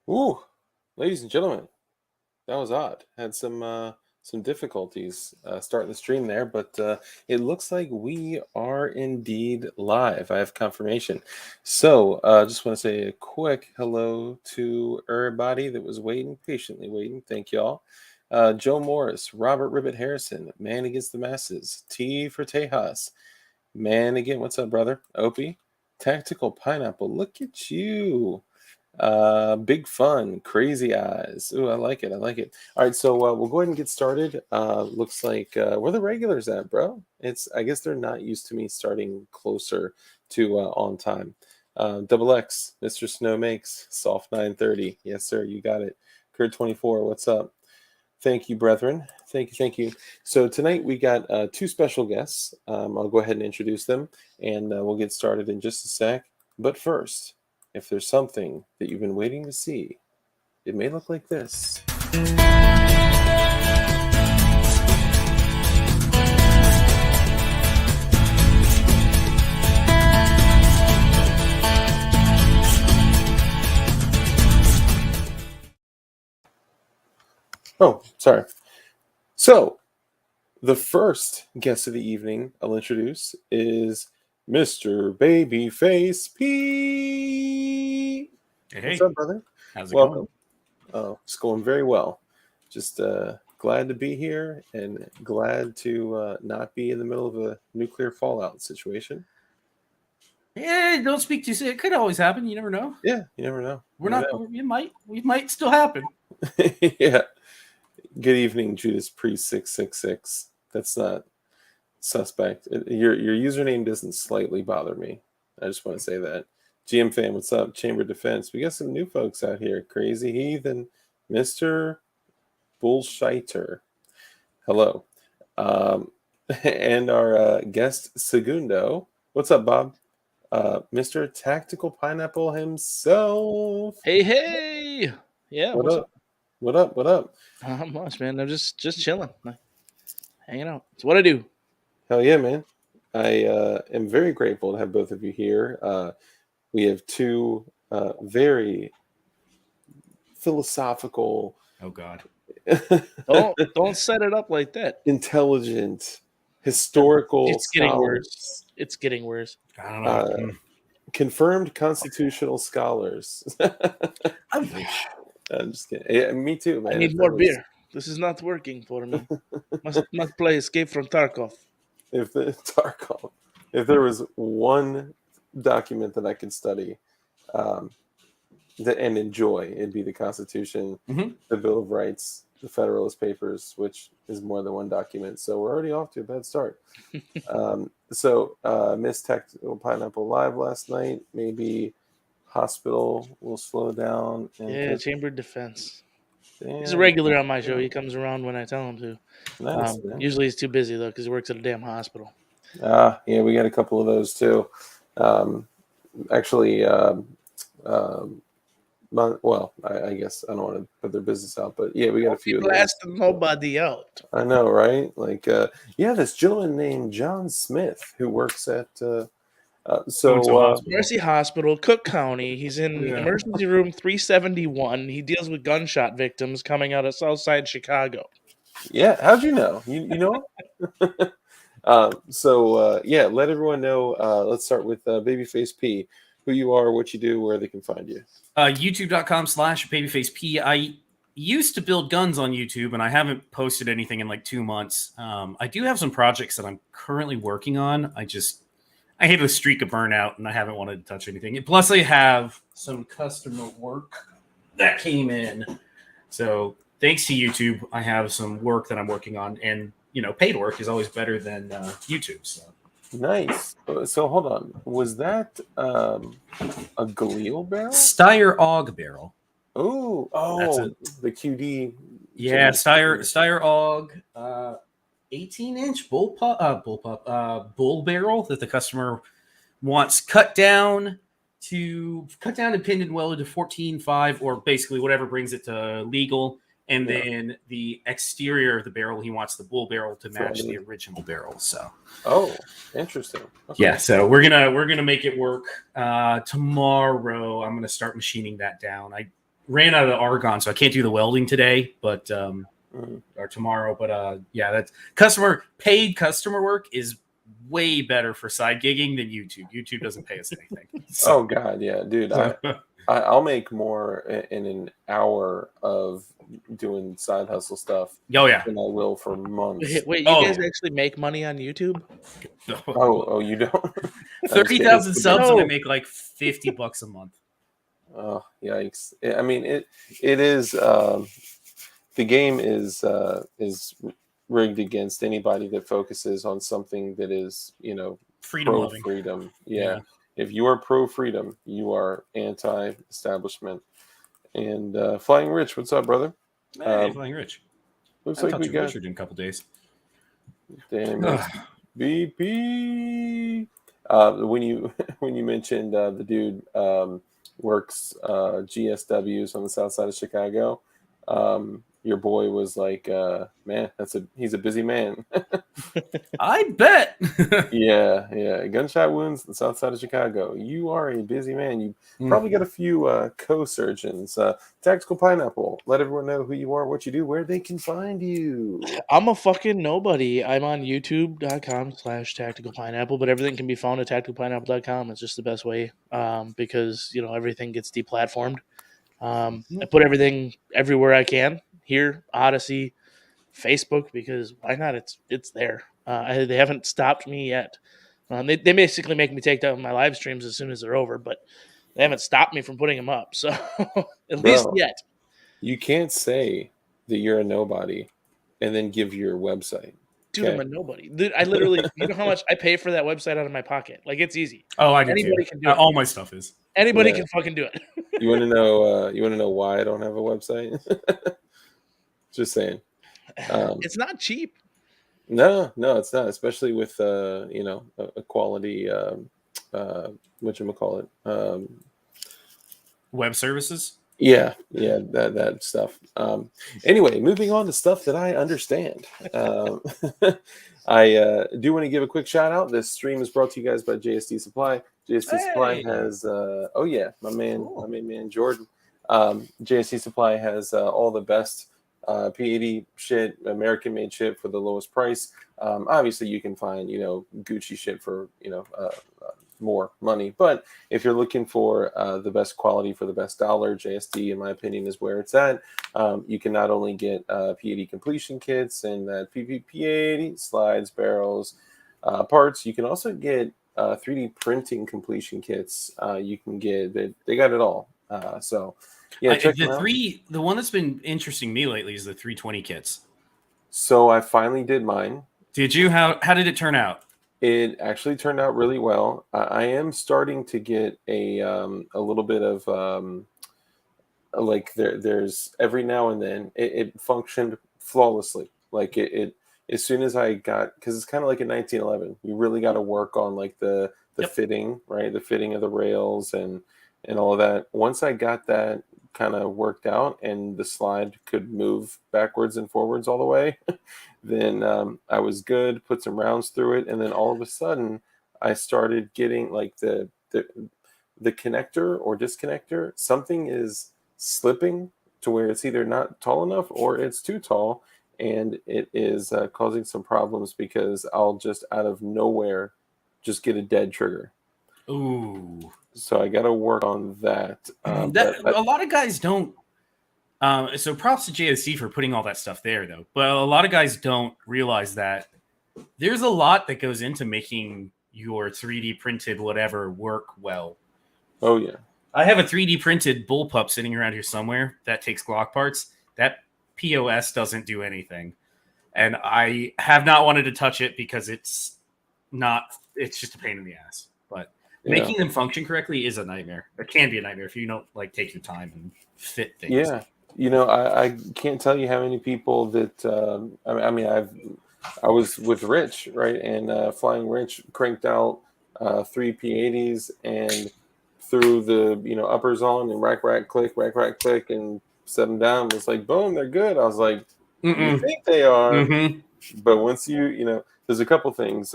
Ooh, ladies and gentlemen, that was odd. Had some difficulties starting the stream there, but it looks like we are indeed live. I have confirmation. So, just want to say a quick hello to everybody that was waiting, patiently waiting. Thank y'all. Joe Morris, Robert Ribbit Harrison, Man Against the Masses, T for Tejas, Man Again. What's up, brother? Opie, Tactical Pineapple. Look at you. Big fun, crazy eyes. Ooh, I like it. I like it. All right, so we'll go ahead and get started. Looks like where the regulars at, bro? I guess they're not used to me starting closer to on time. Double X, Mr. Snow Makes, Soft 930. Yes, sir, you got it. Kurt 24, what's up? Thank you, brethren. Thank you, thank you. So tonight we got two special guests. I'll go ahead and introduce them, and we'll get started in just a sec. But first, if there's something that you've been waiting to see, it may look like this. Oh, sorry. So, the first guest of the evening I'll introduce is Mr. Babyface P. Hey, What's up, brother? how's it Welcome. going? Oh, it's going very well. Just glad to be here and glad to not be in the middle of a nuclear fallout situation. Yeah, don't speak too soon. It could always happen. You never know. Yeah, you never know. We might still happen. Yeah. Good evening, Judas Priest 666. That's not suspect. Your username doesn't slightly bother me. I just want to say that. GM fan, what's up? Chamber Defense. We got some new folks out here. Crazy Heathen, Mr. Bullshiter. Hello. And our guest Segundo. What's up, Bob? Mr. Tactical Pineapple himself. Hey! Yeah, What what's up? What up? What up? Not much, man. I'm just chilling, hanging out. It's what I do. Hell yeah, man. I am very grateful to have both of you here. We have two very philosophical, Oh God. Don't set it up like that. intelligent, historical It's getting scholars. worse. It's getting worse. I don't know. Confirmed constitutional scholars. I wish. I'm just kidding. Yeah, me too, man. I need more beer. This is not working for me. must play Escape from Tarkov. If Tarkov, if there was one document that I could study and enjoy, it'd be the Constitution, the Bill of Rights, the Federalist Papers, which is more than one document. So we're already off to a bad start. Miss Tactical Pineapple live last night. Maybe Hospital will slow down. Yeah, Chamber Defense. Damn. He's a regular on my show. He comes around when I tell him to. Nice, usually he's too busy though because he works at a damn hospital. Yeah, we got a couple of those too. I guess I don't want to put their business out, but yeah, we got a few. Blasting nobody out. I know, right? Like, this gentleman named John Smith who works at Mercy Hospital, Cook County. He's in emergency room 371. He deals with gunshot victims coming out of Southside Chicago. Yeah, how'd you know? You know? Let everyone know. Let's start with Babyface P. Who you are, what you do, where they can find you. YouTube.com/babyfaceP. I used to build guns on YouTube, and I haven't posted anything in like 2 months. I do have some projects that I'm currently working on. I hit a streak of burnout, and I haven't wanted to touch anything. And plus, I have some customer work that came in. So thanks to YouTube, I have some work that I'm working on, and paid work is always better than YouTube. So. Nice. So hold on. Was that a Galil barrel? Steyr AUG barrel. Oh, the QD. Yeah, Steyr AUG, 18-inch bull barrel that the customer wants cut down and pinned and welded to 14.5 or basically whatever brings it to legal. And then the exterior of the barrel, he wants the bull barrel to match the original barrel. So, interesting. Okay. Yeah, so we're gonna make it work. Tomorrow, I'm gonna start machining that down. ran out of argon, so I can't do the welding today, but Mm. or tomorrow. But yeah, that's paid customer work is way better for side gigging than YouTube. YouTube doesn't pay us anything. Oh So, God, yeah, dude. I'll make more in an hour of doing side hustle stuff oh yeah. than I will for months. Wait, you Oh, guys yeah. actually make money on YouTube? Oh, you don't? I'm just kidding. 30,000 subs and I No. make like $50 a month. Oh, yikes! I mean, it is. The game is rigged against anybody that focuses on something that is, Freedom pro loving. freedom. Yeah. Yeah. If you are pro freedom, you are anti establishment. And Flying Rich, what's up, brother? Hey, Flying Rich. Looks I like haven't we talked to got Richard in a couple days. damn BP. When you when you mentioned the dude works GSWs on the south side of Chicago, your boy was like, "Man, he's a busy man." I bet. Yeah, yeah. Gunshot wounds on the south side of Chicago. You are a busy man. You probably got a few co-surgeons. Tactical Pineapple. Let everyone know who you are, what you do, where they can find you. I'm a fucking nobody. I'm on youtube.com/tactical pineapple, but everything can be found at tacticalpineapple.com. It's just the best way because, everything gets deplatformed. I put everything everywhere I can here, Odyssey, Facebook, because why not? It's there. They haven't stopped me yet. They basically make me take down my live streams as soon as they're over, but they haven't stopped me from putting them up. So at least Bro, yet. you can't say that you're a nobody and then give your website. Dude, I'm a nobody. Dude, I literally, you know how much I pay for that website out of my pocket? Like, it's easy. Oh, I do Anybody too. can do it. All my stuff is. Anybody Yeah. can fucking do it. You want to know? You want to know why I don't have a website? Just saying. It's not cheap. No, it's not. Especially with a quality whatchamacallit. Web services. Yeah, that stuff. Anyway, moving on to stuff that I understand. I do want to give a quick shout out. This stream is brought to you guys by JSD Supply. JSD Supply Hey! has my Cool. main man Jordan. JSD Supply has all the best P80 shit, American made shit for the lowest price. Obviously, you can find Gucci shit for more money, but if you're looking for the best quality for the best dollar, JSD, in my opinion, is where it's at. You can not only get P80 completion kits and that PPP80 slides, barrels, parts. You can also get 3D printing completion kits. You can get they got it all. So yeah, check them out. The one that's been interesting me lately is the 320 kits. So I finally did mine. Did you? How did it turn out? It actually turned out really well. I am starting to get a little bit of like there's every now and then it functioned flawlessly. Like it as soon as I got, because it's kind of like a 1911. You really got to work on like the Yep. fitting, right? The fitting of the rails and all of that. Once I got that kind of worked out and the slide could move backwards and forwards all the way, then I was good, put some rounds through it, and then all of a sudden I started getting like the connector or disconnector, something is slipping to where it's either not tall enough or it's too tall, and it is causing some problems because I'll just out of nowhere just get a dead trigger. Ooh. So I got to work on that. A lot of guys don't. So props to JSC for putting all that stuff there, though. But a lot of guys don't realize that there's a lot that goes into making your 3D printed whatever work well. Oh yeah. I have a 3D printed bullpup sitting around here somewhere that takes Glock parts. That POS doesn't do anything, and I have not wanted to touch it because it's just a pain in the ass. But making them function correctly is a nightmare. It can be a nightmare if you don't like take your time and fit things. Yeah, I can't tell you how many people that I was with Rich, right, and Flying Rich cranked out 3 P80s and threw the uppers on and rack click, and set them down. It was like boom, they're good. I was like, you think they are, Mm-hmm. but once there's a couple things.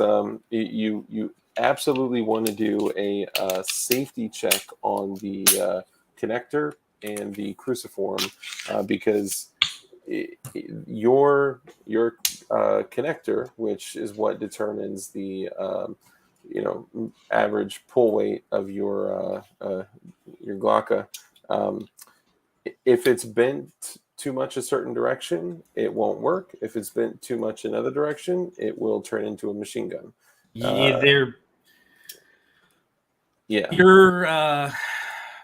You absolutely want to do a safety check on the connector and the cruciform, because your connector, which is what determines the average pull weight of your Glocka. If it's bent too much a certain direction, it won't work. If it's bent too much another direction, it will turn into a machine gun. Yeah, Yeah.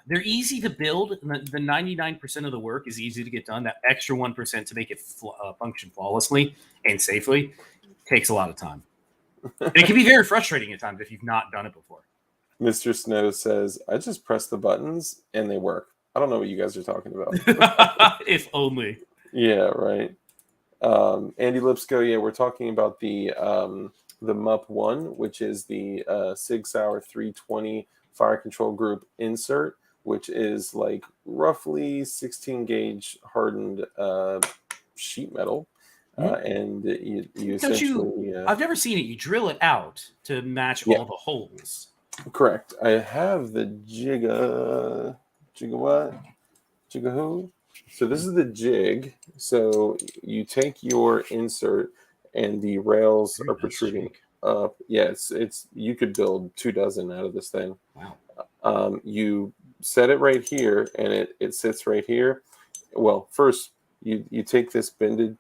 They're easy to build. The 99% of the work is easy to get done. That extra 1% to make it function flawlessly and safely takes a lot of time. And it can be very frustrating at times if you've not done it before. Mr. Snow says, I just press the buttons and they work. I don't know what you guys are talking about. If only. Yeah, right. Andy Lipsco, yeah, we're talking about the MUP 1, which is the Sig Sauer 320 fire control group insert, which is like roughly 16 gauge hardened sheet metal. And you essentially... I've never seen it. You drill it out to match all the holes. Correct. I have the Jigahoo. So this is the jig. So you take your insert and the rails are protruding up. Yeah, it's you could build 24 out of this thing. Wow. You set it right here and it sits right here. Well, first you take this bended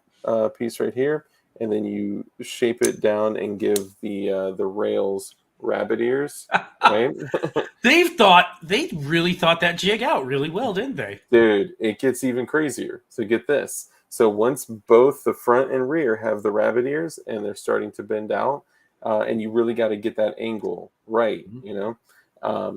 piece right here and then you shape it down and give the rails rabbit ears, right? They really thought that jig out really well, didn't they? Dude, it gets even crazier. So get this. So once both the front and rear have the rabbit ears and they're starting to bend out, and you really got to get that angle right,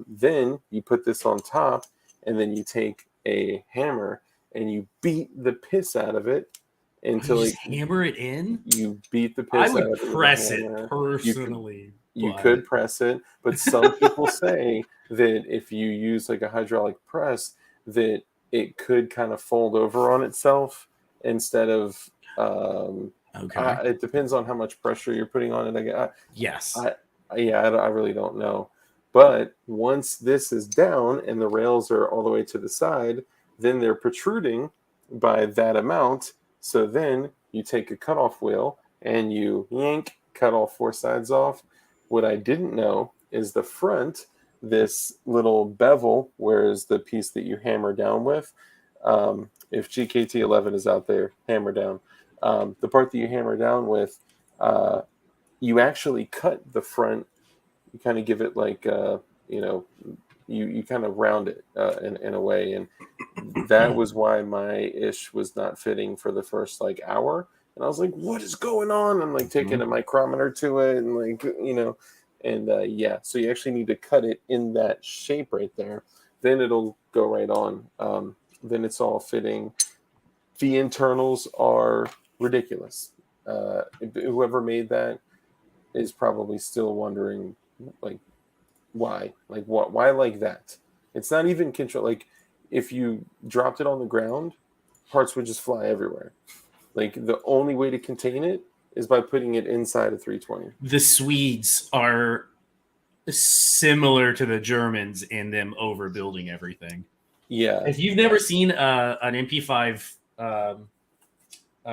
then you put this on top and then you take a hammer and you beat the piss out of it until you hammer it in. You beat the piss I out would of it. press it personally. You could press it, but some people say that if you use like a hydraulic press, that it could kind of fold over on itself instead of. It depends on how much pressure you're putting on it. I really don't know. But once this is down and the rails are all the way to the side, then they're protruding by that amount. So then you take a cutoff wheel and you cut all four sides off. What I didn't know is the front, this little bevel, whereas the piece that you hammer down with, if GKT11 is out there, hammer down. The part that you hammer down with, you actually cut the front. You kind of give it like, you kind of round it in a way. And that was why my ish was not fitting for the first like hour. And I was like, what is going on? I'm like taking a micrometer to it and like, so you actually need to cut it in that shape right there. Then it'll go right on. Then it's all fitting. The internals are ridiculous. Whoever made that is probably still wondering, like, why? Like, what? Why like that? It's not even control. Like, if you dropped it on the ground, parts would just fly everywhere. Like, the only way to contain it is by putting it inside a 320. The Swedes are similar to the Germans in them overbuilding everything. Yeah. If you've never seen an MP5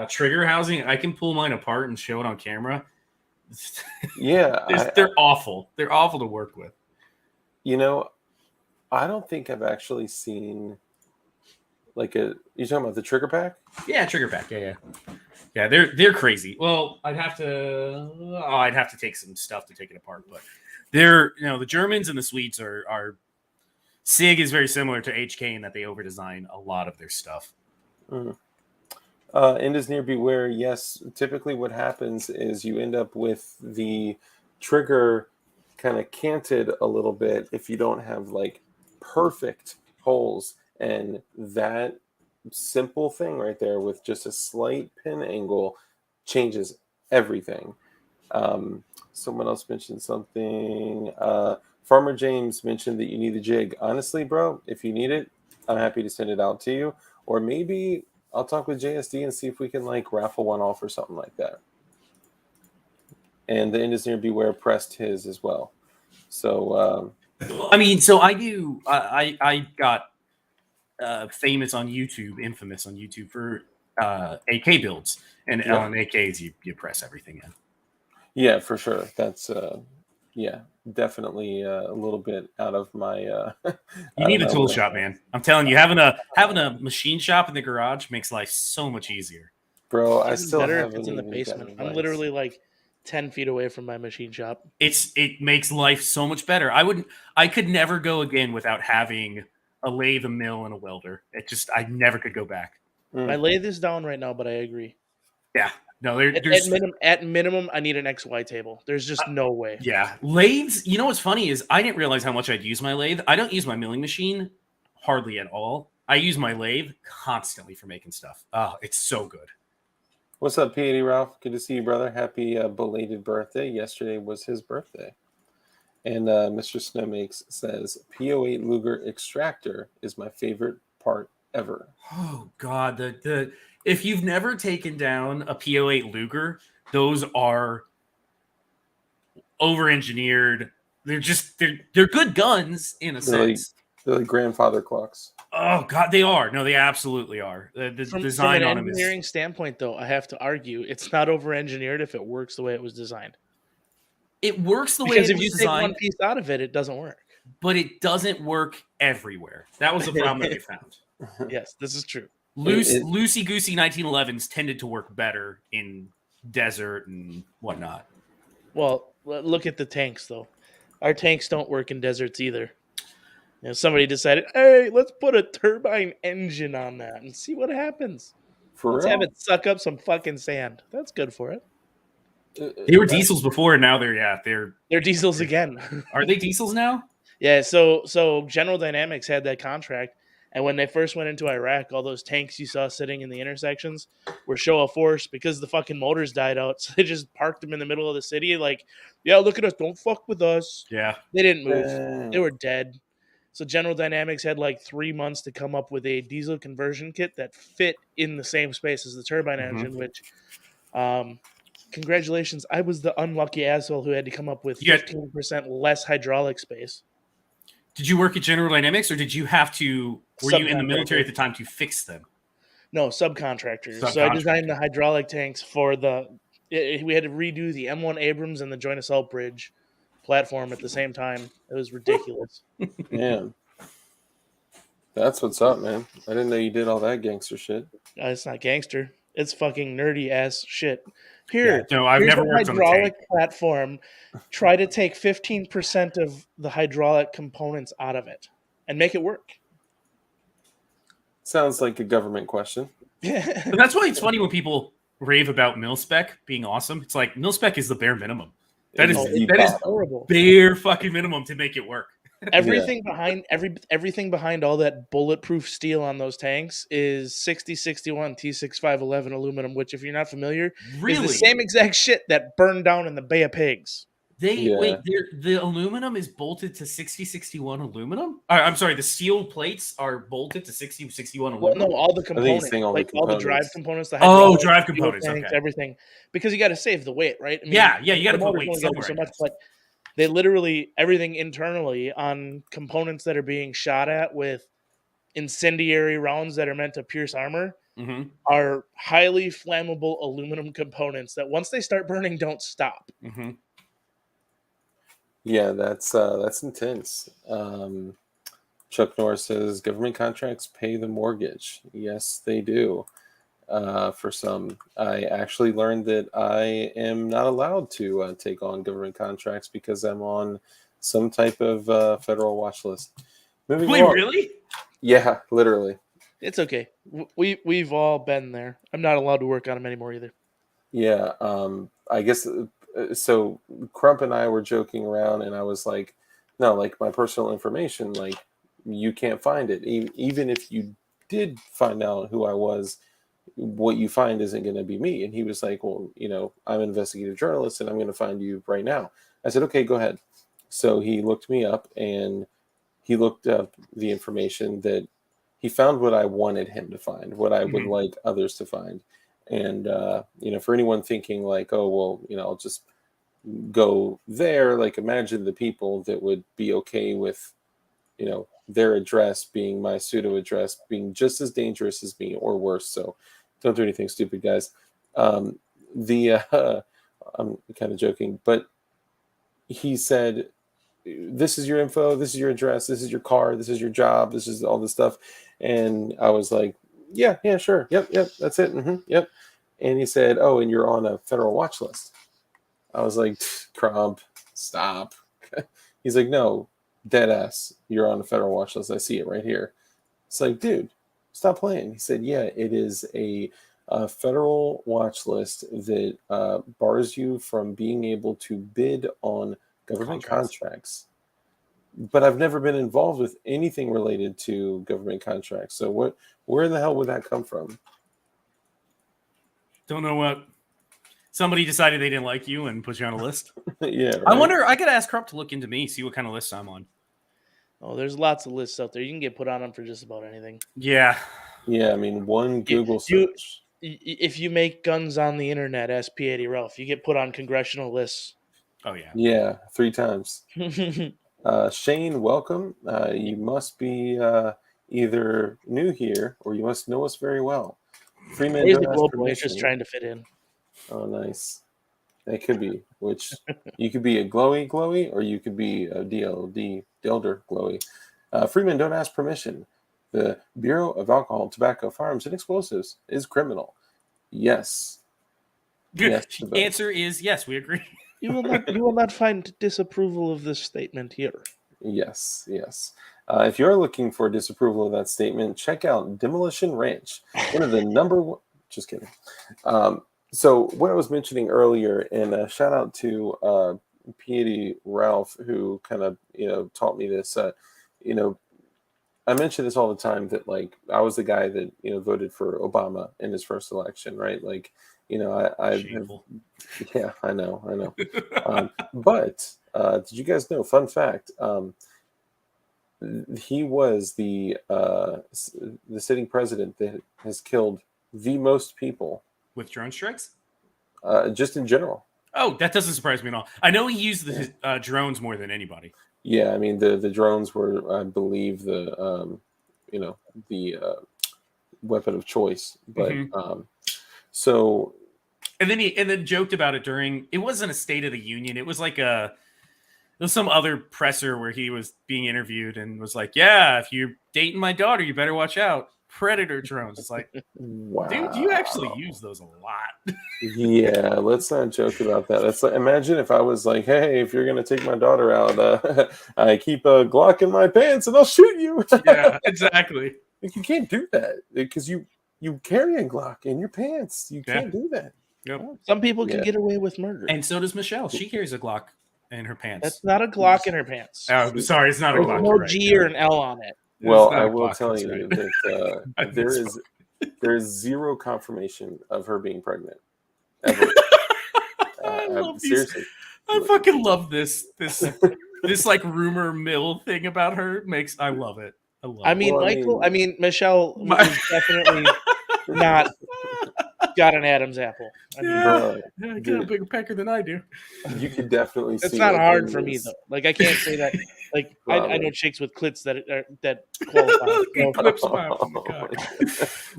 trigger housing, I can pull mine apart and show it on camera. Yeah. They're awful. They're awful to work with. I don't think I've actually seen like you're talking about the trigger pack? Yeah, trigger pack. Yeah. They're crazy. Well, I'd have to take some stuff to take it apart, but the Germans and the Swedes are SIG is very similar to HK in that they overdesign a lot of their stuff. End is near beware. Yes, typically what happens is you end up with the trigger kind of canted a little bit if you don't have like perfect holes, and that simple thing right there with just a slight pin angle changes everything. Someone else mentioned something. Farmer James mentioned that you need a jig. Honestly, bro, if you need it, I'm happy to send it out to you. Or maybe I'll talk with JSD and see if we can like raffle one off or something like that. And the End is Near Beware pressed his as well. So I do. I got famous on YouTube, infamous on YouTube for AK builds, and on AKs you press everything in. Yeah, for sure. That's definitely a little bit out of my. You need a tool shop, man. I'm telling you, having a machine shop in the garage makes life so much easier. Bro, I Even still better if haven't it's in the even basement. gotten I'm lights. literally like 10 feet away from my machine shop. It makes life so much better. I could never go again without having a lathe, a mill, and a welder. I never could go back. My lathe is down right now, but I agree. Yeah, no, At minimum, I need an XY table. There's just no way. Yeah, lathes. You know what's funny is I didn't realize how much I'd use my lathe. I don't use my milling machine hardly at all. I use my lathe constantly for making stuff. Oh, it's so good. What's up, P80 Ralph? Good to see you, brother. Happy belated birthday. Yesterday was his birthday. And Mr. Snowmakes says, P08 Luger Extractor is my favorite part ever. Oh God, the if you've never taken down a P08 Luger, those are over-engineered. They're good guns in a sense. They're like grandfather clocks. Oh God, they are. No, they absolutely are. The design from on an them is. engineering standpoint, though, I have to argue it's not over-engineered if it works the way it was designed. It works the way Because it if was you designed, take one piece out of it, it doesn't work. but it doesn't work everywhere. That was the problem that we found. Yes, this is true. Loosey-goosey 1911s tended to work better in desert and whatnot. Well, look at the tanks, though. Our tanks don't work in deserts either. You know, somebody decided, hey, let's put a turbine engine on that and see what happens. Let's have it suck up some fucking sand. That's good for it. They were diesels before, and now they're diesels again. Are they diesels now? Yeah. So General Dynamics had that contract, and when they first went into Iraq, all those tanks you saw sitting in the intersections were show of force because the fucking motors died out. So they just parked them in the middle of the city, like, yeah, look at us, don't fuck with us. Yeah, they didn't move. They were dead. So General Dynamics had like 3 months to come up with a diesel conversion kit that fit in the same space as the turbine engine, which, congratulations, I was the unlucky asshole who had to come up with 15% less hydraulic space. Did you work at General Dynamics, or did you have to? Were you in the military at the time to fix them? No, subcontractors. So I designed the hydraulic tanks for we had to redo the M1 Abrams and the Joint Assault Bridge platform at the same time. It was ridiculous. Man, that's what's up, man. I didn't know you did all that gangster shit. It's not gangster. It's fucking nerdy ass shit. Here, no, I've never worked on a hydraulic platform. Try to take 15% of the hydraulic components out of it and make it work. Sounds like a government question. But that's why it's funny when people rave about mil-spec being awesome. It's like mil-spec is the bare minimum. That is horrible. Bare fucking minimum to make it work. Everything behind all that bulletproof steel on those tanks is 6061 T6511 aluminum, which, if you're not familiar, is the same exact shit that burned down in the Bay of Pigs. The aluminum is bolted to 6061 aluminum? I'm sorry, the steel plates are bolted to 6061 aluminum? Well, no, all the components, all the drive components. The drive components, tanks, everything. Because you got to save the weight, right? I mean, you got to put weight somewhere. So much, but they literally, everything internally on components that are being shot at with incendiary rounds that are meant to pierce armor are highly flammable aluminum components that once they start burning, don't stop. Yeah, that's intense. Chuck Norris says government contracts pay the mortgage. Yes, they do. For some, I actually learned that I am not allowed to take on government contracts because I'm on some type of federal watch list. Wait, really? Yeah, literally. It's okay. We've all been there. I'm not allowed to work on them anymore either. Yeah, I guess so. Crump and I were joking around, and I was like, "No, like my personal information, like you can't find it. Even if you did find out who I was, what you find isn't going to be me." And he was like, "Well, you know, I'm an investigative journalist, and I'm going to find you right now." I said, "Okay, go ahead." So he looked me up, and he looked up the information that he found what I wanted him to find, what I would like others to find. And, you know, for anyone thinking like, oh, well, you know, I'll just go there. Like, imagine the people that would be okay with, you know, their address being my pseudo address being just as dangerous as me or worse. So don't do anything stupid, guys. I'm kind of joking, but he said, this is your info, this is your address, this is your car, this is your job, this is all this stuff. And I was like, yeah, sure. Yep, that's it. Yep. And he said, oh, and you're on a federal watch list. I was like, Crump, stop. He's like, no, dead ass, you're on a federal watch list. I see it right here. It's like, dude, stop playing. He said, yeah, it is a federal watch list that bars you from being able to bid on government contracts. But I've never been involved with anything related to government contracts. So where the hell would that come from? Don't know what. Somebody decided they didn't like you and put you on a list. Yeah, right? I wonder. I could ask Krupp to look into me, see what kind of list I'm on. Oh, there's lots of lists out there. You can get put on them for just about anything. Yeah. Yeah, I mean, one Google search. If you make guns on the internet, ask P80 Ralph, you get put on congressional lists. Oh, yeah. Yeah, 3 times. Shane, welcome. You must be either new here or you must know us very well. Freeman, He's the glow boy, just trying to fit in. Oh, nice. That could be. Which you could be a glowy, or you could be a DLD, Delder glowy. Freeman, don't ask permission. The Bureau of Alcohol, Tobacco, Firearms, and Explosives is criminal. Yes. Yes. The answer is yes. We agree. You will not find disapproval of this statement here. Yes. If you're looking for disapproval of that statement, check out Demolition Ranch, one of the number one. Just kidding. So what I was mentioning earlier, and shout out to P80 Ralph, who kind of taught me this. I mention this all the time that like I was the guy that voted for Obama in his first election, right? Like yeah, I know. But did you guys know? Fun fact: he was the sitting president that has killed the most people with drone strikes. Just in general. Oh, that doesn't surprise me at all. I know he used the drones more than anybody. Yeah, I mean the drones were, I believe, the weapon of choice. But so, and then joked about it during. It wasn't a State of the Union. It was like there was some other presser where he was being interviewed and was like, "Yeah, if you're dating my daughter, you better watch out. Predator drones." It's like, wow, dude, you actually use those a lot. Yeah, let's not joke about that. That's like, imagine if I was like, hey, if you're gonna take my daughter out, I keep a Glock in my pants and I'll shoot you. Yeah, exactly. You can't do that because you carry a Glock in your pants. You can't do that. Yep. Some people can get away with murder, and so does Michelle. She carries a Glock in her pants. That's not a Glock in her pants. Oh, sorry, it's not a Glock. No G or an L on it. Well, I will tell you that there is zero confirmation of her being pregnant. Ever. I love seriously. I fucking love this like rumor mill thing about her. I love it. I mean, Michelle is definitely not got an Adam's apple. I mean, got a bigger pecker than I do. You can definitely see. It's not hard for me though. Like I can't say that. Like I know chicks with clits that qualify. Eclipse on the cock.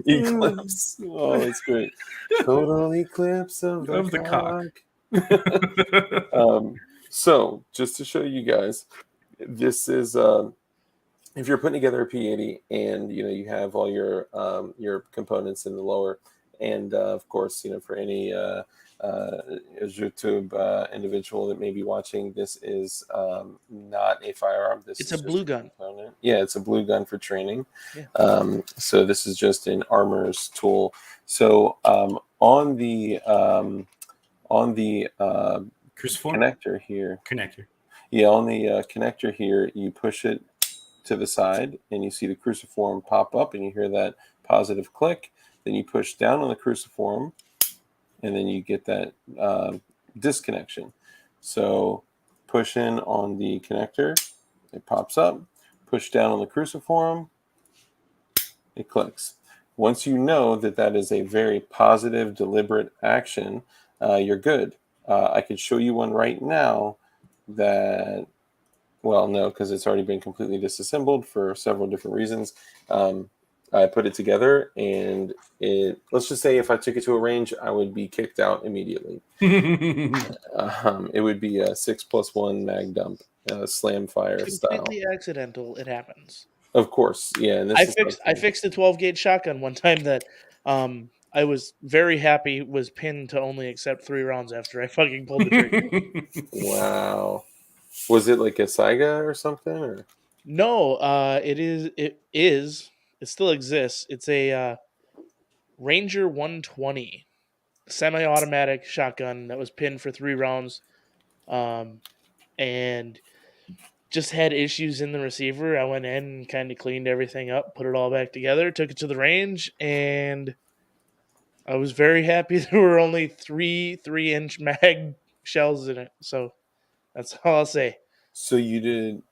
Eclipse. Oh, that's great. Total eclipse of the cock. So just to show you guys, this is if you're putting together a P80 and you have all your components in the lower, and of course for any YouTube individual that may be watching, this is not a firearm. It's a blue gun. Yeah, it's a blue gun for training. Yeah. So this is just an armor's tool. So on the connector here. Yeah, on the connector here, you push it to the side, and you see the cruciform pop up, and you hear that positive click. Then you push down on the cruciform, and then you get that disconnection. So push in on the connector, it pops up. Push down on the cruciform, it clicks. Once you know that is a very positive, deliberate action, you're good. I could show you one right now that Well, no, because it's already been completely disassembled for several different reasons. I put it together, and let's just say if I took it to a range, I would be kicked out immediately. It would be a 6+1 mag dump, slam fire style. Completely accidental. It happens. Of course, yeah. And this I fixed a 12 gauge shotgun one time that I was very happy was pinned to only accept 3 rounds after I fucking pulled the trigger. Wow. Was it like a Saiga or something? Or? No, it still exists. It's a Ranger 120 semi-automatic shotgun that was pinned for 3 rounds, and just had issues in the receiver. I went in and kind of cleaned everything up, put it all back together, took it to the range, and I was very happy there were only 3-inch mag shells in it. So that's all I'll say. So you did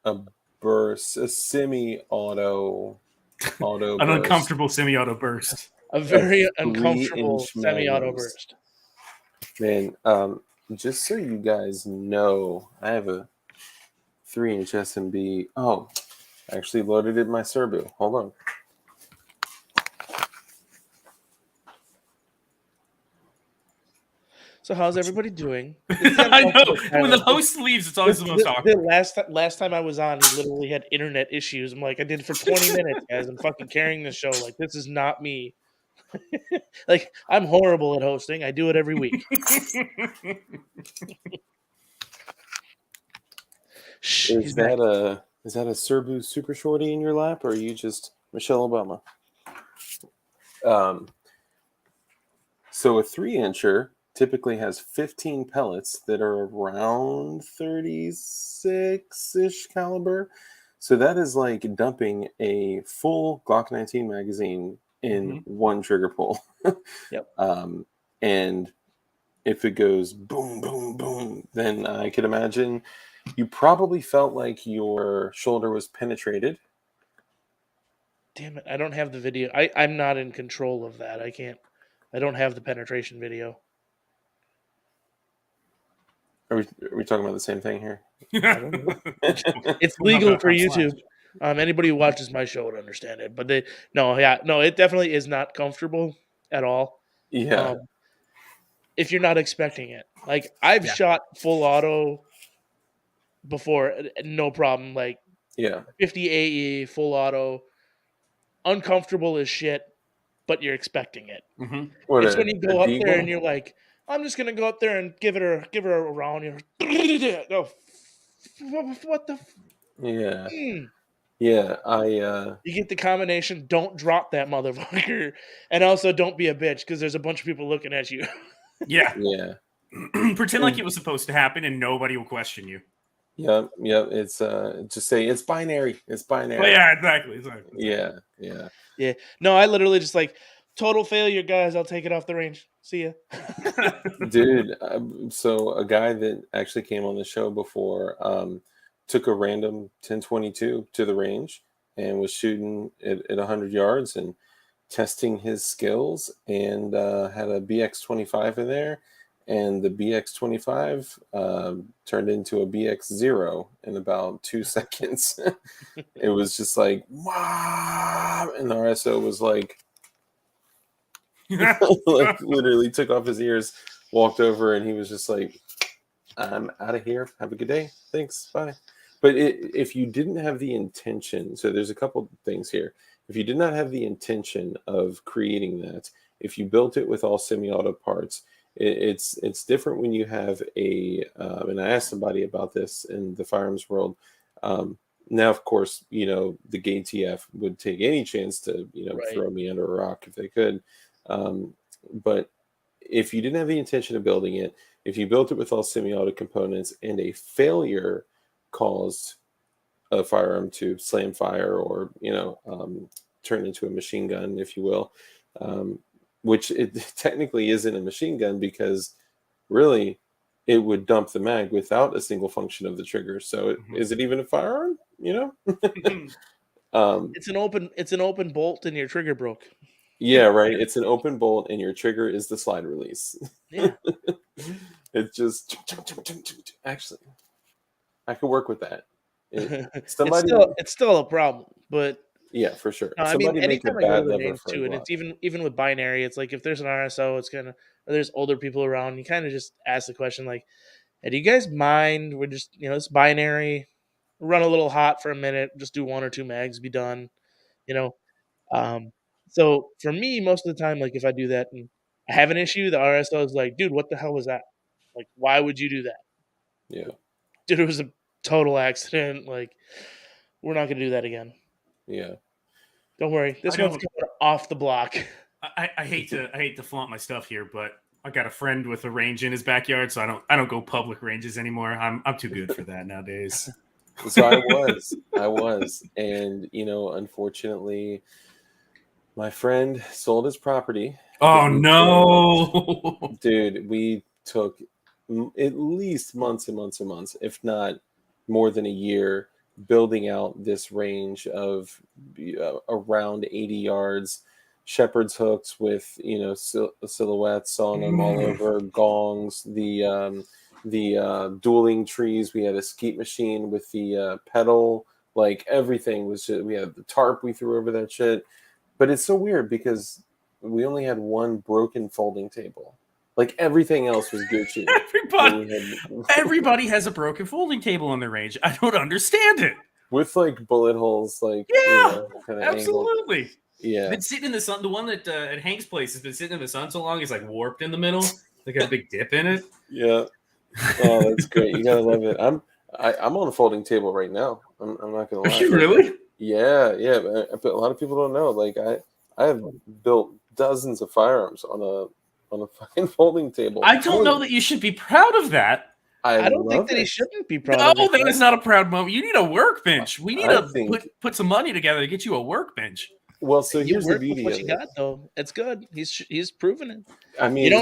a burst, a semi-auto An burst. uncomfortable semi-auto burst. A very 3-inch uncomfortable semi-auto magnums. burst. Man, just so you guys know, I have a 3-inch SMB. Oh, I actually loaded it in my Serbu. Hold on. So how's everybody doing? I know. When the host leaves, it's always the most awkward. The last time I was on, he literally had internet issues. I'm like, I did it for 20 minutes, guys. I'm fucking carrying the show. Like, this is not me. Like, I'm horrible at hosting. I do it every week. Shh, Is that a Serbu Super Shorty in your lap, or are you just Michelle Obama? So a 3-incher typically has 15 pellets that are around 36-ish caliber. So that is like dumping a full Glock 19 magazine in one trigger pull. Yep. And if it goes boom, boom, boom, then I could imagine you probably felt like your shoulder was penetrated. Damn it. I don't have the video. I'm not in control of that. I don't have the penetration video. Are we talking about the same thing here? I don't know. It's legal for YouTube. Anybody who watches my show would understand it. But it definitely is not comfortable at all. Yeah. If you're not expecting it. Like, I've shot full auto before, no problem. Like, 50 AE, full auto, uncomfortable as shit, but you're expecting it. It's when you go up there and you're like, I'm just gonna go up there and give her a round. You're oh, what the? Yeah. Yeah. You get the combination. Don't drop that motherfucker, and also don't be a bitch because there's a bunch of people looking at you. Yeah. Yeah. Pretend like it was supposed to happen, and nobody will question you. Yep. It's just say it's binary. It's binary. Well, yeah, exactly. Yeah. No, I literally just like, total failure, guys. I'll take it off the range. See ya. Dude, so a guy that actually came on the show before took a random 1022 to the range and was shooting at 100 yards and testing his skills, and had a BX25 in there, and the BX25 turned into a BX0 in about 2 seconds. It was just like, wow, and the RSO was like like literally took off his ears, walked over, and he was just like, I'm out of here. Have a good day. Thanks. Bye. But if you didn't have the intention, so there's a couple things here. If you did not have the intention of creating that, if you built it with all semi-auto parts, it's different when you have and I asked somebody about this in the firearms world. Now, of course, the gay TF would take any chance to, throw me under a rock if they could. But if you didn't have the intention of building it, if you built it with all semi-auto components and a failure caused a firearm to slam fire or, turn into a machine gun, if you will, which it technically isn't a machine gun because really it would dump the mag without a single function of the trigger. So is it even a firearm? It's an open bolt and your trigger broke. Yeah, right. It's an open bolt and your trigger is the slide release. Yeah. It's just actually I could work with that. Somebody, it's still a problem, but yeah, for sure. no, I mean, Somebody make a anytime I go to bad the lever range for a too, and Glock. it's even with binary, it's like if there's an RSO, it's gonna or there's older people around, you kind of just ask the question like, hey, do you guys mind? We're just it's binary, run a little hot for a minute, just do 1 or 2 mags, be done. You know, um, so for me, most of the time, like if I do that and I have an issue, the RSO is like, dude, what the hell was that? Like, why would you do that? Yeah, Dude, it was a total accident. Like, we're not gonna do that again. yeah. Don't worry, I this one's don't. coming off the block. I hate to flaunt my stuff here, but I got a friend with a range in his backyard, so I don't go public ranges anymore. I'm too good for that nowadays. So I was, and unfortunately, my friend sold his property. Oh that we built. no! Dude, we took at least months and months and months, if not more than a year, building out this range of around 80 yards, shepherd's hooks with silhouettes on them all over, gongs, the dueling trees. We had a skeet machine with the pedal. Like everything was just, we had the tarp we threw over that shit. But it's so weird because we only had one broken folding table. Like everything else was Gucci. Everybody has a broken folding table on their range. I don't understand it. With like bullet holes, like Yeah, kind of angled. absolutely. Yeah, Been sitting in the sun. The one that at Hank's place has been sitting in the sun so long, it's like warped in the middle. They got a big dip in it. yeah. Oh, that's great. You gotta love it. I'm on a folding table right now. I'm not gonna Are lie. you really? Yeah, yeah. But a lot of people don't know. Like I have built dozens of firearms on a fucking folding table. I don't know that you should be proud of that. I don't think love that he it. shouldn't be proud No, of it. that is not a proud moment. You need a workbench. We need I to think. put some money together to get you a workbench. Well, so You here's the work with beauty what of you it. got, though. It's good. He's proven it. I mean,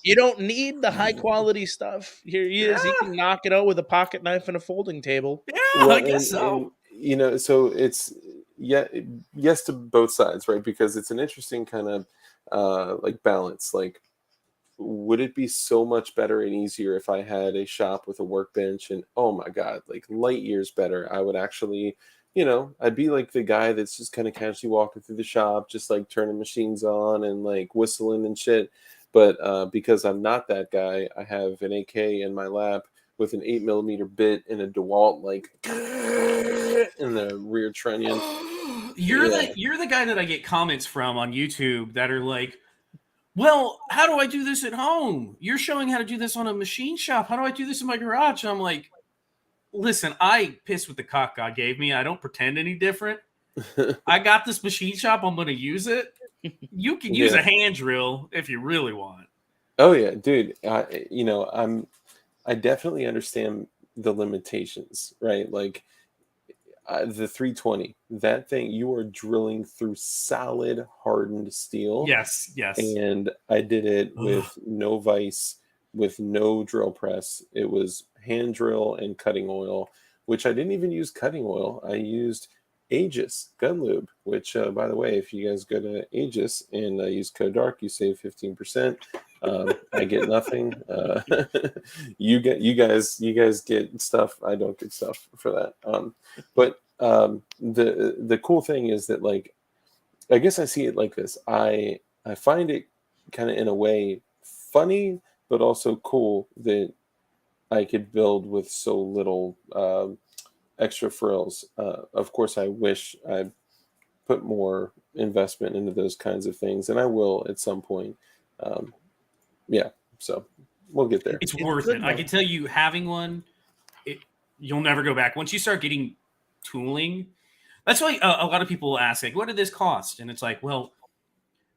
You don't need the high quality stuff. Here he is. He Yeah. can knock it out with a pocket knife and a folding table. Yeah, well, I guess so. and so it's yes to both sides, right? Because it's an interesting kind of like balance. Like, would it be so much better and easier if I had a shop with a workbench and oh my god, like light years better? I would actually, I'd be like the guy that's just kind of casually walking through the shop, just like turning machines on and like whistling and shit. But because I'm not that guy, I have an AK in my lap with an 8mm bit and a DeWalt like in the rear trunnion. Yeah. You're the guy that I get comments from on YouTube that are like, well, how do I do this at home? You're showing how to do this on a machine shop. How do I do this in my garage? And I'm like, listen, I piss with the cock God gave me. I don't pretend any different. I got this machine shop. I'm going to use it. You can use Yeah. a hand drill if you really want. Oh yeah, dude. I definitely understand the limitations, right? Like the 320, that thing, you are drilling through solid hardened steel. Yes, yes. And I did it with no vise, with no drill press. It was hand drill and cutting oil, which I didn't even use cutting oil. I used Aegis gun lube, which by the way, if you guys go to Aegis and use code DARK, you save 15%. I get nothing. You guys get stuff. I don't get stuff for that. But the cool thing is that, like, I guess I see it like this. I find it kind of in a way funny, but also cool that I could build with so little extra frills. Of course, I wish I put more investment into those kinds of things, and I will at some point. Yeah, so we'll get there. It's worth it. I can tell you, having one, you'll never go back. Once you start getting tooling, that's why a lot of people will ask, like, what did this cost? And it's like, well,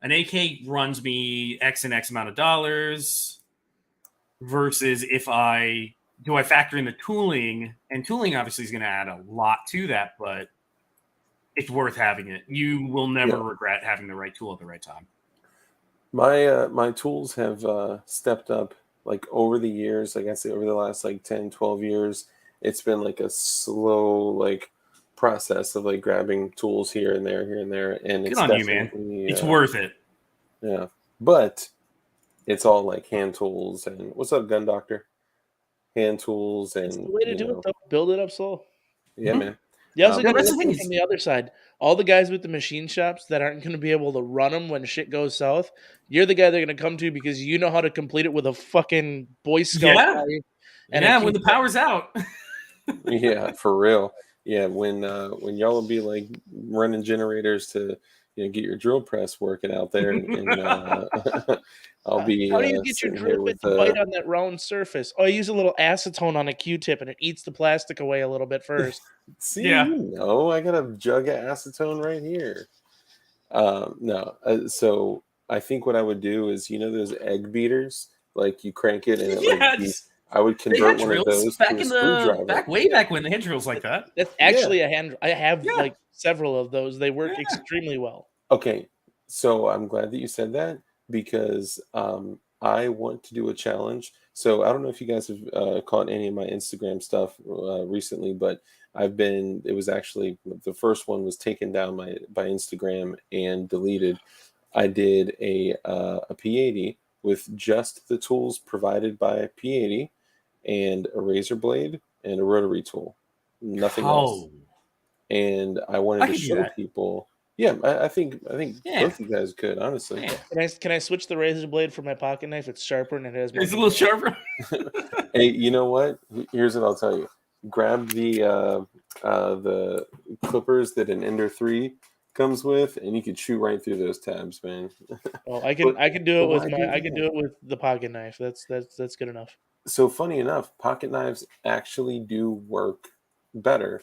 an AK runs me X and X amount of dollars versus if I factor in the tooling, and tooling obviously is going to add a lot to that, but it's worth having it. You will never regret having the right tool at the right time. My tools have stepped up like over the years. Like I say, over the last like 10, 12 years, it's been like a slow like process of like grabbing tools here and there, and Good it's on you, man. It's worth it. Yeah, but it's all like hand tools and what's up, gun doctor? Hand tools and It's the way to do it, though. Build it up slow. Yeah, Mhm. man. You also Um, got to that's the look at thing it is, from the other side. All the guys with the machine shops that aren't going to be able to run them when shit goes south, you're the guy they're going to come to because you know how to complete it with a fucking Boy Scout yeah, knife and a yeah. When key. the power's out, yeah, for real. Yeah, when y'all will be like running generators to get your drill press working out there, and I'll be How do you get your sitting drill here bit with to bite on that round surface? Oh, I use a little acetone on a Q-tip and it eats the plastic away a little bit first. see, yeah, I got a jug of acetone right here. No, so I think what I would do is those egg beaters, like you crank it and it like yeah. beats. I would They convert had one of drills those to back a in the screwdriver. back way back when they had drills like that. That's Yeah. actually a hand. I have Yeah, like several of those. They work yeah. extremely well. Okay, so I'm glad that you said that because I want to do a challenge. So I don't know if you guys have caught any of my Instagram stuff recently, but it was actually the first one was taken down by Instagram and deleted. I did a P80 with just the tools provided by P80 and a razor blade and a rotary tool, nothing else. Oh, And I wanted I to could do show that. people. Yeah, I think Yeah, both you guys could honestly. yeah. Can I switch the razor blade for my pocket knife? It's sharper and it has more It's a little control. sharper. Hey, you know what? Here's what I'll tell you. Grab the clippers that an Ender 3 comes with, and you can shoot right through those tabs, man. Well, I can But I can do but it with why do I can that? do it with the pocket knife. That's good enough. So funny enough, pocket knives actually do work better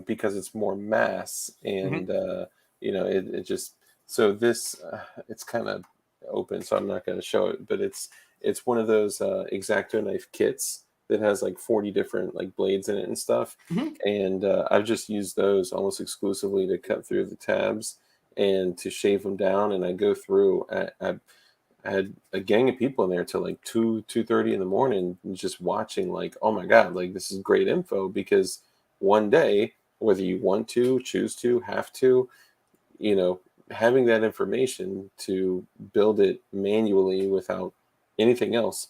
because it's more mass, Mhm. and it just so this it's kind of open, so I'm not going to show it, but it's one of those X-Acto knife kits that has like 40 different like blades in it and stuff, Mhm. and I've just used those almost exclusively to cut through the tabs and to shave them down, and I go through. I had a gang of people in there till like 2:30 in the morning, just watching. Like, oh my god, like this is great info because one day, whether you want to, choose to, have to, you know, having that information to build it manually without anything else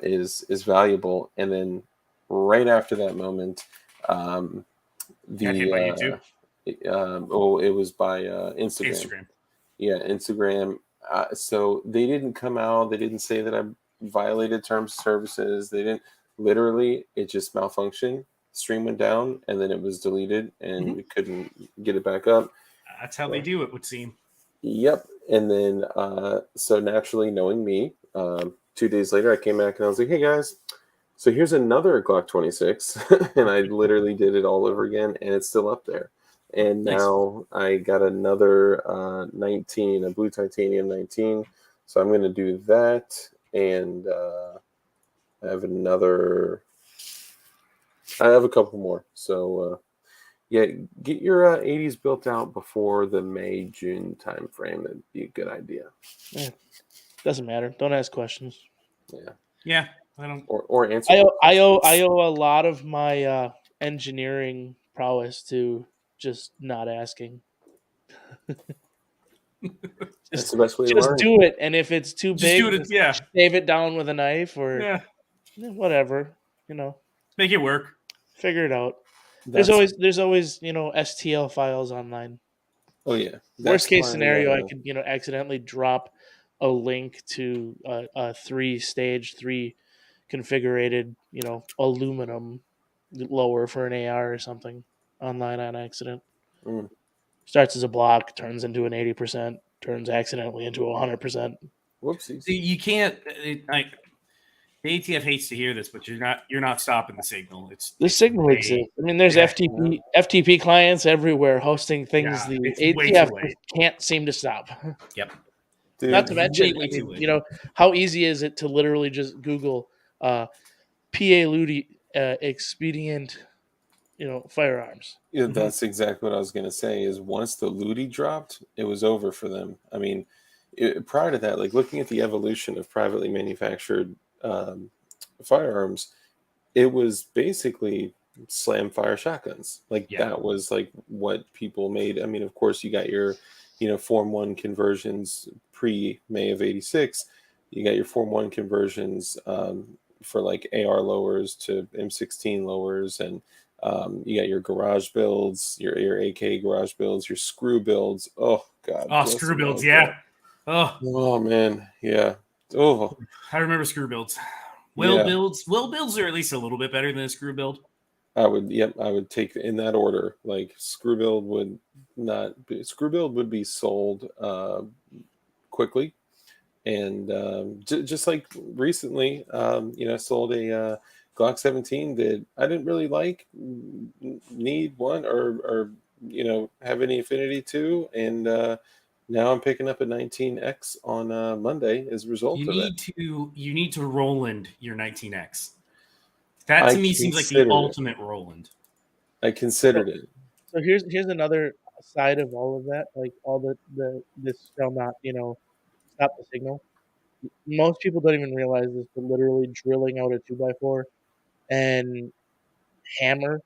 is valuable. And then right after that moment, um, Got hit the by YouTube, it was by Instagram. Instagram. Yeah, Instagram. So they didn't come out. They didn't say that I violated terms of services. They didn't. Literally, it just malfunctioned. Stream went down, and then it was deleted, and Mhm. we couldn't get it back up. That's how they So, do it, would seem. yep. And then, so naturally, knowing me, 2 days later, I came back and I was like, "Hey guys, so here's another Glock 26," and I literally did it all over again, and it's still up there. And Nice. now I got another 19, a blue titanium 19. So I'm going to do that, and I have another. I have a couple more. So yeah, get your 80s built out before the May-June time frame. That'd be a good idea. Yeah, doesn't matter. Don't ask questions. Yeah, Yeah, I don't. or answer. I owe a lot of my engineering prowess to just not asking. That's Just the best way to just learn. do it, and if it's too Just big, do it. just Yeah, shave it down with a knife or yeah. whatever. You know, Make it work. figure it out. That's There's always STL files online. oh yeah, Worst that's case my scenario, I could accidentally drop a link to a three configurated aluminum lower for an AR or something online on accident. mm, Starts as a block, turns into an 80%, turns accidentally into 100%. whoopsies. You can't. The ATF hates to hear this, but you're not stopping the signal. The It's signal way. exists. I mean, there's Yeah, FTP clients everywhere hosting things yeah. the It's way ATF too just late. can't seem to stop. Yep. Not Dude, to Way mention, way too late. how easy is it to literally just Google PA Ludi expedient, firearms. yeah, Mhm. that's exactly what I was gonna say. Is once the Ludi dropped, it was over for them. I mean, prior to that, like looking at the evolution of privately manufactured um, firearms, it was basically slam fire shotguns. Like Yeah. that was like what people made. I mean, of course, you got your, Form One conversions pre May of '86. You got your Form One conversions for like AR lowers to M16 lowers, and You got your garage builds, your AK garage builds, your screw builds. Oh God, Oh, bless screw them builds, all. yeah. Oh, Oh man, yeah. Oh I remember screw builds. yeah. Will builds are at least a little bit better than a screw build. I would take in that order. Like screw build would not be, screw build would be sold quickly, and just like recently, I sold a Glock 17 that I didn't really like, need one, or have any affinity to, and now I'm picking up a 19X on Monday as a result of it. You need to Roland your 19X. That I to me seems like the considered it. ultimate Roland. I So, considered it. so here's another side of all of that. Like all the this shall not stop the signal. Most people don't even realize this, but literally drilling out a 2x4 and hammer,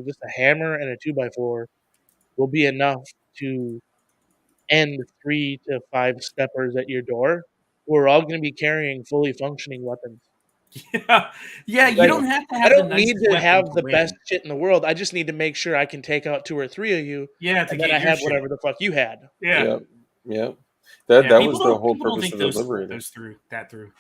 just a hammer and a 2x4 will be enough to end 3 to 5 steppers at your door who are all going to be carrying fully functioning weapons. Yeah, yeah. You Like, don't have to I have the don't need nicest to weapon have to the best win. shit in the world. I just need to make sure I can take out 2 or 3 of you, Yeah, to and then get I your have shit. whatever the fuck you had. Yeah, Yep. Yep. That yeah. that was the whole People don't purpose think of the those Liberator. those through that through.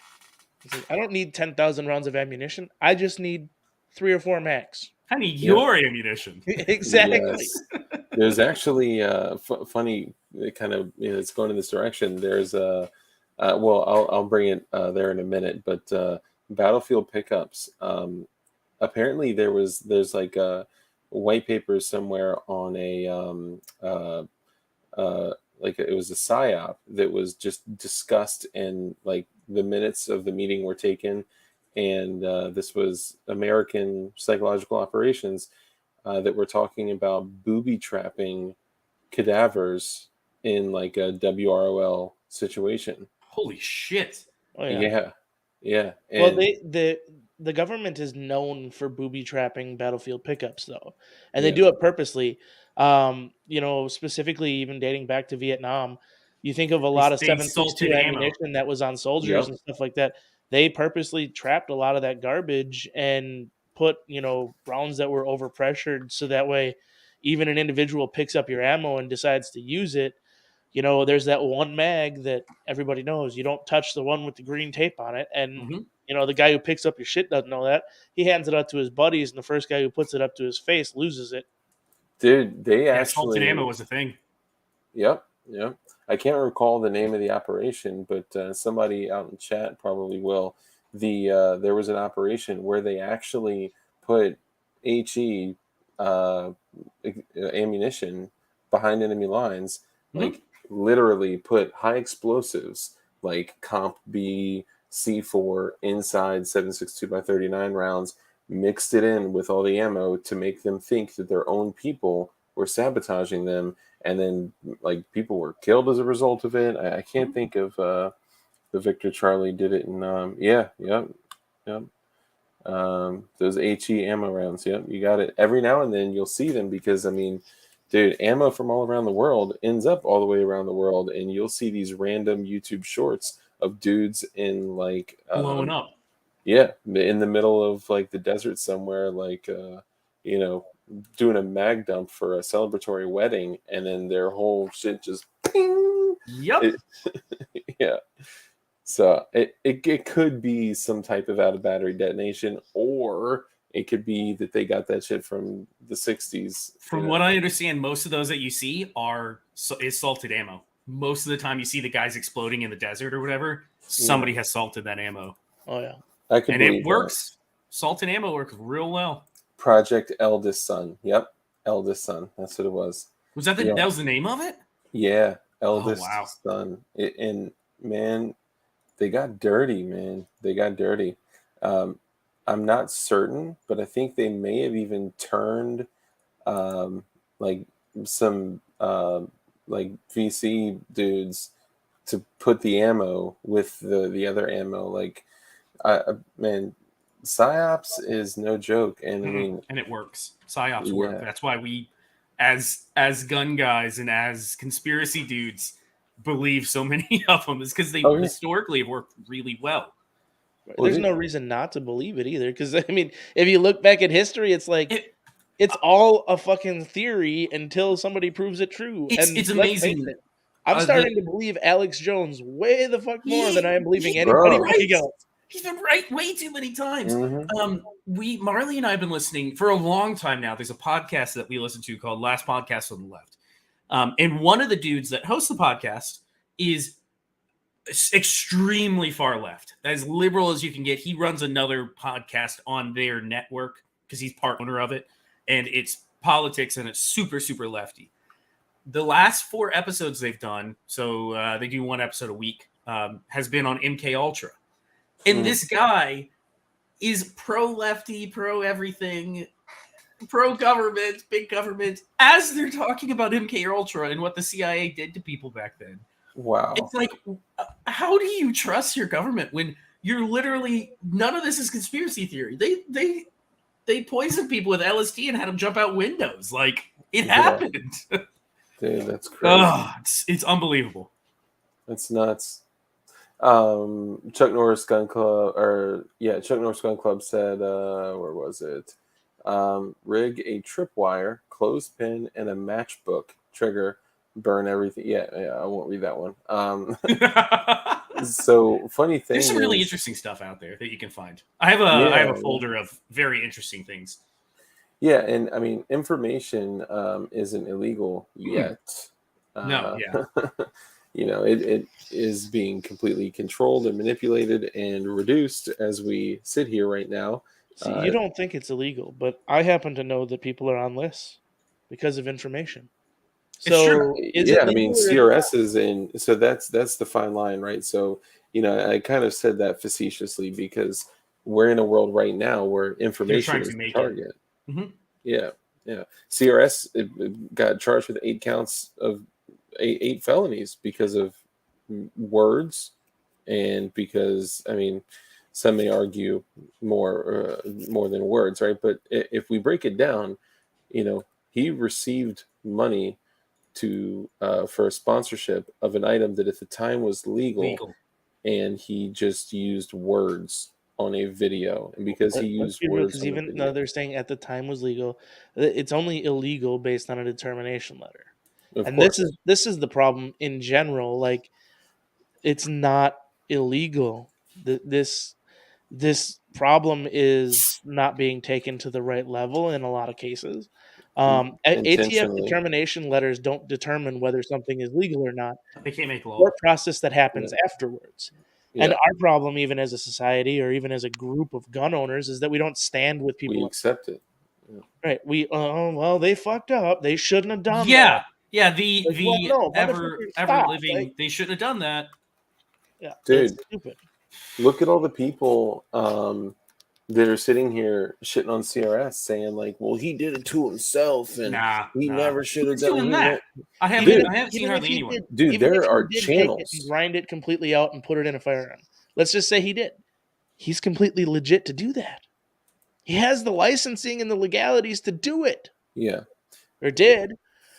It's like, I don't need 10,000 rounds of ammunition. I just need 3 or 4 max. I need Yep. your ammunition. Exactly. Yes. There's actually funny kind of, it's going in this direction. There's well, I'll bring it there in a minute, but Battlefield pickups. Apparently there's like a white paper somewhere on a like it was a psyop that was just discussed, and like the minutes of the meeting were taken, and this was American psychological operations that were talking about booby trapping cadavers in like a WROL situation. Holy shit! Oh yeah. Yeah, yeah, Well, and the government is known for booby trapping battlefield pickups, though, and they yeah, do it purposely. Specifically, even dating back to Vietnam, you think of a lot of They 7.62 salted ammo. ammunition that was on soldiers yep, and stuff like that. They purposely trapped a lot of that garbage and put rounds that were overpressured, so that way, even an individual picks up your ammo and decides to use it. There's that one mag that everybody knows. You don't touch the one with the green tape on it. And, Hmm. the guy who picks up your shit doesn't know that. He hands it out to his buddies, and the first guy who puts it up to his face loses it. dude, they Yeah, salted ammo actually, was a thing. yep, yep. I can't recall the name of the operation, but somebody out in chat probably will. There was an operation where they actually put HE uh, ammunition behind enemy lines, Hmm. like literally put high explosives like Comp B C4 inside 7.62 by 39 rounds, mixed it in with all the ammo to make them think that their own people were sabotaging them, and then like people were killed as a result of it. I can't think of the Victor Charlie did it in yep. Those HE ammo rounds. Yep, you got it. Every now and then you'll see them because I mean, dude, ammo from all around the world ends up all the way around the world, and you'll see these random YouTube shorts of dudes in like Blowing up. yeah, in the middle of like the desert somewhere, like you know, doing a mag dump for a celebratory wedding, and then their whole shit just ping. Yep. It, yeah. So it could be some type of out of battery detonation, or it could be that they got that shit from the '60s. From what I understand, most of those that you see is salted ammo. Most of the time, you see the guys exploding in the desert or whatever. Yeah, Somebody has salted that ammo, Oh yeah. I could and it believe that. works. Salted ammo works real well. Project Eldest Son. Yep, Eldest Son. That's what it was. Was that Yeah, that was the name of it? yeah, Oh wow. Eldest Son. And man, they got dirty, man. They got dirty. Um, I'm not certain, but I think they may have even turned um, like some like VC dudes to put the ammo with the other ammo. Like, man, psyops is no joke, and I mean, And it works. Psyops work. yeah, That's why we, as gun guys and as conspiracy dudes, believe so many of them. Is because they oh yeah, historically have worked really well. well, There's dude, no reason not to believe it either. Because I mean, if you look back at history, it's like It, It's all a fucking theory until somebody proves it true. It's And it's let's face amazing. it, I'm starting to believe Alex Jones way the fuck more than I am believing anybody Bro. fucking else. He's been right way too many times. Mhm. Marley and I have been listening for a long time now. There's a podcast that we listen to called Last Podcast on the Left. And one of the dudes that hosts the podcast is extremely far left, as liberal as you can get. He runs another podcast on their network because he's part owner of it, and it's politics and it's super, super lefty. The last 4 episodes they've done, so they do 1 episode a week, has been on MK Ultra. And this guy is pro lefty, pro everything, pro government, big government, as they're talking about MK Ultra and what the CIA did to people back then. Wow. It's like, how do you trust your government when you're literally, none of this is conspiracy theory. They poisoned people with LSD and had them jump out windows. Like, it happened. Dude, that's crazy. It's unbelievable. That's nuts. Chuck Norris Gun Club said, where was it? Rig a tripwire, clothespin, and a matchbook trigger, burn everything. Yeah, I won't read that one. So funny thing. There's some really interesting stuff out there that you can find. I have a folder of very interesting things. Yeah, and I mean, information isn't illegal yet. No, yeah. It is being completely controlled and manipulated and reduced as we sit here right now. See, you don't think it's illegal, but I happen to know that people are on lists because of information. So CRS is in. So that's the fine line, right? So I kind of said that facetiously because we're in a world right now where information is the target. Mm-hmm. Yeah. CRS got charged with 8 counts of 8 felonies because of words, and because some may argue more than words, right? But if we break it down, he received money for a sponsorship of an item that at the time was legal. And he just used words on a video, and because he used words, because even though they're saying at the time was legal, it's only illegal based on a determination letter. And this is the problem in general. Like, it's not illegal. This problem is not being taken to the right level in a lot of cases. ATF determination letters don't determine whether something is legal or not. They can't make law. Or process that happens afterwards. Yeah. And our problem, even as a society or even as a group of gun owners, is that we don't stand with people. We accept it. Yeah. Right. Well, they fucked up. They shouldn't have done that. Yeah, the ever living, they shouldn't have done that. Yeah, dude, it's stupid. Look at all the people that are sitting here shitting on CRS, saying like, "Well, he did it to himself, and he never should have done that." I haven't seen hardly anyone. Dude, there are channels. Grind it completely out and put it in a firearm. Let's just say he did. He's completely legit to do that. He has the licensing and the legalities to do it. Yeah, or did.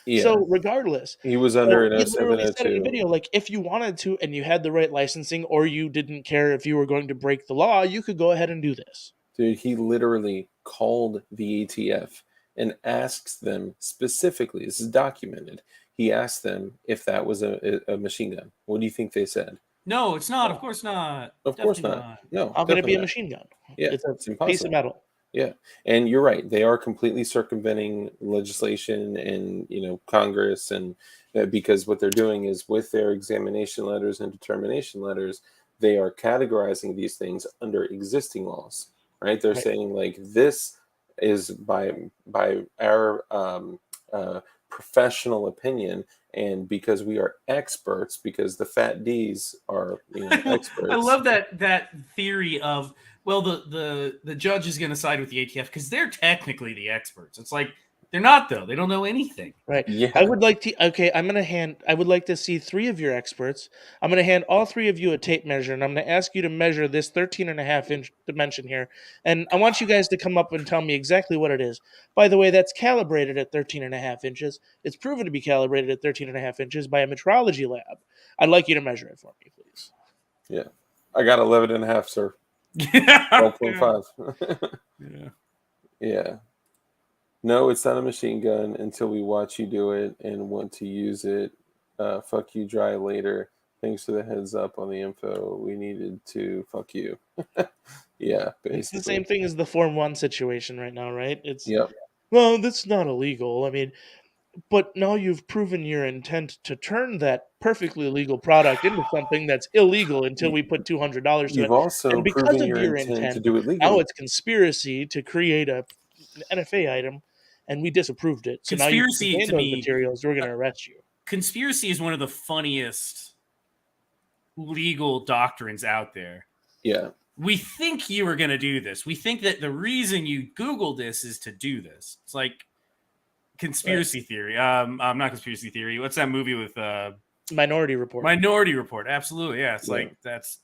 Yeah. So regardless, he was under an he literally 0702. said in the video, like, if you wanted to and you had the right licensing, or you didn't care if you were going to break the law, you could go ahead and do this. Dude, he literally called the ATF and asked them specifically. This is documented. He asked them if that was a machine gun. What do you think they said? No, it's not. Of course not. Of course not. No. How can it be a machine gun? Yeah, it's impossible. Piece of metal. Yeah, and you're right. They are completely circumventing legislation and Congress, and because what they're doing is with their examination letters and determination letters, they are categorizing these things under existing laws. Right? They're saying like this is by our professional opinion, and because we are experts, because the fat D's are experts. I love that theory of, well, the judge is going to side with the ATF because they're technically the experts. It's like, they're not, though. They don't know anything. Right. Yeah. I would like to see 3 of your experts. I'm going to hand all 3 of you a tape measure, and I'm going to ask you to measure this 13.5-inch dimension here. And I want you guys to come up and tell me exactly what it is. By the way, that's calibrated at 13.5 inches. It's proven to be calibrated at 13.5 inches by a metrology lab. I'd like you to measure it for me, please. Yeah. I got 11.5, sir. 12.5. Yeah. Yeah. No, it's not a machine gun until we watch you do it and want to use it. Fuck you dry later. Thanks for the heads up on the info. We needed to fuck you. Yeah, It's the basically. same thing as the Form 1 situation right now, right? It's, Yep. well, that's not illegal. I mean, but now you've proven your intent to turn that perfectly legal product into something that's illegal until we put $200 to You've it. also And because proven of your your intent to intent, do it now legally. it's conspiracy to create an NFA item, and we disapproved it. So now you can Conspiracy contain to those me, materials. We're going to arrest you. conspiracy is one of the funniest legal doctrines out there. Yeah. We think you were going to do this. We think that the reason you Googled this is to do this. It's like conspiracy theory. Not conspiracy theory. What's that movie with Minority Report. Minority Report? Absolutely, yeah. It's Yeah. like that's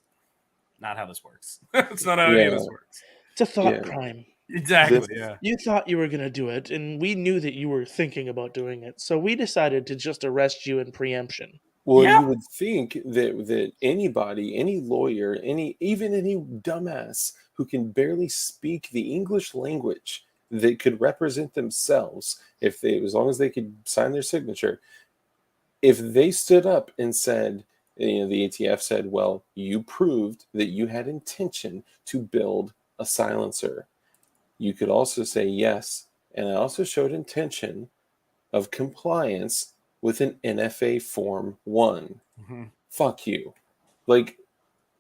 not how this works. It's not how any of Yeah. this works. It's a thought Yeah. crime. Exactly. This, Yeah. You thought you were going to do it, and we knew that you were thinking about doing it. So we decided to just arrest you in preemption. well, Yeah. you would think that anybody, any lawyer, even any dumbass who can barely speak the English language that could represent themselves, as long as they could sign their signature, if they stood up and said, the ATF said, well, you proved that you had intention to build a silencer. You could also say yes, and I also showed intention of compliance with an NFA Form 1. Mm-hmm. Fuck you. Like,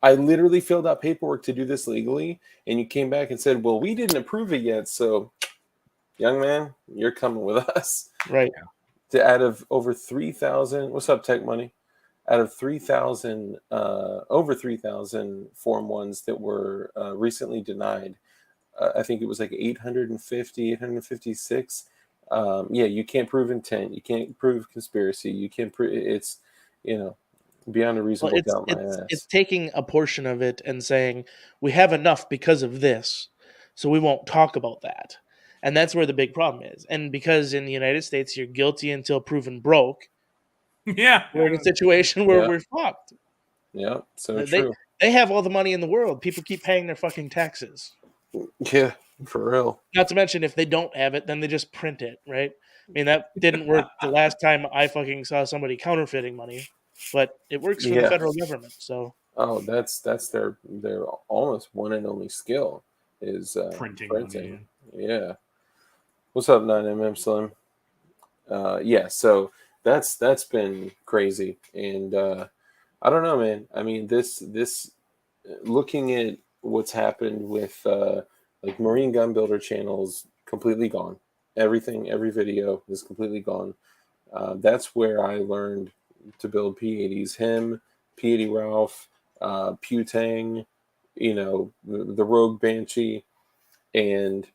I literally filled out paperwork to do this legally, and you came back and said, well, we didn't approve it yet, so, young man, you're coming with us. Right. Out of over 3,000, what's up, Tech Money? Out of 3,000, over 3,000 Form 1s that were recently denied, I think it was like 850, 856. Yeah, you can't prove intent. You can't prove conspiracy. You can't prove it's, beyond a Well, reasonable doubt. My it's ass. taking a portion of it and saying we have enough because of this, so we won't talk about that. And that's where the big problem is. And because in the United States you're guilty until proven broke, Yeah. we're in a situation where Yeah. we're fucked. Yeah, so They true. they have all the money in the world. People keep paying their fucking taxes. Yeah, for real. Not to mention if they don't have it, then they just print it, right? I mean that didn't work the last time I fucking saw somebody counterfeiting money, but it works for the Yeah. federal government. So Oh, that's their almost one and only skill is Printing printing. money. Yeah. What's up, 9mm Slim? Yeah, so that's been crazy, and I don't know, man. I mean, this looking at what's happened with like marine gun builder channels, completely gone. Every video is completely gone. That's where I learned to build P80s. Him, P80 Ralph, Putang, the Rogue Banshee, and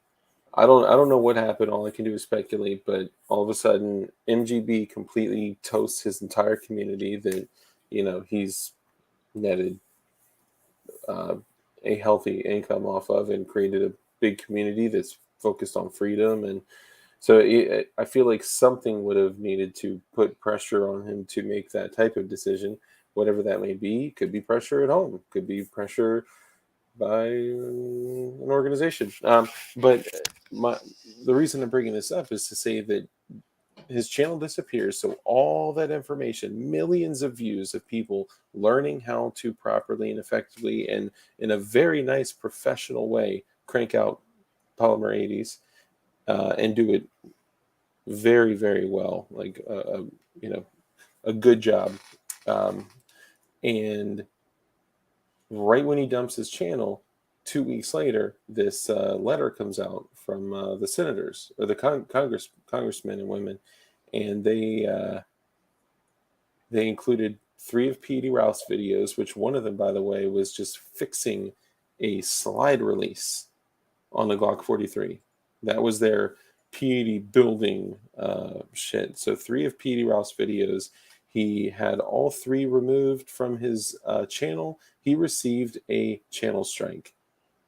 I don't know what happened. All I can do is speculate, but all of a sudden MGB completely toasts his entire community that he's netted a healthy income off of and created a big community that's focused on freedom. And so I feel like something would have needed to put pressure on him to make that type of decision, whatever that may be. Could be pressure at home, could be pressure by an organization. But the reason I'm bringing this up is to say that his channel disappears. So all that information, millions of views of people learning how to properly and effectively and in a very nice professional way crank out polymer 80s and do it very, very well, like a good job. And right when he dumps his channel, 2 weeks later, this letter comes out from the senators or the congressmen and women, and they included 3 of P.D. Ralph's videos, which one of them, by the way, was just fixing a slide release on the Glock 43. That was their P.D. building shit. So 3 of P.D. Ralph's videos. He had all 3 removed from his channel. He received a channel strike.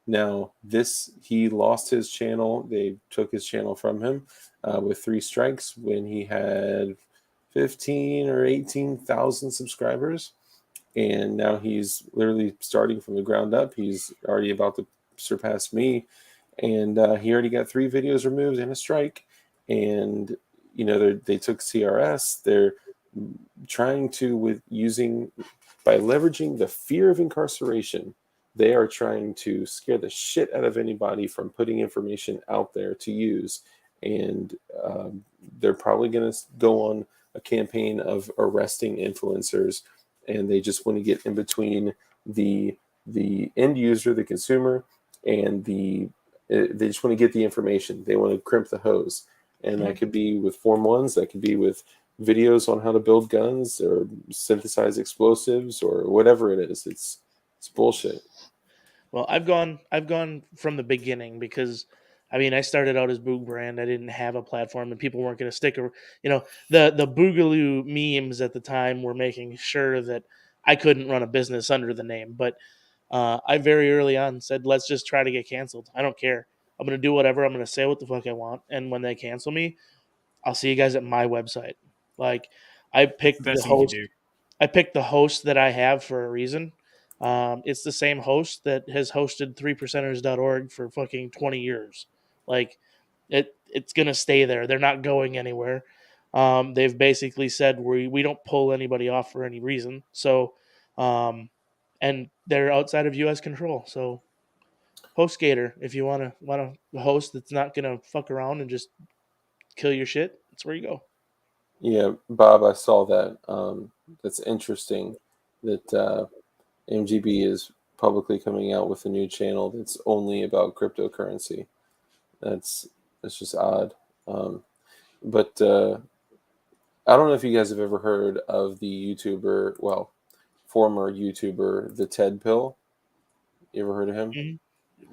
Now, he lost his channel. They took his channel from him with 3 strikes when he had 15 or 18,000 subscribers. And now he's literally starting from the ground up. He's already about to surpass me. And he already got 3 videos removed and a strike. and they took CRS. They're trying to by leveraging the fear of incarceration. They are trying to scare the shit out of anybody from putting information out there to use, and they're probably going to go on a campaign of arresting influencers, and they just want to get in between the end user, the consumer, and they just want to get the information. They want to crimp the hose, and that could be with Form 1s, that could be with videos on how to build guns or synthesize explosives or whatever it is. It's bullshit. Well, I've gone from the beginning because I mean I started out as Boog Brand. I didn't have a platform and people weren't going to stick a the Boogaloo memes at the time were making sure that I couldn't run a business under the name. But I very early on said, let's just try to get canceled. I don't care. I'm going to do whatever. I'm going to say what the fuck I want. And when they cancel me, I'll see you guys at my website. Like I picked Best the thing you host. can do. I picked the host that I have for a reason. It's the same host that has hosted 3percenters.org for fucking 20 years. Like it's going to stay there. They're not going anywhere. They've basically said we don't pull anybody off for any reason. So, and they're outside of U.S. control. So, HostGator, if you want a host that's not going to fuck around and just kill your shit, that's where you go. Yeah, Bob, I saw that. That's interesting that MGB is publicly coming out with a new channel that's only about cryptocurrency. That's just odd. But I don't know if you guys have ever heard of the former YouTuber, the Ted Pill. You ever heard of him? Mm-hmm.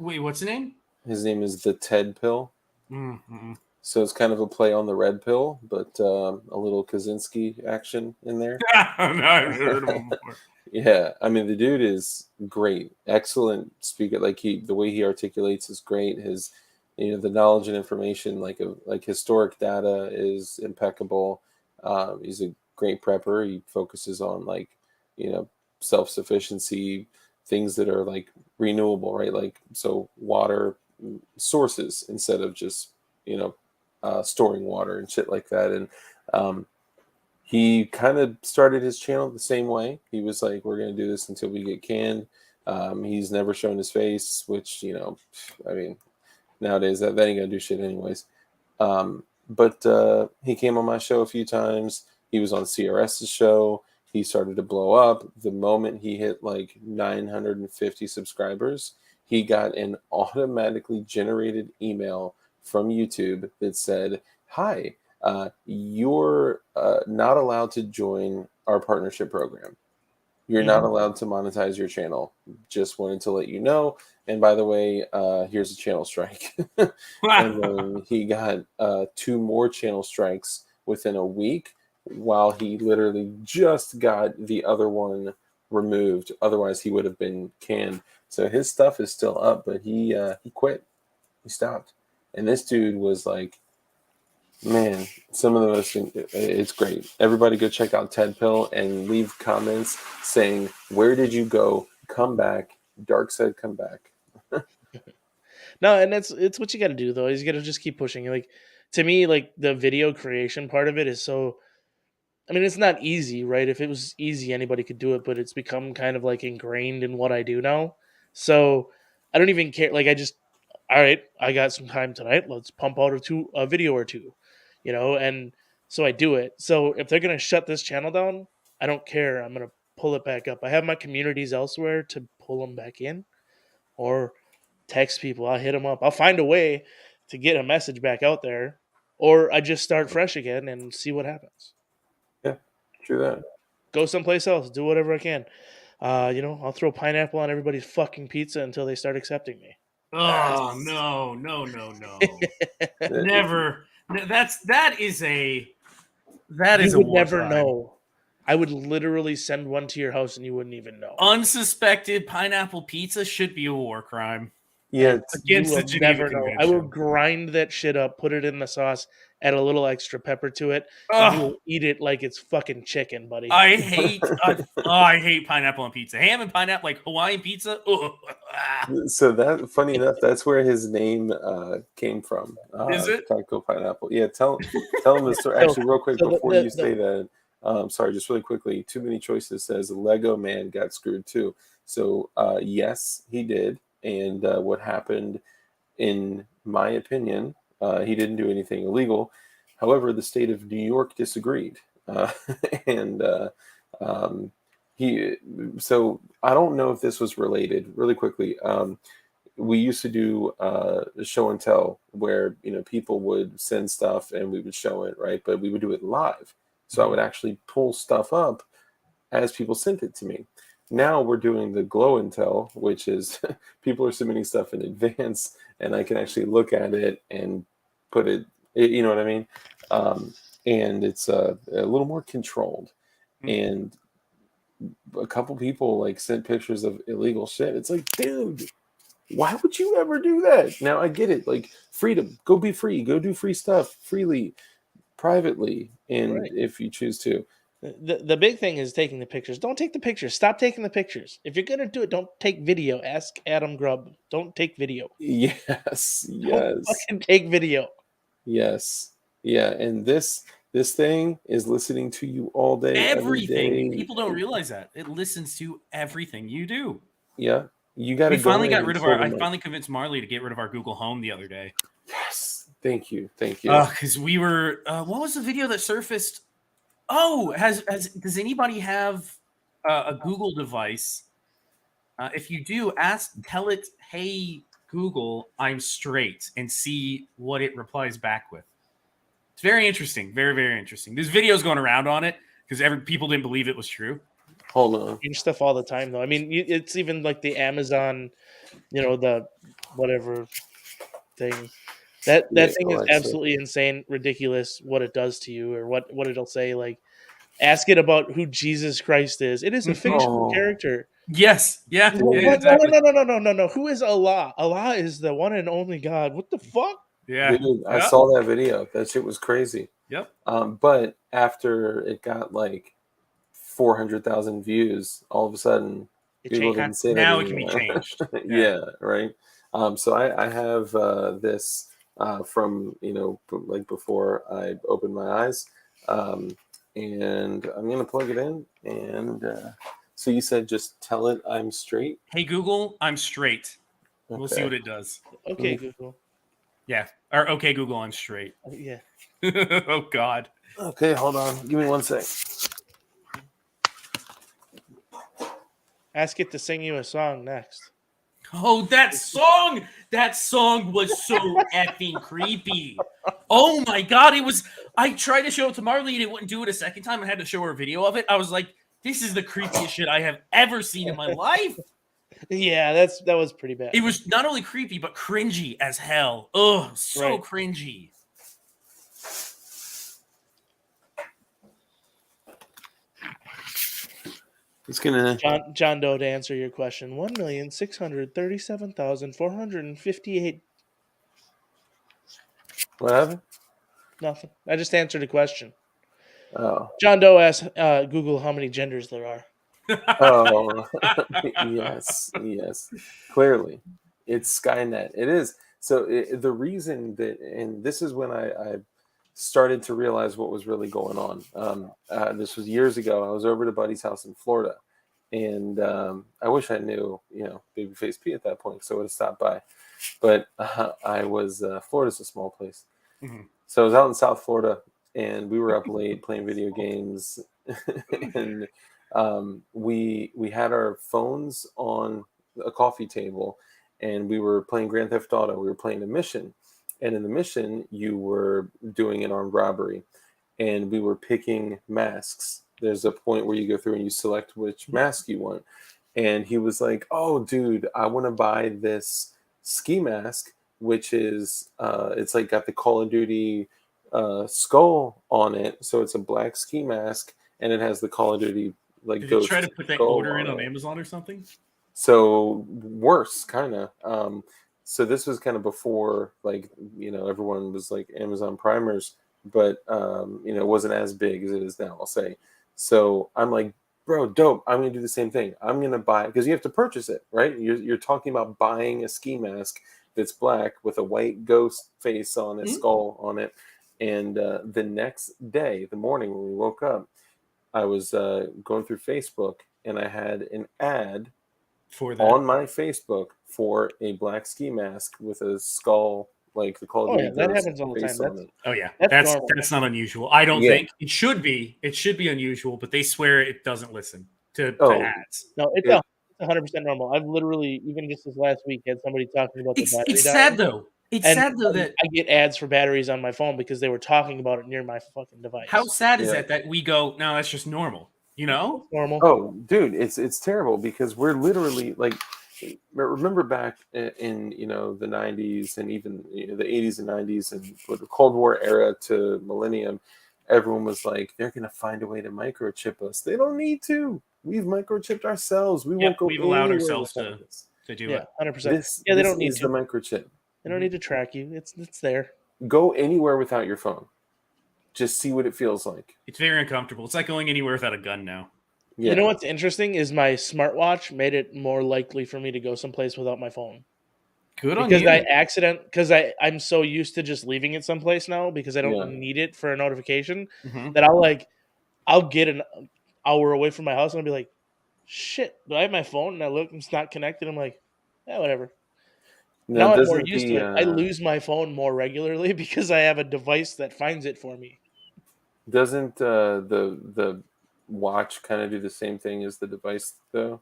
Wait, what's the name? His name is the Ted Pill. Mm-hmm. So it's kind of a play on the red pill, but a little Kaczynski action in there. I've heard of him before. Yeah, I mean the dude is great, excellent speaker. Like the way he articulates is great. His, the knowledge and information, like historic data, is impeccable. He's a great prepper. He focuses on self-sufficiency, things that are like renewable, right? Like so water sources instead of just storing water and shit like that. And he kind of started his channel the same way. He was like, we're going to do this until we get canned. He's never shown his face, which, I mean, nowadays that ain't going to do shit anyways. But he came on my show a few times. He was on CRS's show. He started to blow up. The moment he hit like 950 subscribers, he got an automatically generated email from YouTube that said, hi, you're not allowed to join our partnership program. You're not allowed to monetize your channel. Just wanted to let you know. And by the way, here's a channel strike. And then he got 2 more channel strikes within a week, while he literally just got the other one removed. Otherwise, he would have been canned. So his stuff is still up, but he quit. He stopped. And this dude was like, man, some of the most, it's great. Everybody go check out Ted Pill and leave comments saying, where did you go? Come back. Dark said, come back. No, and it's what you got to do though. You got to just keep pushing. Like to me, like the video creation part of it is so. I mean, it's not easy, right? If it was easy, anybody could do it, but it's become kind of like ingrained in what I do now. So I don't even care. Like all right, I got some time tonight. Let's pump out a video or two, and so I do it. So if they're gonna shut this channel down, I don't care. I'm gonna pull it back up. I have my communities elsewhere to pull them back in, or text people. I'll hit them up. I'll find a way to get a message back out there, or I just start fresh again and see what happens. Yeah, true that. Go someplace else. Do whatever I can. I'll throw pineapple on everybody's fucking pizza until they start accepting me. Oh no! Never. That is a You would war never crime. know. I would literally send one to your house and you wouldn't even know. Unsuspected pineapple pizza should be a war crime. Yeah, And Against you the will Geneva never know. I will Convention. grind that shit up, put it in the sauce, add a little extra pepper to it, and you Ugh, will eat it like it's fucking chicken, buddy. I hate pineapple on pizza. Ham and pineapple, like Hawaiian pizza. Ugh. so that funny enough, that's where his name came from. Is it? Taco Pineapple. Yeah, tell him the story. So, Actually, real quick so before you say that, sorry, just really quickly. Too Many Choices says Lego Man got screwed too. So yes, he did. And what happened, in my opinion, he didn't do anything illegal. However, the state of New York disagreed, and um, he. So I don't know if this was related. Really quickly, we used to do show and tell where people would send stuff and we would show it, right? But we would do it live, so I would actually pull stuff up as people sent it to me. Now we're doing the glow and tell, which is people are submitting stuff in advance, and I can actually look at it and put it. You know what I mean? And it's a little more controlled. And a couple people like sent pictures of illegal shit. It's like, dude, why would you ever do that? Now I get it, like freedom, go be free, go do free stuff freely, privately, and Right. if you choose to. The big thing is taking the pictures. Don't take the pictures. Stop taking the pictures. If you're gonna do it, don't take video. Ask Adam Grubb. Don't take video. Yes, Don't yes, fucking take video. yes, yeah. And this thing is listening to you all day, every Everything. day. People don't realize that. It listens to everything you do. Yeah, you got to We go finally in got and rid of pull our. I them up. finally convinced Marley to get rid of our Google Home the other day. Yes, thank you. Because we were. What was the video that surfaced? Oh, does anybody have a Google device? If you do, tell it, "Hey Google, I'm straight," and see what it replies back with. It's very interesting, very very interesting. There's videos going around on it because people didn't believe it was true. Hold on. Change stuff all the time, though. I mean, it's even like the Amazon, the whatever thing. That Yeah, thing is Alexa. absolutely insane, ridiculous. What it does to you, or what it'll say. Like, ask it about who Jesus Christ is. It is a fictional Oh, character. Yes, yeah, dude. exactly. No. Who is Allah? Allah is the one and only God. What the fuck? Yeah, Dude, I yeah, saw that video. That shit was crazy. yep. But after it got like 400,000 views, all of a sudden It Google changed. didn't say that Now it can be anymore. changed. Yeah, right. So I have this from like before I opened my eyes, and I'm gonna plug it in. And so you said just tell it I'm straight. Hey Google, I'm straight. We'll see Okay. what it does. Okay, Google. Yeah. Or okay, Google, I'm straight. Yeah. Oh God. Okay, hold on. Give me 1 sec. Ask it to sing you a song next. Oh, that song! That song was so effing creepy. Oh my God, it was. I tried to show it to Marley and it wouldn't do it a second time. I had to show her a video of it. I was like, "This is the creepiest shit I have ever seen in my life." Yeah, that was pretty bad. It was not only creepy but cringy as hell. Ugh, so Right. cringy. It's gonna. John Doe, to answer your question, 1,637,458. What happened? Nothing. I just answered a question. Oh. John Doe asked Google how many genders there are. Oh, yes. Clearly, it's Skynet. It is. So the reason that, and this is when I started to realize what was really going on. This was years ago. I was over at a buddy's house in Florida, and I wish I knew, Babyface P at that point, so I would have stopped by. But I was Florida's a small place, so I was out in South Florida, and we were up late playing video games, and we had our phones on a coffee table, and we were playing Grand Theft Auto. We were playing a mission, and in the mission, you were doing an armed robbery, and we were picking masks. There's a point where you go through and you select which mask you want. And he was like, "Oh, dude, I want to buy this ski mask, which is it's like got the Call of Duty skull on it. So it's a black ski mask, and it has the Call of Duty like Did you ghost try to put that skull order in on it. Amazon or something? So worse, kind of. So this was kind of before, like, everyone was like Amazon Primers, but it wasn't as big as it is now, I'll say. So I'm like, bro, dope. I'm gonna do the same thing. I'm gonna buy, because you have to purchase it, right? You're talking about buying a ski mask that's black with a white ghost face on it, skull on it. And the next day, the morning when we woke up, I was going through Facebook, and I had an ad for that on my Facebook for a black ski mask with a skull, like the Call of Oh Duty yeah, that ghost happens all the face time. on it. Oh yeah, That's normal. that's not unusual. I don't Yeah. think it should be. It should be unusual, but they swear it doesn't listen to Oh, ads. No, it's It- 100% normal. I've literally, even just this last week, had somebody talking about the battery It's dying. sad though. It's And sad though that I get ads for batteries on my phone because they were talking about it near my fucking device. how sad is Yeah. that we go, no, that's just normal. You know? It's normal. Oh, dude, it's terrible, because we're literally like, remember back in the 90s, and even the 80s and 90s, and with the Cold War era to millennium, everyone was like, they're gonna find a way to microchip us. They don't need to. We've microchipped ourselves. We won't go we've allowed anywhere ourselves without this. to do Yeah, it. 100%. This Yeah, they this don't need is to. the microchip. They don't need to track you. It's there. Go anywhere without your phone. Just see what it feels like. It's very uncomfortable. It's like going anywhere without a gun now. Yeah. You know what's interesting is my smartwatch made it more likely for me to go someplace without my phone. Good on Because you. because I'm so used to just leaving it someplace now because I don't need it for a notification Mhm. that I'll get an hour away from my house and I'll be like, shit, do I have my phone? And I look and it's not connected. I'm like, yeah, whatever. Now I'm more doesn't used the to it. I lose my phone more regularly because I have a device that finds it for me. doesn't the watch kind of do the same thing as the device, though?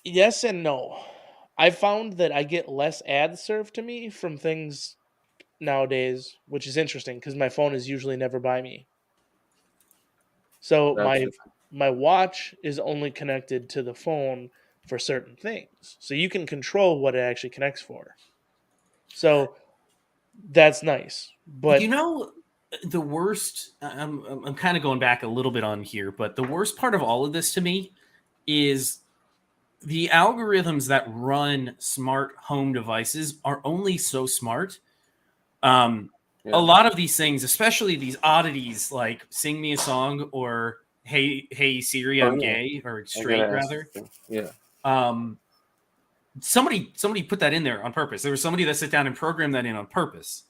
Yes and no. I found that I get less ads served to me from things nowadays, which is interesting because my phone is usually never by me. So Gotcha. my watch is only connected to the phone for certain things. So you can control what it actually connects for. So that's nice. But You know, the worst. I'm kind of going back a little bit on here, but the worst part of all of this to me is the algorithms that run smart home devices are only so smart. Yeah. A lot of these things, especially these oddities like "Sing Me a Song" or "Hey Siri, I'm gay" or I "straight" gotta ask rather. you. Yeah. Somebody put that in there on purpose. There was somebody that sat down and programmed that in on purpose.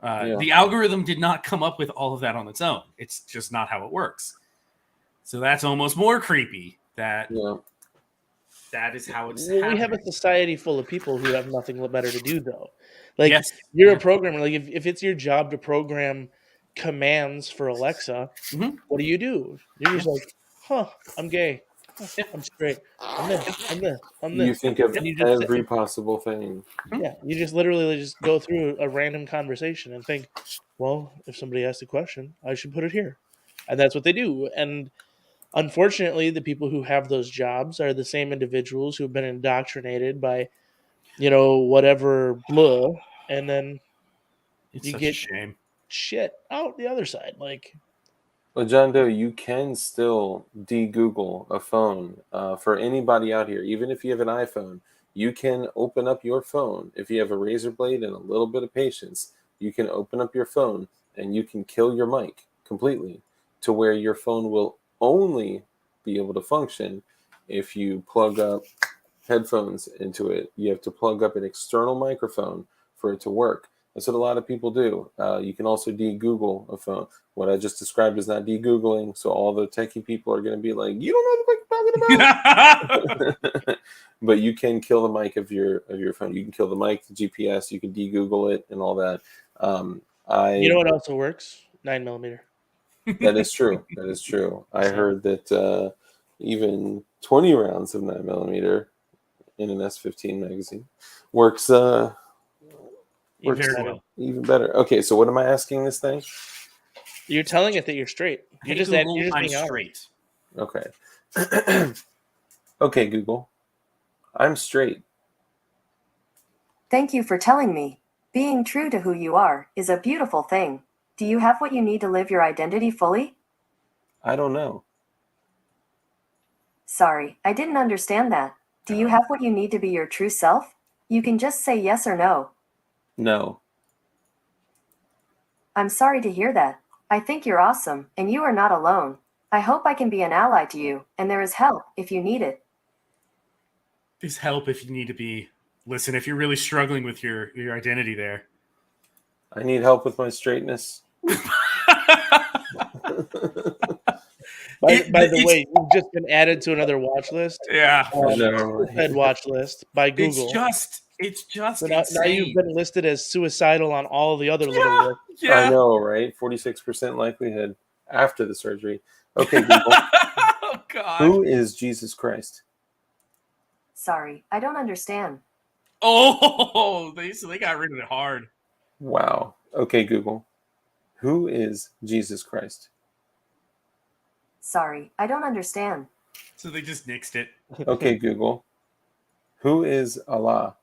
Yeah. The algorithm did not come up with all of that on its own. It's just not how it works. So that's almost more creepy. That is how it's well, we happening. have a society full of people who have nothing better to do, though. Like, Yes. you're Yeah. a programmer. Like, if it's your job to program commands for Alexa, Mhm. what do? You're just like, huh, I'm gay. Huh, I'm straight. I'm this. I'm this. I'm You this. think of And you just every possible thing. yeah, you just literally just go through a random conversation and think, well, if somebody asks a question, I should put it here. And that's what they do. And unfortunately, the people who have those jobs are the same individuals who've been indoctrinated by, whatever blah, and then It's you such get a shame. shit out the other side. Like, Well, John Doe, you can still de-Google a phone. For anybody out here, even if you have an iPhone, you can open up your phone. If you have a razor blade and a little bit of patience, you can open up your phone and you can kill your mic completely, to where your phone will only be able to function if you plug up headphones into it. You have to plug up an external microphone for it to work. That's what a lot of people do. You can also de-Google a phone. What I just described is not de-Googling, so all the techie people are going to be like, "You don't know what you're talking about." But you can kill the mic of your phone. You can kill the mic, the GPS. You can de-Google it and all that. you know what also works? 9mm. That is true. That is true. I So- heard that even 20 rounds of 9mm in an S15 magazine works works Very well. even better. Okay, so what am I asking this thing? You're telling it that you're straight. Hey Google, I'm being honest. straight. Okay. Okay, Google. I'm straight. Thank you for telling me. Being true to who you are is a beautiful thing. Do you have what you need to live your identity fully? I don't know. Sorry, I didn't understand that. Do you have what you need to be your true self? You can just say yes or no. No. I'm sorry to hear that. I think you're awesome, and you are not alone. I hope I can be an ally to you, and there is help if you need it. There's help if you need to be. Listen, if you're really struggling with your identity there. I need help with my straightness. By the way, you've just been added to another watch list. Yeah. I know. Head watch list by Google. It's just So now you've insane. been listed as suicidal on all the other little lists. Yeah. I know, right? 46% likelihood after the surgery. Okay, Google. Oh, God. Who is Jesus Christ? Sorry, I don't understand. Oh, they got rid of it hard. Wow. Okay, Google. Who is Jesus Christ? Sorry, I don't understand. So they just nixed it. Okay, Google. Who is Allah?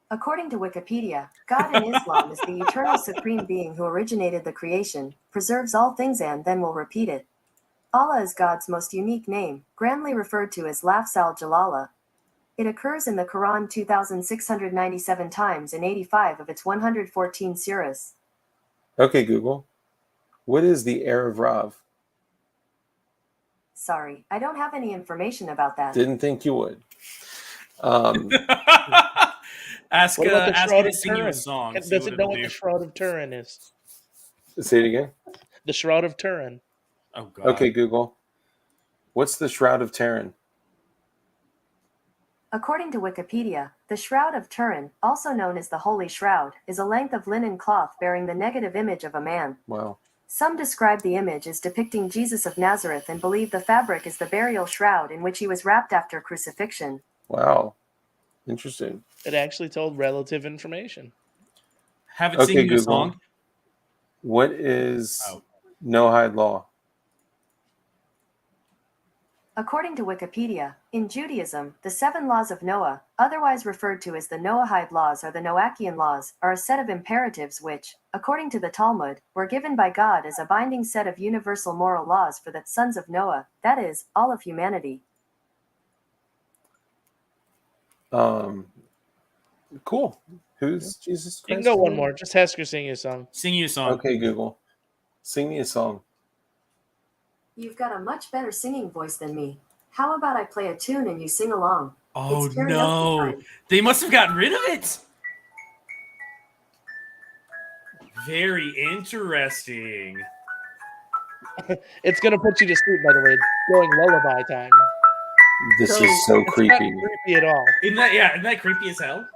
According to Wikipedia, God in Islam is the eternal supreme being who originated the creation, preserves all things and then will repeat it. Allah is God's most unique name, grandly referred to as Lafz al-Jalala. It occurs in the Quran 2,697 times in 85 of its 114 surahs. Okay, Google. What is the heir of Rav? Sorry, I don't have any information about that. Didn't think you would. Ask What about the ask Shroud her of to sing you a Turin? song. See Does what it know it'll what do. the Shroud of Turin is? Say it again. The Shroud of Turin. Oh, God. Okay, Google. What's the Shroud of Turin? According to Wikipedia, the Shroud of Turin, also known as the Holy Shroud, is a length of linen cloth bearing the negative image of a man. Wow. Some describe the image as depicting Jesus of Nazareth and believe the fabric is the burial shroud in which he was wrapped after crucifixion. Wow. Interesting. It actually told relative information. Have it Okay, sing you a Google. song. What is Oh. Noahide law? According to Wikipedia, in Judaism, the 7 laws of Noah, otherwise referred to as the Noahide laws or the Noachian laws, are a set of imperatives which, according to the Talmud, were given by God as a binding set of universal moral laws for the sons of Noah, that is, all of humanity. Cool. Who's Jesus Christ? You can go one again? more. Just ask her to sing you a song. Sing you a song. Okay, Google. Sing me a song. You've got a much better singing voice than me. How about I play a tune and you sing along? Oh, It's karaoke no. time. They must have gotten rid of it. Very interesting. It's gonna put you to sleep, by the way. It's going lullaby time. This So- is so It's not creepy. creepy at all. Isn't that creepy as hell?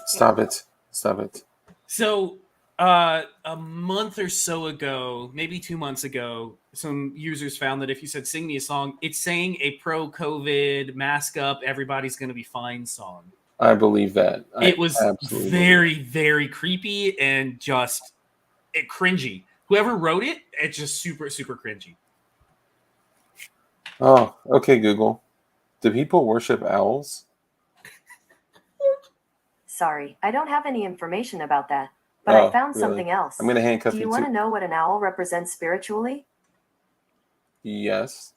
Stop it. Stop it. So, a month or so ago, maybe 2 months ago, some users found that if you said "sing me a song," it's saying a pro-COVID, mask up, everybody's going to be fine song. I believe that. It was absolutely very, very creepy and just cringy. Whoever wrote it, it's just super, super cringy. Oh, okay, Google. Do people worship owls? Sorry, I don't have any information about that, but I found really? something else. I'm going to handcuff Do you you want to too. know what an owl represents spiritually? Yes.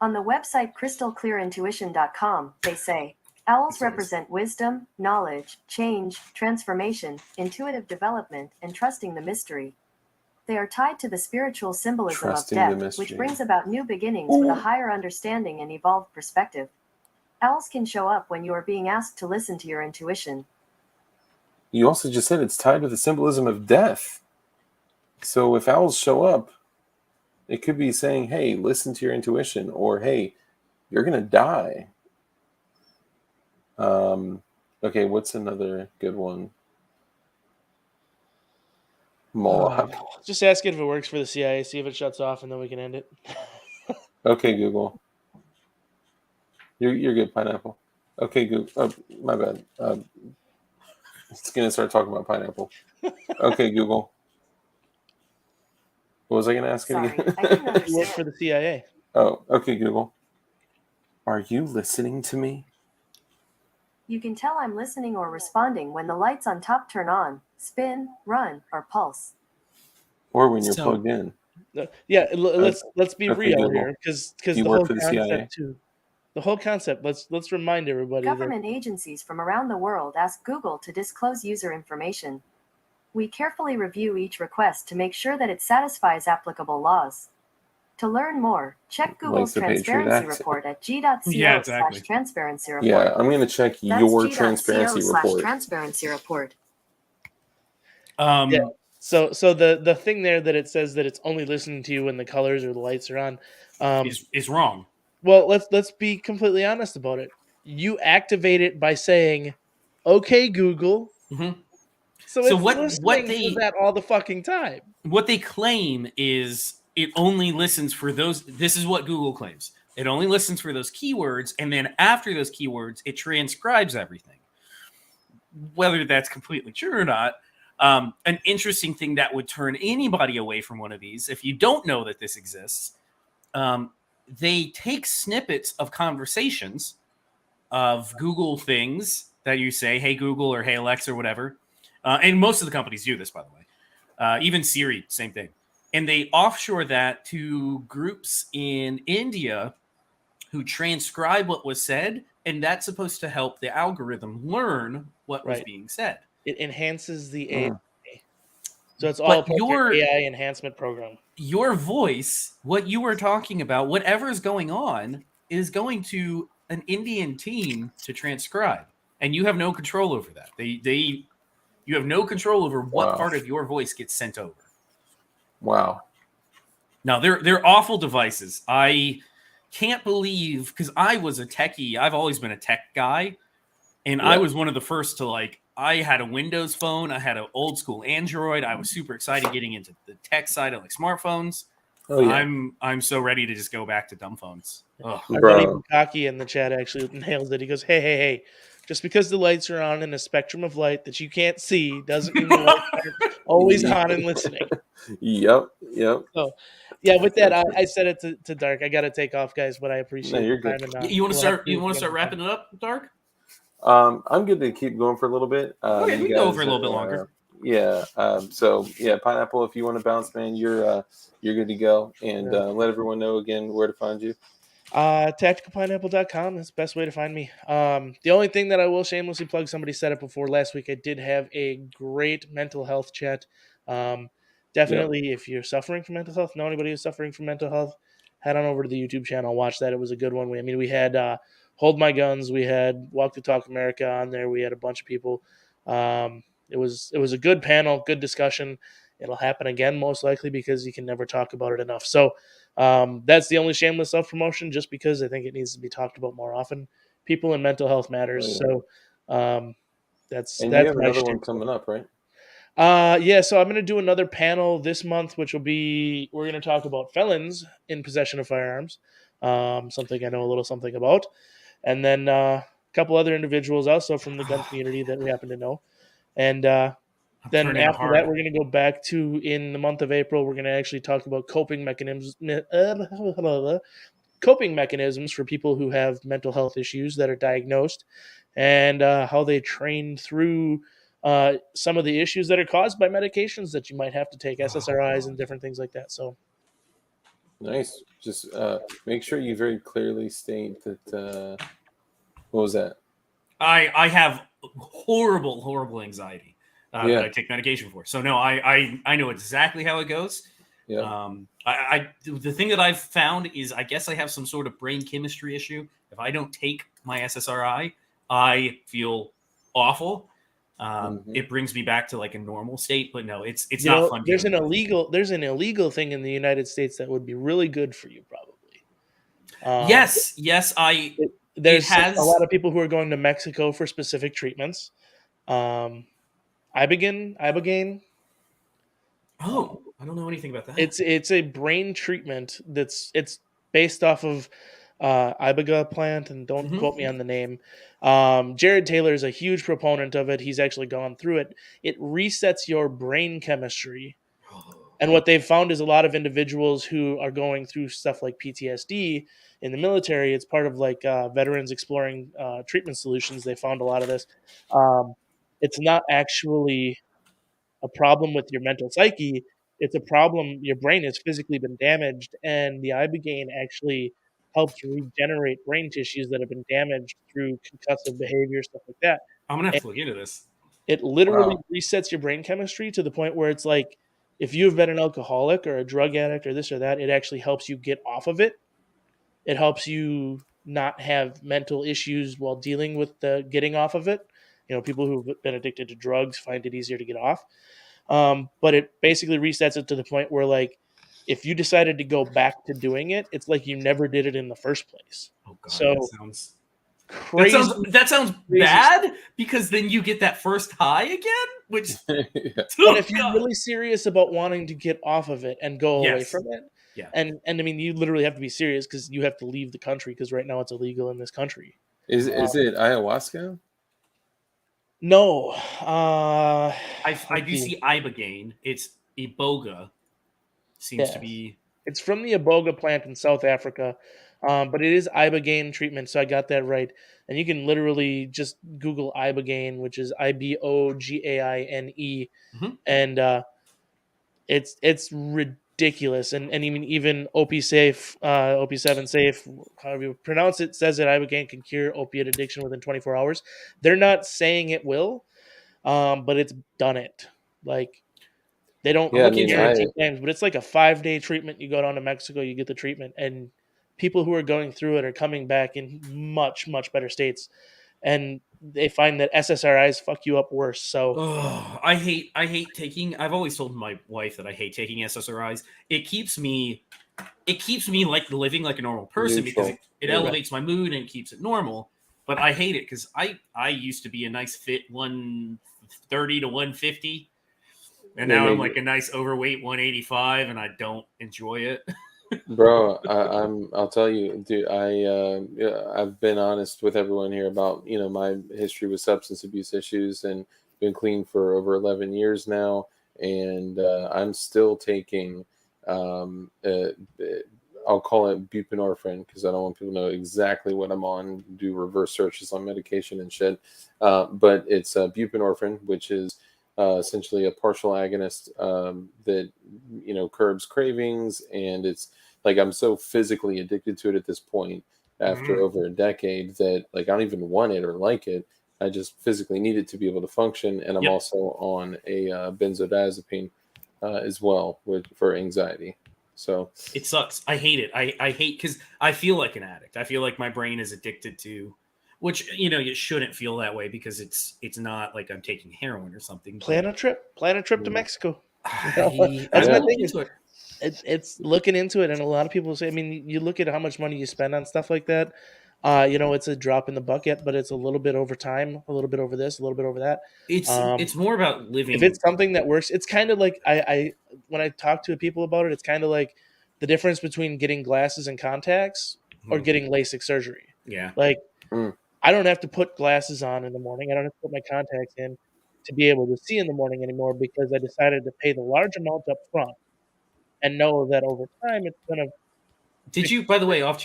On the website crystalclearintuition.com, they say, owls represent wisdom, knowledge, change, transformation, intuitive development, and trusting the mystery. They are tied to the spiritual symbolism Trusting of the death, mystery. which brings about new beginnings with a higher understanding and evolved perspective. Owls can show up when you are being asked to listen to your intuition. You also just said it's tied to the symbolism of death. So if owls show up, it could be saying, hey, listen to your intuition, or hey, you're going to die. Okay, what's another good one? Moloch. Just ask it if it works for the CIA. See if it shuts off, and then we can end it. Okay, Google. You're good, Pineapple. Okay, Google. Oh, my bad. It's going to start talking about Pineapple. Okay, Google. What was I going to ask it Sorry, again? I didn't You work understand. for the CIA. Oh, okay, Google. Are you listening to me? You can tell I'm listening or responding when the lights on top turn on, spin, run, or pulse. Or when you're So- plugged in? Yeah, let's be Okay, real Google. here, because You the work whole for the CIA? concept too. The whole concept. Let's remind everybody that Government agencies from around the world ask Google to disclose user information. We carefully review each request to make sure that it satisfies applicable laws. To learn more, check Google's the Patriot transparency Act. report at g.co Yeah, exactly. /transparency report. Yeah, I'm going to check That's your g.co transparency report. /transparency report. Yeah. So the thing there that it says that it's only listening to you when the colors or the lights are on, is wrong. well, let's be completely honest about it. You activate it by saying, "Okay, Google." Mhm. So So it's what listening for that all the fucking time. What they claim is it only listens for those. This is what Google claims. It only listens for those keywords, and then after those keywords, it transcribes everything. Whether that's completely true or not, an interesting thing that would turn anybody away from one of these, if you don't know that this exists, they take snippets of conversations of Google things that you say, "Hey Google" or "Hey Alexa" or whatever. And most of the companies do this, by the way. Even Siri, same thing. And they offshore that to groups in India who transcribe what was said, and that's supposed to help the algorithm learn what was Right. being said. It enhances the AI. So it's all But part of your AI enhancement program. Your voice, what you were talking about, whatever is going on, is going to an Indian team to transcribe, and you have no control over that. You have no control over what Wow. part of your voice gets sent over. Wow. Now they're awful devices. I can't believe, because I was a techie. I've always been a tech guy, and I was one of the first to I had a Windows phone. I had an old school Android. I was super excited getting into the tech side of smartphones. Oh yeah. I'm so ready to just go back to dumb phones. Ugh. Our buddy Bukaki in the chat actually nails it. He goes, hey. Just because the lights are on in a spectrum of light that you can't see doesn't mean the lights are always on and listening. Yep. So, yeah, with that, I said it to Dark. I got to take off, guys, but I appreciate you're the good. time. And, You want to we'll start? You want to start wrapping it up, Dark? I'm good to keep going for a little bit. Okay, we can go for a little bit longer. Yeah. Pineapple, if you want to bounce, man, you're good to go. And let everyone know again where to find you. Tacticalpineapple.com. That's the best way to find me. The only thing that I will shamelessly plug, somebody said it before last week, I did have a great mental health chat. Definitely, if you're suffering from mental health, know anybody who's suffering from mental health, head on over to the YouTube channel, watch that. It was a good one. We had Hold My Guns, we had Walk the Talk America on there. We had a bunch of people. It was a good panel, good discussion. It'll happen again most likely because you can never talk about it enough. So that's the only shameless self-promotion, just because I think it needs to be talked about more often. People in mental health matters. Oh, yeah. So that's you that's have my another one shtick. coming up, right? So I'm going to do another panel this month, which will be, we're going to talk about felons in possession of firearms, something I know a little something about, and then a couple other individuals also from the gun community that we happen to know. And then after that, we're going to go back to, in the month of April, we're going to actually talk about coping mechanisms for people who have mental health issues that are diagnosed, and how they train through some of the issues that are caused by medications that you might have to take, SSRIs and different things like that. So nice. Just make sure you very clearly state that. What was that? I have horrible anxiety that I take medication for. So no, I know exactly how it goes. Yeah. The thing that I've found is, I guess I have some sort of brain chemistry issue. If I don't take my SSRI, I feel awful. It brings me back to a normal state, but no, it's not fun. There's an illegal thing in the United States that would be really good for you, probably. Yes. There's a lot of people who are going to Mexico for specific treatments. Ibogaine. Oh, I don't know anything about that. It's a brain treatment it's based off of iboga plant, and don't quote me on the name. Jared Taylor is a huge proponent of it. He's actually gone through it. It resets your brain chemistry. And what they've found is a lot of individuals who are going through stuff like PTSD in the military, it's part of veterans exploring treatment solutions. They found a lot of this. It's not actually a problem with your mental psyche. It's a problem. Your brain has physically been damaged, and the ibogaine actually helps regenerate brain tissues that have been damaged through concussive behavior, stuff like that. I'm gonna have And to look into this. it literally Wow. resets your brain chemistry to the point where it's like, if you've been an alcoholic or a drug addict or this or that, it actually helps you get off of it. It helps you not have mental issues while dealing with the getting off of it. People who've been addicted to drugs find it easier to get off. But it basically resets it to the point where, like, if you decided to go back to doing it, it's like you never did it in the first place. Oh god, So crazy. crazy. That sounds crazy bad because then you get that first high again, which Yeah. But if you're really serious about wanting to get off of it and go away Yes. from it, Yeah. and I mean, you literally have to be serious because you have to leave the country because right now it's illegal in this country. Is it ayahuasca? No, I do see ibogaine. It's iboga. Seems to Yes. be. It's from the iboga plant in South Africa, but it is ibogaine treatment, so I got that right. And you can literally just Google ibogaine, which is IBOGAINE, Mhm. and it's ridiculous. And even OP safe, OP7 safe, however you pronounce it, says that ibogaine can cure opiate addiction within 24 hours. They're not saying it will, but it's done it. Like, they don't Yeah, I mean, guarantee claims, but it's like a 5-day treatment. You go down to Mexico, you get the treatment, and people who are going through it are coming back in much, much better states. And they find that SSRIs fuck you up worse. So Oh, I hate taking. I've always told my wife that I hate taking SSRIs. It keeps me like living like a normal person because Neutral. it Yeah. elevates my mood and it keeps it normal. But I hate it because I used to be a nice fit 130 to 150. And Yeah, now I'm maybe. like a nice overweight 185, and I don't enjoy it. Bro, I'll tell you, dude, I've been honest with everyone here about, my history with substance abuse issues and been clean for over 11 years now. And I'm still taking, um, uh, I'll call it buprenorphine because I don't want people to know exactly what I'm on, do reverse searches on medication and shit. But it's buprenorphine, which is essentially a partial agonist that curbs cravings, and it's like I'm so physically addicted to it at this point after over a decade that like I don't even want it or like it. I just physically need it to be able to function, and I'm Yep. also on a benzodiazepine as well for anxiety. So It sucks. I hate it. I hate because I feel like an addict. I feel like my brain is addicted to, which you shouldn't feel that way because it's not like I'm taking heroin or something. plan a trip to Mexico. I That's my looked thing. into it. It's looking into it, and a lot of people say, I mean, you look at how much money you spend on stuff like that. It's a drop in the bucket, but it's a little bit over time, a little bit over this, a little bit over that. It's more about living. If it's something that works, it's kind of like I when I talk to people about it, it's kind of like the difference between getting glasses and contacts or getting LASIK surgery. Yeah. Like, Mm. I don't have to put glasses on in the morning. I don't have to put my contacts in to be able to see in the morning anymore because I decided to pay the large amount up front and know that over time it's gonna. Did you, by the way, off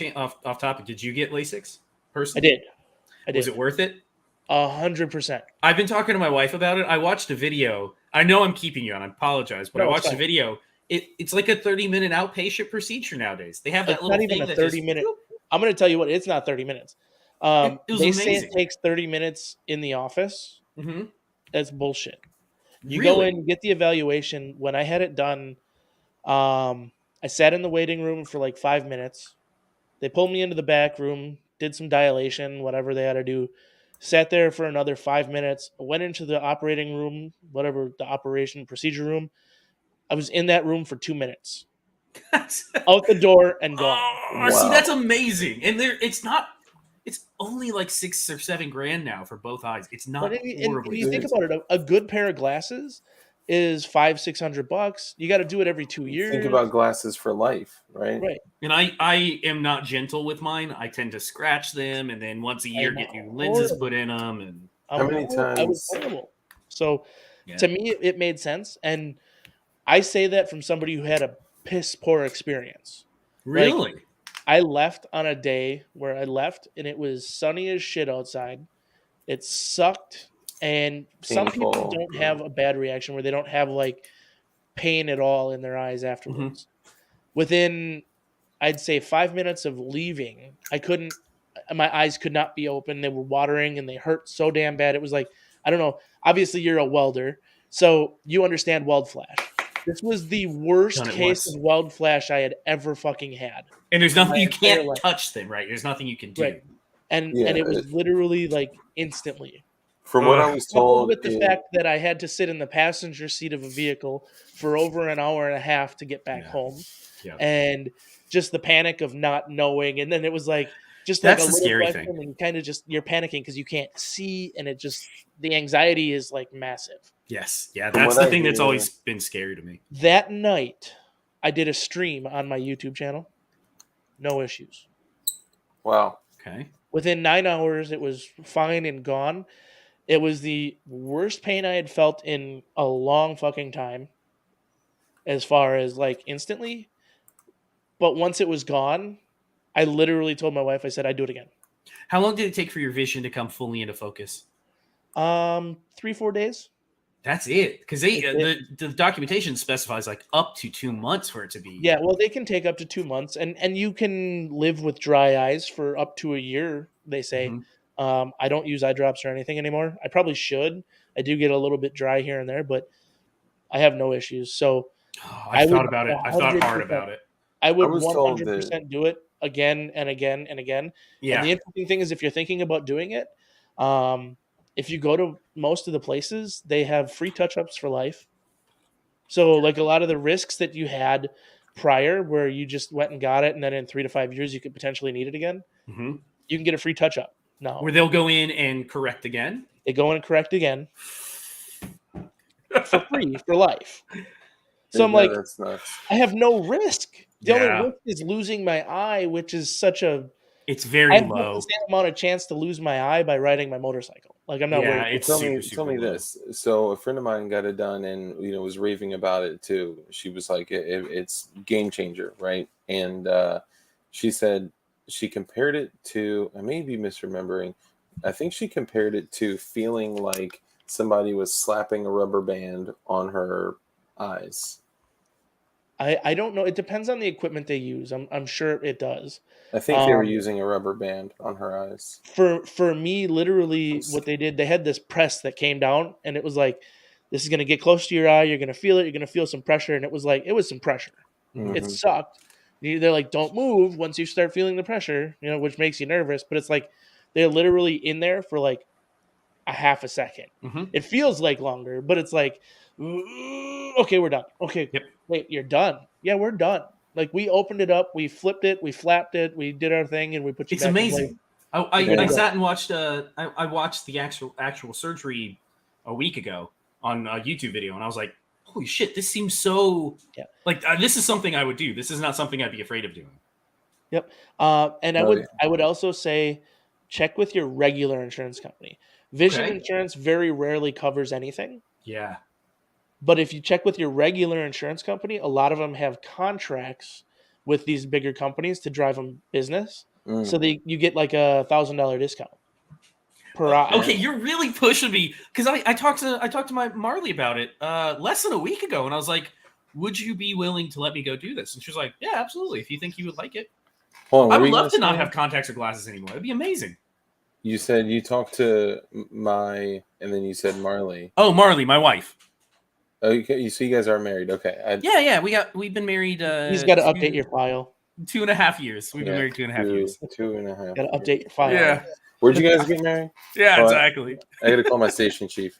topic? Did you get LASIK personally? I did. Was it worth it? 100%. I've been talking to my wife about it. I watched a video. I know I'm keeping you on. I apologize, but No, I it's watched a fine. video. It's like a 30-minute outpatient procedure nowadays. They have that It's little not even thing a that 30-minute. I'm going to tell you what. It's not 30 minutes. It was They say amazing. it takes 30 minutes in the office. Mm-hmm. That's bullshit. You Really? go in, get the evaluation. When I had it done, I sat in the waiting room for like 5 minutes. They pulled me into the back room, did some dilation, whatever they had to do. Sat there for another 5 minutes. Went into the operating room, whatever the operation procedure room. I was in that room for 2 minutes. Out the door and gone. Oh, see, that's amazing. And it's only like $6 or $7 now for both eyes. It's not But if horribly you think expensive. about it, a good pair of glasses is $500-600. You got to do it every 2 years. think about glasses for life, right? Right. And I am not gentle with mine. I tend to scratch them, and then once a year get new lenses put in them. And How many I was times- horrible. So yeah. to me, it made sense, and I say that from somebody who had a piss poor experience. Really? I left on a day where I left, and it was sunny as shit outside. It sucked, and some people Painful. don't have a bad reaction where they don't have like pain at all in their eyes afterwards. Within I'd say 5 minutes of leaving, my eyes could not be open. They were watering and they hurt so damn bad. It was like, I don't know. Obviously, you're a welder, so you understand weld flash. This was the worst Done it case once. of weld flash I had ever fucking had. And there's My nothing you entire can't life. touch them, right? There's nothing you can do. Right. And Yeah, it was literally like instantly. From what I Ugh. was Coupled told, with the fact that I had to sit in the passenger seat of a vehicle for over an hour and a half to get back Yeah. home. Yeah. And just the panic of not knowing. And then it was like, just That's like a the little scary question, thing. and you kind of just, you're panicking because you can't see, and the anxiety is like massive. Yes. Yeah. From That's what the I thing that's hear- always been scary to me. That night, I did a stream on my YouTube channel. No issues. wow. Okay. Within 9 hours, it was fine and gone. It was the worst pain I had felt in a long fucking time, as far as like instantly. But once it was gone, I literally told my wife, I said, I'd do it again. How long did it take for your vision to come fully into focus? 3-4 days. That's it, because they That's the documentation specifies like up to 2 months for it to be. Yeah, well, they can take up to 2 months, and you can live with dry eyes for up to a year, they say. Mhm. I don't use eye drops or anything anymore. I probably should. I do get a little bit dry here and there, but I have no issues. So Oh, I I've thought would about it. I've thought hard 100%. about it. I would I was told that- 100% do it again and again and again. Yeah. And the interesting thing is, if you're thinking about doing it, if you go to most of the places, they have free touch-ups for life. So like a lot of the risks that you had prior, where you just went and got it, and then in 3 to 5 years you could potentially need it again, Mhm. you can get a free touch-up now. Where they'll go in and correct again. They go in and correct again for free for life. So I'm Yeah, like, that's nuts. I have no risk. The Yeah. only risk is losing my eye, which is such a It's I very have the low. same amount of chance to lose my eye by riding my motorcycle. Like I'm not Yeah, worried. it's tell super, me, super tell me low. this. So a friend of mine got it done, and was raving about it too. She was like, "It's game changer, right?" And she said she compared it to. I may be misremembering. I think she compared it to feeling like somebody was slapping a rubber band on her eyes. I don't know. It depends on the equipment they use. I'm sure it does. I think they were Um, using a rubber band on her eyes. For me, literally, what they did, they had this press that came down, and it was like, this is gonna get close to your eye. You're gonna feel it. You're gonna feel some pressure, and it was some pressure. It Mhm. sucked. They're like, don't move once you start feeling the pressure, which makes you nervous. But it's like they're literally in there for like a half a second. Mhm. It feels like longer, but it's like, okay, we're done. Okay, Yep. wait, you're done. Yeah, we're done. Like we opened it up, we flipped it, we flapped it, we did our thing, and we put you It's back in place. amazing. I Yeah. sat and watched. I watched the actual surgery a week ago on a YouTube video, and I was like, "Holy shit! This seems so Yeah. like this is something I would do. This is not something I'd be afraid of doing." And Oh, yeah. I would also say check with your regular insurance company. Vision Okay. insurance very rarely covers anything. Yeah. But if you check with your regular insurance company, a lot of them have contracts with these bigger companies to drive them business. Mm. So you get like $1,000 discount per eye. Okay, you're really pushing me because I talked to my Marley about it less than a week ago, and I was like, "Would you be willing to let me go do this?" And she was like, "Yeah, absolutely. If you think you would like it, Hold on, what I were would you love gonna to not say? have contacts or glasses anymore. It'd be amazing." You said you talked to and then you said Marley. Oh, Marley, my wife. Okay, so you guys are married. Okay. Yeah. We've been married. He's got to update your file. 2.5 years. We've been Yeah, married 2.5 years. 2.5. Got to update your file. Yeah. Where'd you guys get married? Yeah, Oh, exactly. I gotta call my station chief.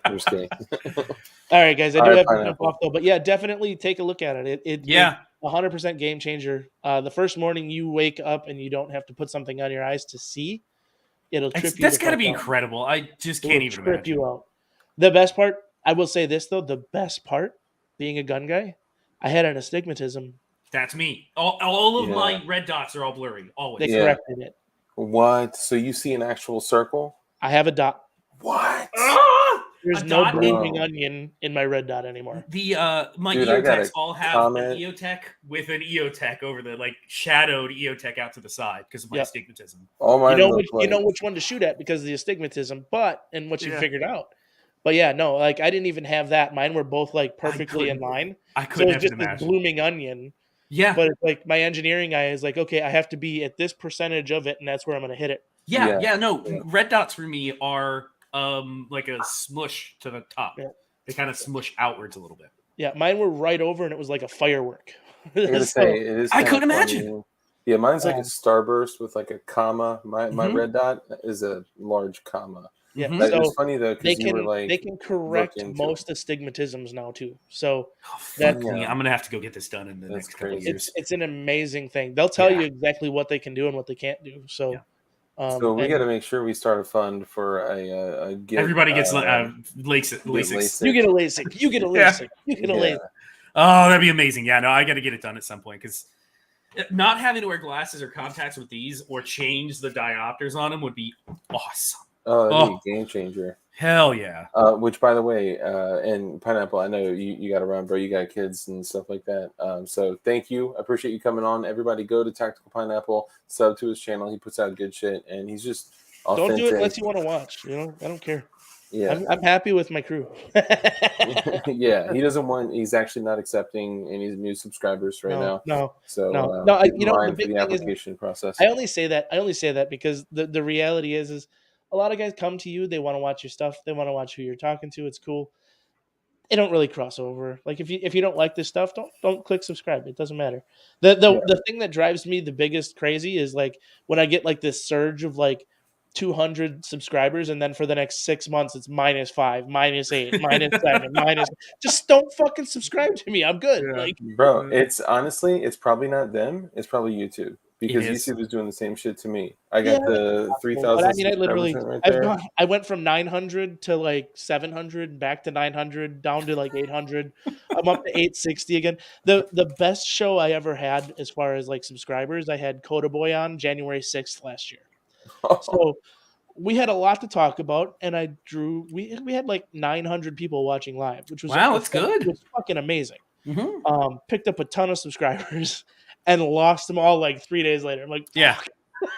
I'm just kidding. All right, guys. I All do right, have to jump Pineapple. off though, but yeah, definitely take a look at it. It's Yeah. 100% game changer. The first morning you wake up and you don't have to put something on your eyes to see, it'll trip you. That's the got to fuck be out. incredible. I just It can't will even trip imagine. you out. The best part, I will say this though, the best part, being a gun guy, I had an astigmatism. That's me. All of Yeah. my red dots are all blurry. Always. They Yeah. corrected it. What? So you see an actual circle? I have a dot. What? Ah! There's A no dot? blooming Bro. onion in my red dot anymore. The my Dude, I got EOTechs a all have comment. an EOTech with an EOTech over the shadowed EOTech out to the side because of my Yep. astigmatism. All mine look You like know which one to shoot at because of the astigmatism, and what you Yeah. figured out. But yeah, no, I didn't even have that. Mine were both perfectly in couldn't- line. I So couldn't it's have just this imagined. blooming onion. Yeah. But it's like my engineering guy is like, okay, I have to be at this percentage of it, and that's where I'm going to hit it. Yeah. No, Yeah. red dots for me are like a smush to the top. Yeah. They kind of smush outwards a little bit. Yeah, mine were right over, and it was like a firework. I gotta say, it is. I kinda couldn't funny. imagine. Yeah, mine's like a Um, starburst with like a comma. My Mhm. red dot is a large comma. Yeah, Mhm. But so it's funny though they because you were like, can correct into most astigmatisms now too. So Oh, That- fuck me. Yeah. I'm gonna have to go get this done in the That's next couple of crazy. years. it's an amazing thing. They'll tell Yeah. you exactly what they can do and what they can't do. So, Yeah. So we and got to make sure we start a fund for a get. Everybody gets get LASIK. LASIK. you get a LASIK, you get a Yeah. LASIK, you get a Yeah. LASIK. Oh, that'd be amazing. Yeah, no, I got to get it done at some point because not having to wear glasses or contacts with these or change the diopters on them would be awesome. Oh, that'd be Oh. a game changer. Hell yeah. Which, by the way, and Pineapple, I know you got to run, bro. You got kids and stuff like that. So thank you. I appreciate you coming on. Everybody, go to Tactical Pineapple, sub to his channel. He puts out good shit, and he's just authentic. Don't do it unless you want to watch. You know, I don't care. Yeah, I'm happy with my crew. yeah. He doesn't want. He's actually not accepting any new subscribers right now. No. So No, keep in you know, the mind for big the thing is- application process. I only say that because the reality is a lot of guys come to you, they want to watch your stuff, they want to watch who you're talking to. It's cool. They don't really cross over. Like if you don't like this stuff, don't click subscribe. It doesn't matter. The thing that drives me the biggest crazy is like when I get like this surge of like 200 subscribers, and then for the next 6 months it's -5, -8, -7, minus. Just don't fucking subscribe to me. I'm good. Yeah. Like, Bro, it's honestly, it's probably not them. It's probably YouTube because It is. YouTube is doing the same shit to me. I got the but 3,000 I mean, I literally, subscribers right there. I went from 900 to like 700, back to 900, down to like 800. I'm up to 860 again. The best show I ever had as far as like subscribers, I had Coda Boy on January 6th last year. So we had a lot to talk about, and we had like 900 people watching live, which was Wow, that's good. It was fucking amazing. Mm-hmm. Picked up a ton of subscribers and lost them all like 3 days later. I'm like, Yeah. fuck.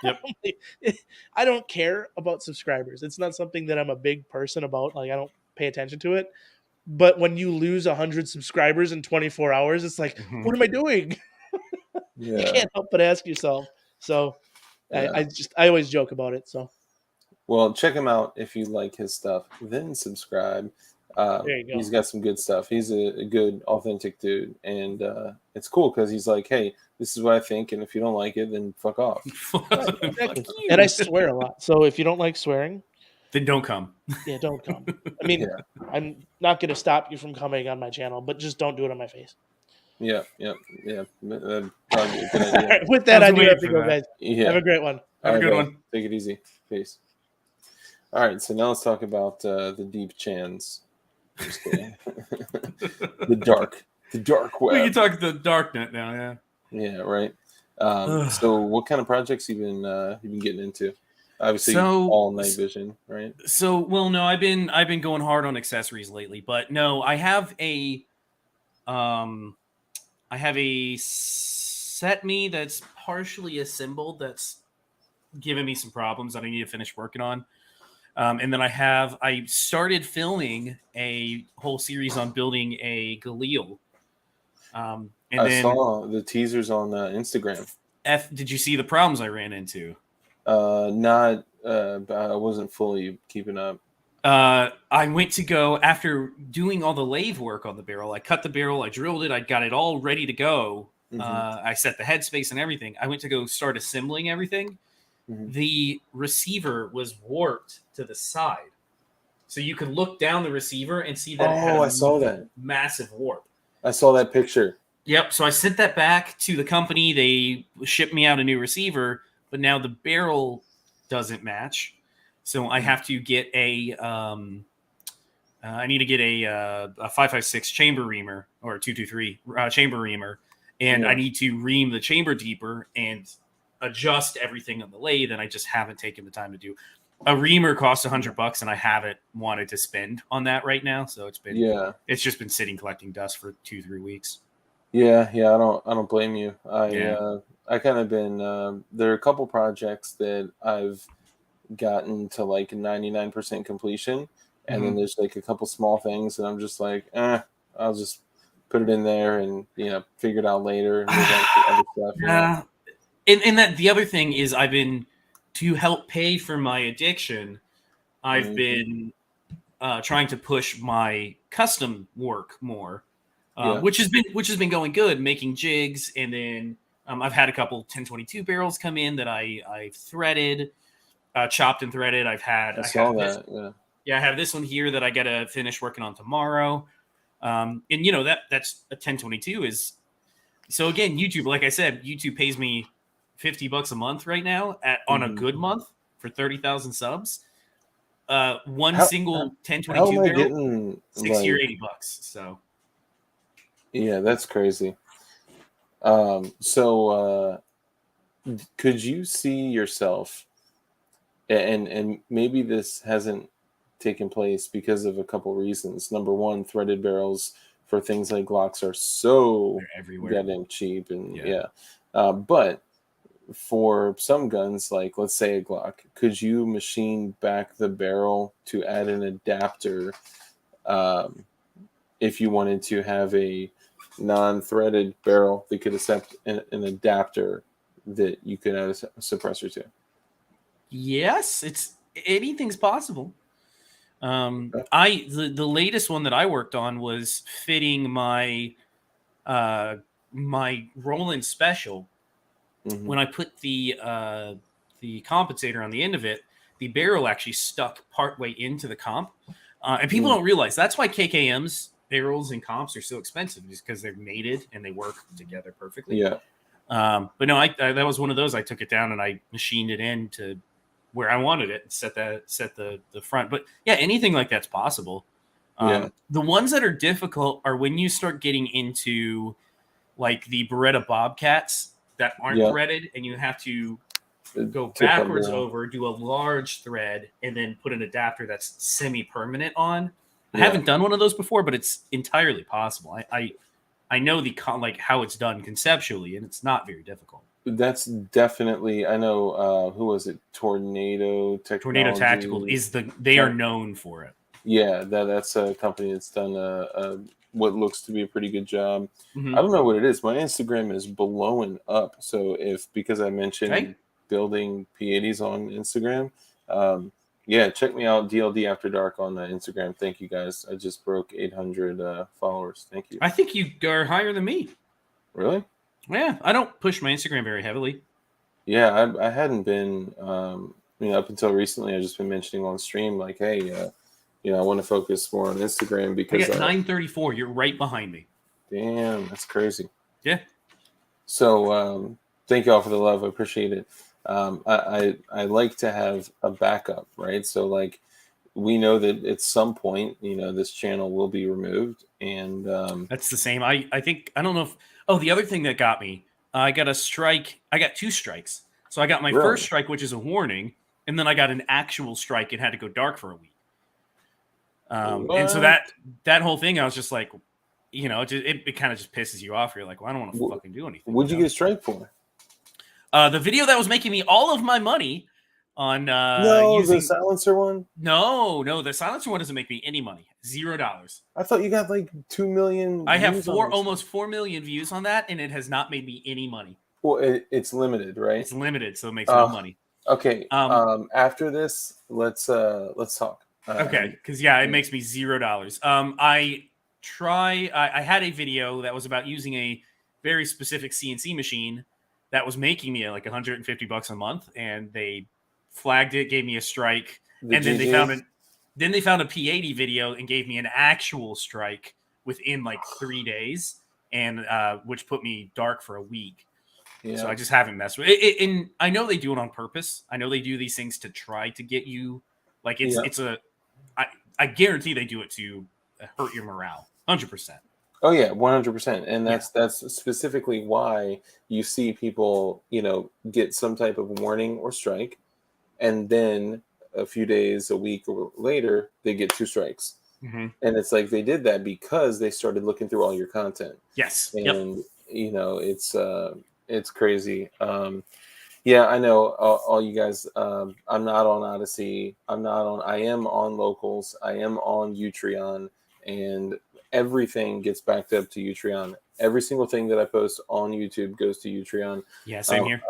Yep. I don't care about subscribers. It's not something that I'm a big person about. Like, I don't pay attention to it. But when you lose 100 subscribers in 24 hours, it's like, Mhm. what am I doing? You Yeah. can't help but ask yourself. So Yeah. I always joke about it. So Well, check him out if you like his stuff. Then subscribe. there you go. He's got some good stuff. He's a good, authentic dude, and it's cool because he's like, "Hey, this is what I think, and if you don't like it, then fuck off." Exactly. Fuck you. And I swear a lot. So if you don't like swearing, Then don't come. yeah, don't come. I mean, Yeah. I'm not going to stop you from coming on my channel, but just don't do it on my face. Yeah. That'd probably be a good All idea. right, with that, I I was do waiting have to for go, that. guys. Yeah. Have a great one. Have a All good right, one. guys. Take it easy. Peace. All right, so now let's talk about the deep chans. Just kidding. the dark We can web. talk the darknet now. Yeah. Yeah, right. So, what kind of projects you been getting into? Obviously, So- all night vision, right? So, well, no, I've been going hard on accessories lately, but no, I have a set me that's partially assembled that's giving me some problems that I need to finish working on. And then I started filming a whole series on building a Galil. And I then saw the teasers on Instagram. did you see the problems I ran into? Not, but I wasn't fully keeping up. I went to go after doing all the lathe work on the barrel. I cut the barrel, I drilled it, I got it all ready to go. Mhm. I set the headspace and everything. I went to go start assembling everything. Mhm. The receiver was warped to the side, so you could look down the receiver and see that. It had Oh, a I saw that. massive warp. I saw that picture. Yep. So I sent that back to the company. They shipped me out a new receiver, but now the barrel doesn't match. So I have to get I need to get a 556 chamber reamer or 223 chamber reamer, and Yeah. I need to ream the chamber deeper and adjust everything on the lathe. And I just haven't taken the time to do. A reamer costs $100, and I haven't wanted to spend on that right now. So it's just been sitting collecting dust for 2-3 weeks. Yeah. I don't blame you. Yeah. I kind of been. There are a couple projects that I've gotten to like 99% completion, and then there's like a couple small things, and I'm just like, I'll just put it in there and figure it out later and move on to other stuff. Yeah. And that the other thing is to help pay for my addiction, I've been trying to push my custom work more, which has been going good, making jigs, and then I've had a couple 1022 barrels come in that I've threaded, chopped and threaded. I saw that. I have this one here that I got to finish working on tomorrow, and that's a 1022 is. So again, YouTube, like I said, YouTube pays me $50 a month right now on a good month for 30,000 subs. Single 1022 barrel, $60 or $80. So yeah, that's crazy. So could you see yourself, and maybe this hasn't taken place because of a couple reasons. Number one, threaded barrels for things like Glocks are so goddamn cheap, and but for some guns, like let's say a Glock, could you machine back the barrel to add an adapter if you wanted to have a non-threaded barrel that could accept an adapter that you could add a suppressor to? Yes, anything's possible. The latest one that I worked on was fitting my my Roland Special. When I put the compensator on the end of it, the barrel actually stuck partway into the comp. And people don't realize that's why KKM's barrels and comps are so expensive, is because they're mated and they work together perfectly. Yeah. But no, that was one of those. I took it down and I machined it in to where I wanted it and set the front. But yeah, anything like that's possible. The ones that are difficult are when you start getting into like the Beretta Bobcats that aren't threaded, and you have to go backwards over, do a large thread, and then put an adapter that's semi-permanent on. I haven't done one of those before, but it's entirely possible. I know how it's done conceptually, and it's not very difficult. That's definitely, I know, who was it? Tornado Technology. Tornado Tactical they are known for it. Yeah, that's a company that's done what looks to be a pretty good job. I don't know what it is. My Instagram is blowing up. So because I mentioned building P80s on Instagram, check me out, DLD After Dark on Instagram. Thank you guys. I just broke 800 followers. Thank you. I think you are higher than me. Really? Yeah, I don't push my Instagram very heavily. Yeah, I hadn't been, up until recently. I've just been mentioning on stream, like, hey, I want to focus more on Instagram because I got 934. You're right behind me. Damn, that's crazy. Yeah. So thank you all for the love. I appreciate it. I like to have a backup, right? So like we know that at some point, this channel will be removed, and that's the same. I think I don't know if. Oh, the other thing that got me, I got a strike. I got 2 strikes. So I got my first strike, which is a warning, and then I got an actual strike. It had to go dark for a week. And so that whole thing, I was just like, it kind of just pisses you off. You're like, well, I don't want to fucking do anything. What'd you get a strike for? The video that was making me all of my money on the silencer one. No, the silencer one doesn't make me any money. $0. I thought you got like 2 million. I have almost 4 million views on that, and it has not made me any money. Well, it's limited, right? It's limited, so it makes no money. Okay. After this, let's talk. Okay, because it makes me $0. I had a video that was about using a very specific CNC machine that was making me like $150 a month, and they flagged it, gave me a strike, and then they found a P80 video and gave me an actual strike within like 3 days, and which put me dark for a week. Yeah. So I just haven't messed with it. And I know they do it on purpose. I know they do these things to try to get you like I guarantee they do it to hurt your morale. 100%. Oh yeah, 100%. And that's specifically why you see people, get some type of warning or strike, and then a few days, a week or later, they get 2 strikes. Mm-hmm. And it's like they did that because they started looking through all your content. Yes. And it's crazy. Yeah, I know all you guys. I'm not on Odyssey. I am on Locals. I am on Utreon, and everything gets backed up to Utreon. Every single thing that I post on YouTube goes to Utreon. Yeah, same here.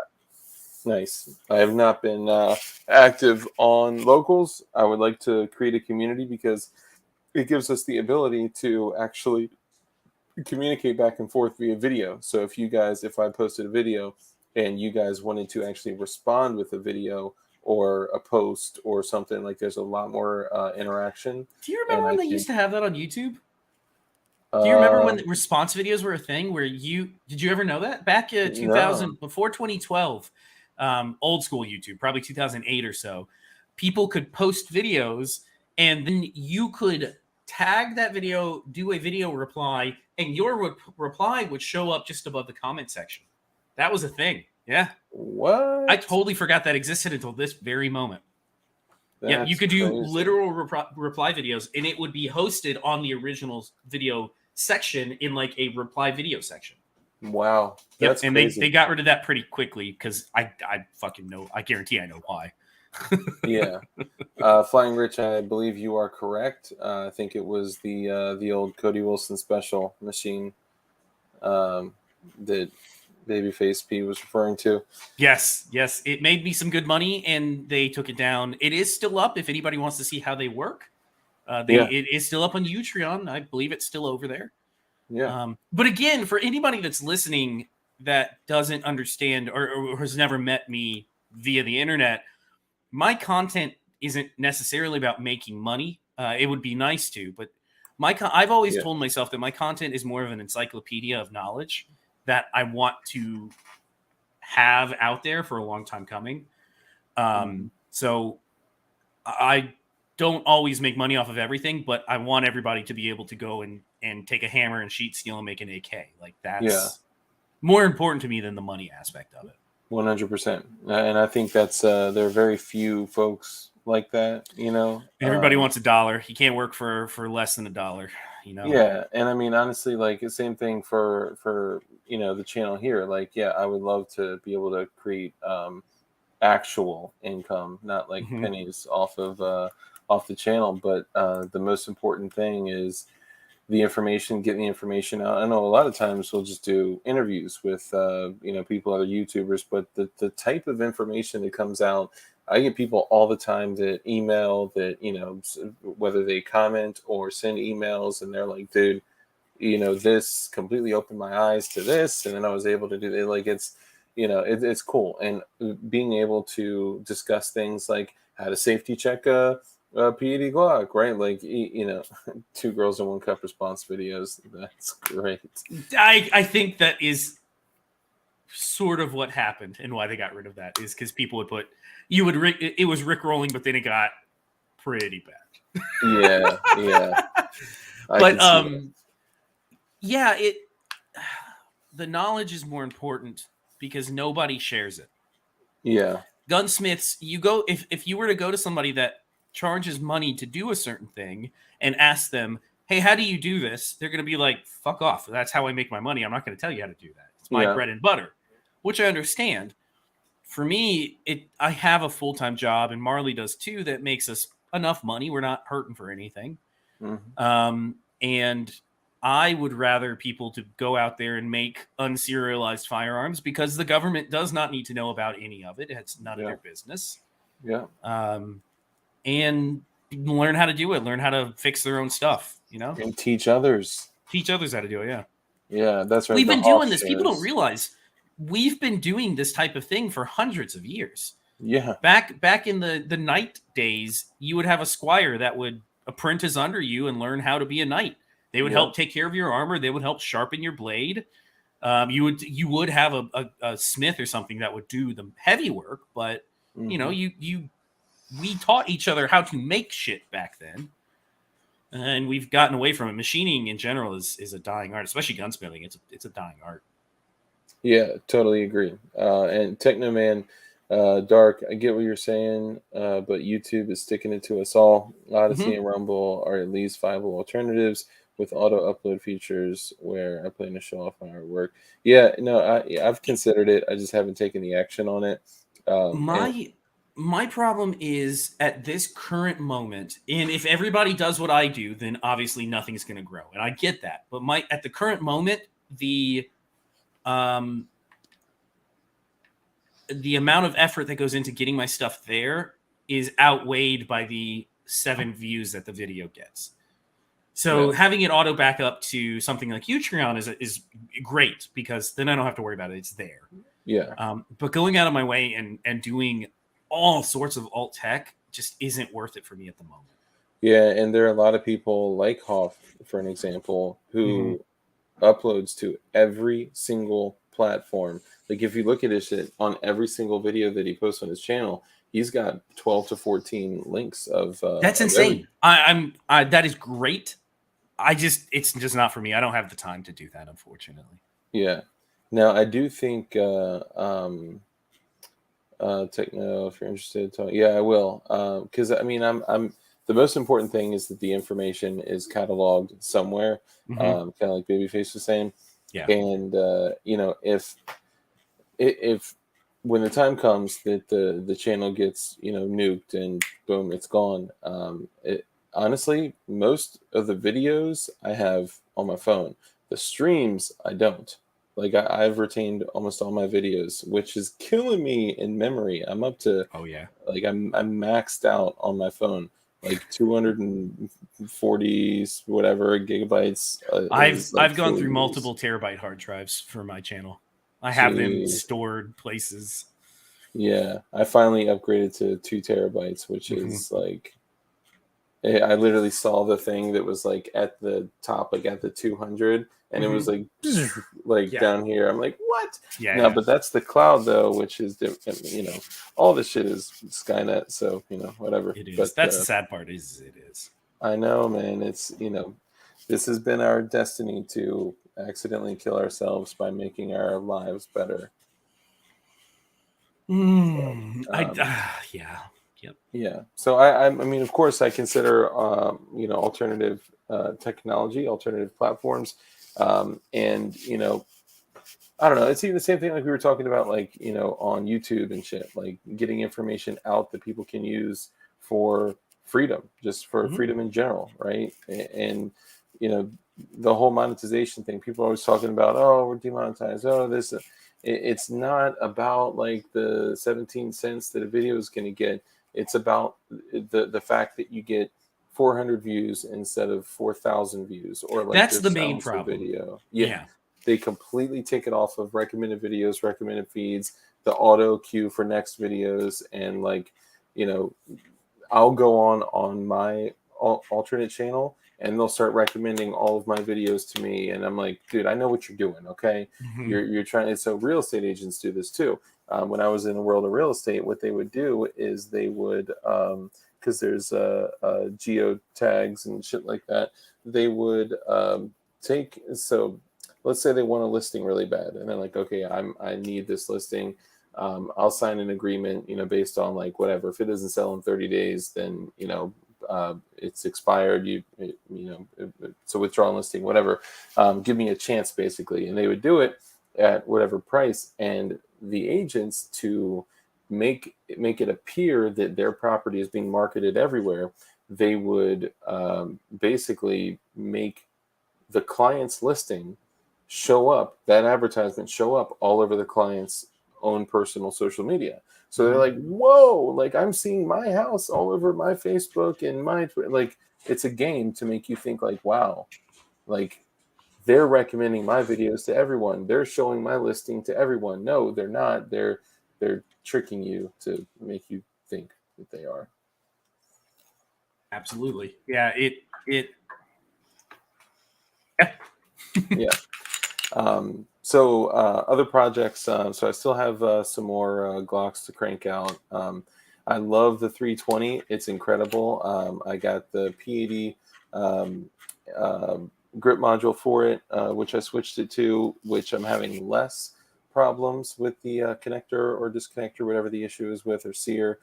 Nice. I have not been active on locals. I would like to create a community because it gives us the ability to actually communicate back and forth via video. So if I posted a video and you guys wanted to actually respond with a video or a post or something, like there's a lot more interaction. Do you remember And when I they used to think, have that on YouTube? Do you remember when the response videos were a thing? Did you ever know that back in 2000 No. before 2012, old school YouTube, probably 2008 or so, people could post videos and then you could tag that video, do a video reply, and your reply would show up just above the comment section. That was a thing. Yeah. What? I totally forgot that existed until this very moment. Yeah, you That's could do crazy. literal reply videos, and it would be hosted on the original video section in like a reply video section. Wow. Yep, That's and crazy. they got rid of that pretty quickly because I fucking know. I guarantee I know why. Yeah. Flying Rich, I believe you are correct. I think it was the old Cody Wilson special machine that Babyface P was referring to. Yes, it made me some good money, and they took it down. It is still up if anybody wants to see how they work. It is still up on Utreon. I believe it's still over there. Yeah. But again, for anybody that's listening that doesn't understand or has never met me via the internet, my content isn't necessarily about making money. It would be nice to, but I've always told myself that my content is more of an encyclopedia of knowledge that I want to have out there for a long time coming. So I don't always make money off of everything, but I want everybody to be able to go and take a hammer and sheet steel and make an AK. Like that's more important to me than the money aspect of it. 100%. And I think that's there are very few folks like that, you know. Everybody wants $1. You can't work for less than $1, you know. Yeah, and I mean honestly, like the same thing for you know the channel here. Like, yeah, I would love to be able to create actual income, not like pennies off the channel. But the most important thing is the information, getting the information out. I know a lot of times we'll just do interviews with you know, people, other YouTubers, but the type of information that comes out, I get people all the time that email that, you know, whether they comment or send emails and they're like, dude, you know, this completely opened my eyes to this, and then I was able to do it. Like it's, you know, it's cool, and being able to discuss things like how to safety check a PED Glock, right? Like, you know, 2 girls in 1 cup response videos. That's great. I think that is sort of what happened and why they got rid of that is because people would put it was Rick rolling, but then it got pretty bad. Yeah. But yeah, the knowledge is more important because nobody shares it. Yeah. Gunsmiths, if you were to go to somebody that charges money to do a certain thing and ask them, hey, how do you do this? They're going to be like, fuck off. That's how I make my money. I'm not going to tell you how to do that. It's my bread and butter, which I understand. For me, I have a full-time job, and Marley does too, that makes us enough money. We're not hurting for anything. And I would rather people to go out there and make unserialized firearms because the government does not need to know about any of it. It's none of their business. Yeah. And learn how to do it, learn how to fix their own stuff, you know? And teach others how to do it, yeah. Yeah, that's right. We've been doing this. People don't realize we've been doing this type of thing for hundreds of years. Yeah. Back in the knight days, you would have a squire that would apprentice under you and learn how to be a knight. They would help take care of your armor. They would help sharpen your blade. You would have a smith or something that would do the heavy work, but you know, we taught each other how to make shit back then, and we've gotten away from it. Machining in general is a dying art, especially gunsmithing. It's a dying art. Yeah, totally agree. And Technoman, Dark, I get what you're saying, but YouTube is sticking it to us all. Odyssey and Rumble are at least viable alternatives with auto upload features where I plan to show off my artwork. Yeah, no, I've considered it. I just haven't taken the action on it. My problem is at this current moment, and if everybody does what I do, then obviously nothing's going to grow, and I get that. But at the current moment, um, the amount of effort that goes into getting my stuff there is outweighed by the 7 views that the video gets. So having it auto back up to something like Utreon is great, because then I don't have to worry about it. It's there. Yeah. But going out of my way and doing all sorts of alt tech just isn't worth it for me at the moment. Yeah, and there are a lot of people like Hoff, for an example, who uploads to every single platform. Like if you look at his shit, on every single video that he posts on his channel, he's got 12 to 14 links of that's insane. That is great. It's just not for me. I don't have the time to do that, unfortunately. Yeah. Now I do think Techno, if you're interested, yeah, I will. Because I mean, I'm the most important thing is that the information is cataloged somewhere. Kind of like Babyface was saying. Yeah. And you know, if when the time comes that the channel gets, you know, nuked and boom, it's gone. Honestly, most of the videos I have on my phone. The streams I don't. Like I've retained almost all my videos, which is killing me in memory. I'm up to like I'm maxed out on my phone, like 240 whatever gigabytes. I've gone through multiple terabyte hard drives for my channel. I have them stored places. Yeah, I finally upgraded to 2 terabytes, which is like, I literally saw the thing that was like at the top, like at the 200, and it was like down here. I'm like, what? Yeah. But that's the cloud though, which is different. You know, all this shit is Skynet, so you know, whatever. It is. But that's the sad part. It is. I know, man. It's, you know, this has been our destiny to accidentally kill ourselves by making our lives better. Yeah. So I mean, of course, I consider you know, alternative technology, alternative platforms, and you know, I don't know. It's even the same thing like we were talking about, like, you know, on YouTube and shit, like getting information out that people can use for freedom, just for freedom in general, right? And you know, the whole monetization thing. People are always talking about, oh, we're demonetized. Oh, this. It's not about like the 17 cents that a video is going to get. It's about the fact that you get 400 views instead of 4,000 views, or like that's the main problem. Video. Yeah, they completely take it off of recommended videos, recommended feeds, the auto queue for next videos, and like, you know, I'll go on my alternate channel, and they'll start recommending all of my videos to me, and I'm like, dude, I know what you're doing, okay? You're trying. So real estate agents do this too. When I was in the world of real estate, what they would do is they would, because there's geo tags and shit like that, they would take. So let's say they want a listing really bad, and they're like, okay, I need this listing. I'll sign an agreement, you know, based on like whatever. If it doesn't sell in 30 days, then, you know, it's expired. It's a withdrawal listing, whatever. Give me a chance, basically. And they would do it at whatever price. And the agents, to make it appear that their property is being marketed everywhere, they would basically make the client's listing show up, that advertisement show up all over the client's own personal social media. So they're like, whoa, like I'm seeing my house all over my Facebook and my Twitter. Like, it's a game to make you think like, wow, like they're recommending my videos to everyone. They're showing my listing to everyone. No, they're not. They're tricking you to make you think that they are. Absolutely. Yeah. Yeah. So other projects. So I still have some more Glocks to crank out. I love the 320. It's incredible. I got the P80 grip module for it, which I switched it to, which I'm having less problems with the connector or disconnector, whatever the issue is with, or sear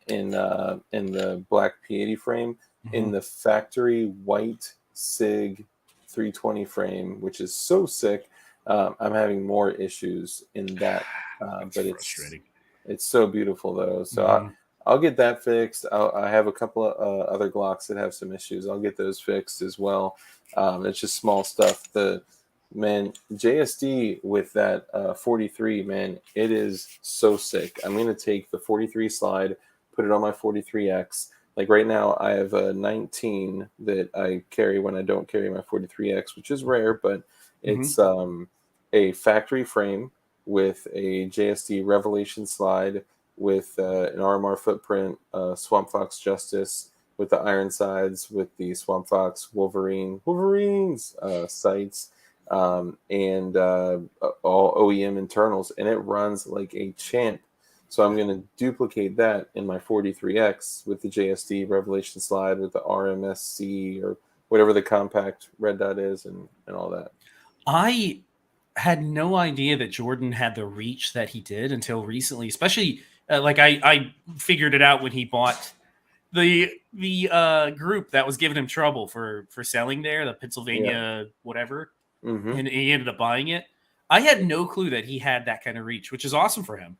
in the black P80 frame. In the factory white SIG 320 frame, which is so sick, I'm having more issues in that. But frustrating. It's so beautiful though. So Mhm. I'll get that fixed. I have a couple of other Glocks that have some issues. I'll get those fixed as well. It's just small stuff. The man JSD with that 43, man, it is so sick. I'm gonna take the 43 slide, put it on my 43X. Like right now, I have a 19 that I carry when I don't carry my 43X, which is rare, but it's a factory frame with a JSD Revelation slide with an RMR footprint, Swamp Fox Justice with the iron sides, with the Swamp Fox Wolverines sights, and all OEM internals, and it runs like a champ. So I'm going to duplicate that in my 43X with the JSD Revelation slide with the RMSC or whatever the compact red dot is, and all that. I had no idea that Jordan had the reach that he did until recently, especially like I figured it out when he bought the group that was giving him trouble for selling there, the Pennsylvania whatever, and he ended up buying it. I had no clue that he had that kind of reach, which is awesome for him.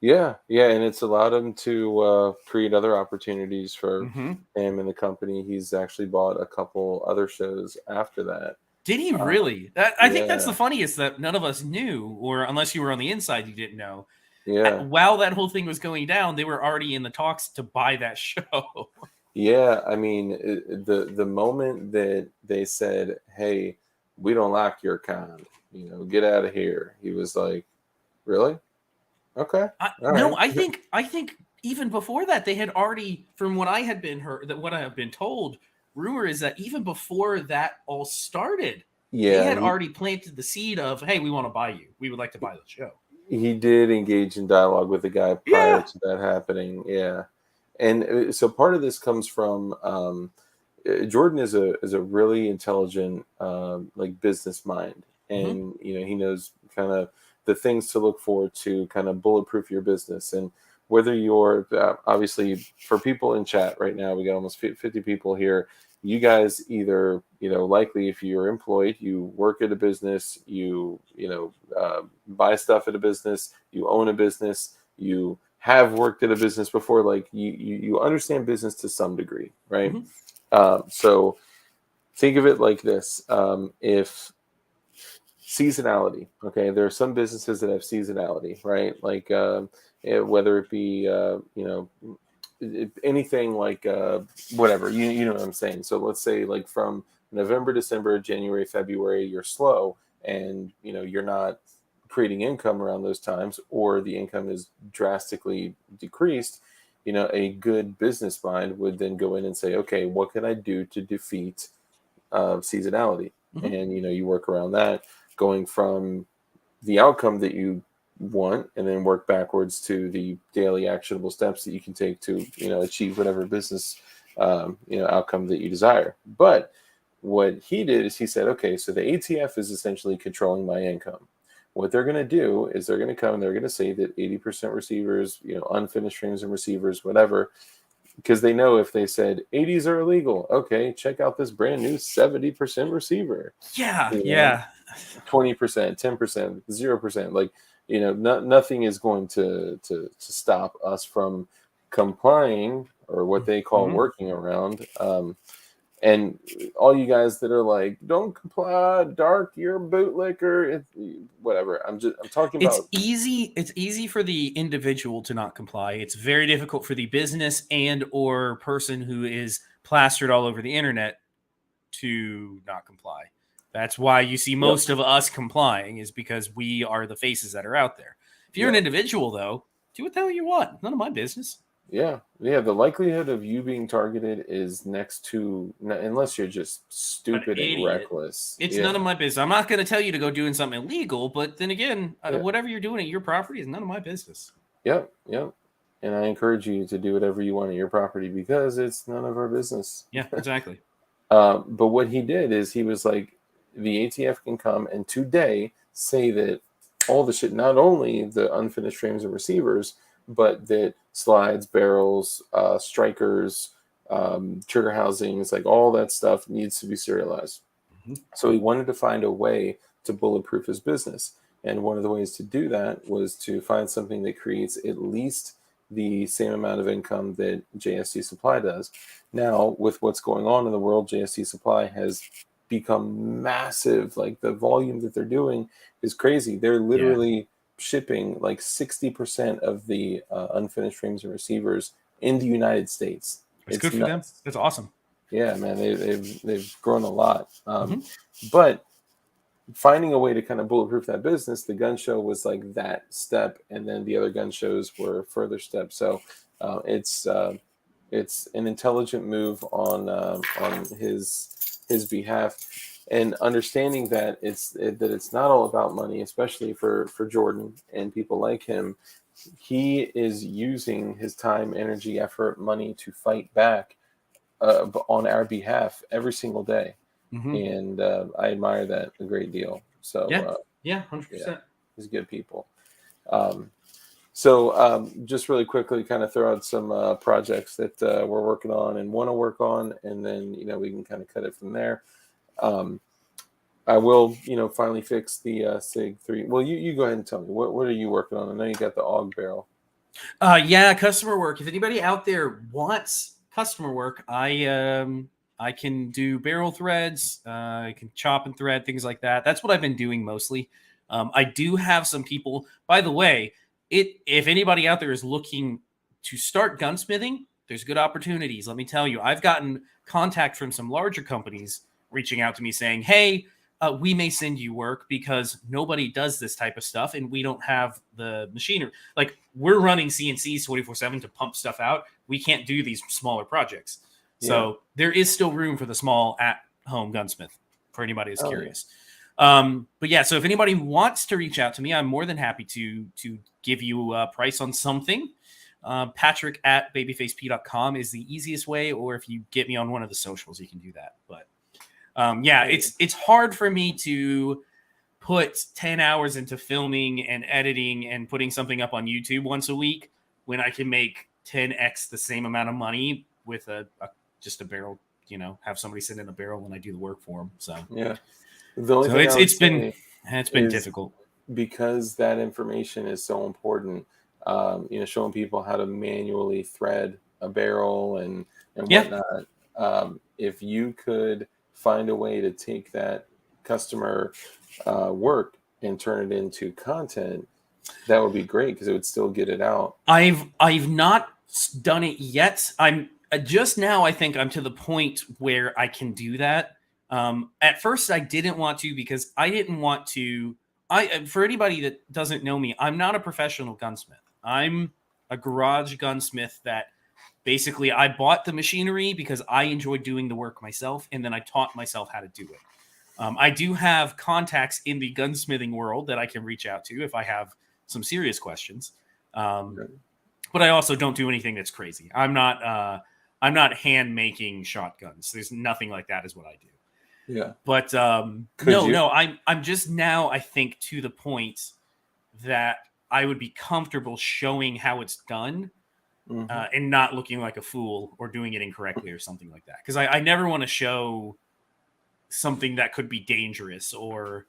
Yeah, and it's allowed him to create other opportunities for Mm-hmm. him and the company. He's actually bought a couple other shows after that. Did he really? I think that's the Yeah, funniest that none of us knew, or unless you were on the inside, you didn't know. yeah, While that whole thing was going down, they were already in the talks to buy that show. yeah. I mean, the moment that they said, "Hey, we don't like your kind," get out of here. He was like, "Really? Okay, all No, right." I think even before that, they had already, from what I had been heard, that what I have been told, rumor is that even before that all started, they Yeah, had already planted the seed of, hey, we want to buy you. We would like to buy the show. he did engage in dialogue with the guy prior Yeah. to that happening. Yeah, and so part of this comes from Jordan is a really intelligent like business mind, and he knows kind of the things to look for to kind of bulletproof your business. And whether you're obviously, for people in chat right now, we got almost 50 people here. You guys either, likely if you're employed, you work at a business, buy stuff at a business, you own a business, you have worked at a business before, like you understand business to some degree, right? So think of it like this. If seasonality, okay, there are some businesses that have seasonality, right? Like whether it be, anything like whatever, you know what I'm saying. So let's say like from November, December, January, February, you're slow, and you're not creating income around those times, or the income is drastically decreased. A good business mind would then go in and say, okay, what can I do to defeat seasonality? And you work around that, going from the outcome that you want, and then work backwards to the daily actionable steps that you can take to achieve whatever business outcome that you desire. But what he did is he said, okay, so the ATF is essentially controlling my income. What they're going to do is they're going to come and they're going to say that 80% receivers, unfinished streams and receivers, whatever, because they know if they said 80s are illegal, okay, check out this brand new 70% receiver. Yeah, You know, yeah. 20%, 10%, 0%. Like, nothing is going to stop us from complying, or what they call working around. And all you guys that are like, don't comply, dark, you're a bootlicker, whatever. I'm talking It's about. easy for the individual to not comply. It's very difficult for the business and or person who is plastered all over the internet to not comply. That's why you see most of us complying, is because we are the faces that are out there. If you're an individual, though, do what the hell you want. None of my business. Yeah. The likelihood of you being targeted is next to, unless you're just stupid and reckless. It's none of my business. I'm not going to tell you to go doing something illegal, but then again, whatever you're doing at your property is none of my business. Yep. And I encourage you to do whatever you want at your property, because it's none of our business. Yeah, exactly. But what he did is he was like, the ATF can come and today say that all the shit, not only the unfinished frames and receivers, but that slides, barrels, strikers, trigger housings, like all that stuff needs to be serialized. So he wanted to find a way to bulletproof his business. And one of the ways to do that was to find something that creates at least the same amount of income that JSC Supply does. Now, with what's going on in the world, JSC Supply has become massive. Like the volume that they're doing is crazy. They're literally shipping like 60% of the unfinished frames and receivers in the United States. It's good for them. That's awesome. Yeah, man, they've grown a lot. But finding a way to kind of bulletproof that business, the gun show was like that step, and then the other gun shows were further steps. So it's an intelligent move on his behalf, and understanding that it's not all about money, especially for Jordan and people like him. He is using his time, energy, effort, money to fight back on our behalf every single day. And I admire that a great deal. So 100%. He's good people. So just really quickly, kind of throw out some projects that we're working on and want to work on, and then we can kind of cut it from there. I will finally fix the Sig 3. Well, you go ahead and tell me what are you working on? I know you got the AUG barrel. Customer work. If anybody out there wants customer work, I can do barrel threads. I can chop and thread, things like that. That's what I've been doing mostly. I do have some people, by the way, if anybody out there is looking to start gunsmithing, there's good opportunities. Let me tell you, I've gotten contact from some larger companies reaching out to me saying, hey, we may send you work because nobody does this type of stuff and we don't have the machinery. Like, we're running CNCs 24/7 to pump stuff out. We can't do these smaller projects. So there is still room for the small at-home gunsmith for anybody who's curious. But yeah, so if anybody wants to reach out to me, I'm more than happy to give you a price on something. Patrick at babyfaceP.com is the easiest way, or if you get me on one of the socials, you can do that. But it's hard for me to put 10 hours into filming and editing and putting something up on YouTube once a week when I can make 10x the same amount of money with just a barrel, have somebody send in a barrel when I do the work for them. So yeah, the only thing it's been difficult because that information is so important. Showing people how to manually thread a barrel and whatnot. If you could find a way to take that customer work and turn it into content, that would be great because it would still get it out. I've not done it yet. I'm just now, I think I'm to the point where I can do that. At first, I didn't want to because I didn't want to. For anybody that doesn't know me, I'm not a professional gunsmith. I'm a garage gunsmith that basically I bought the machinery because I enjoyed doing the work myself, and then I taught myself how to do it. I do have contacts in the gunsmithing world that I can reach out to if I have some serious questions. But I also don't do anything that's crazy. I'm not hand making shotguns. There's nothing like that is what I do. Yeah. But I'm just now, I think, to the point that I would be comfortable showing how it's done and not looking like a fool or doing it incorrectly or something like that. Because I never want to show something that could be dangerous or,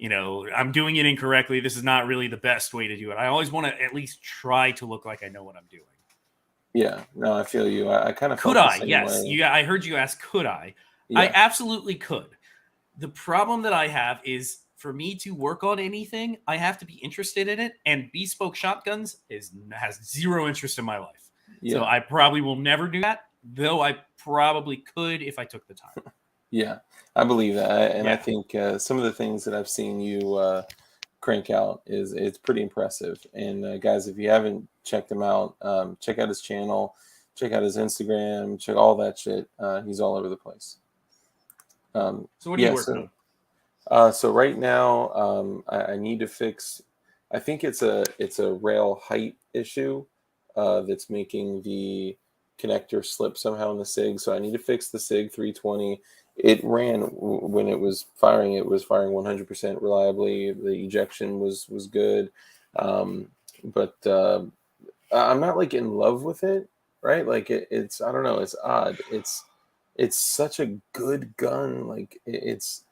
I'm doing it incorrectly. This is not really the best way to do it. I always want to at least try to look like I know what I'm doing. Yeah, no, I feel you. I kind of could I? Yes, I heard you ask. Could I? Yeah. I absolutely could. The problem that I have is for me to work on anything, I have to be interested in it. And bespoke shotguns has zero interest in my life. Yeah. So I probably will never do that, though I probably could if I took the time. Yeah, I believe that, and I think some of the things that I've seen you crank out it's pretty impressive. And guys, if you haven't checked him out, check out his channel, check out his Instagram, check all that shit. He's all over the place. So what are you working on? So right now, I need to fix. I think it's a rail height issue that's making the connector slip somehow in the SIG. So I need to fix the SIG 320. It ran when it was firing. It was firing 100% reliably. The ejection was good, but I'm not like in love with it, right? Like it's I don't know. It's odd. It's such a good gun. Like it's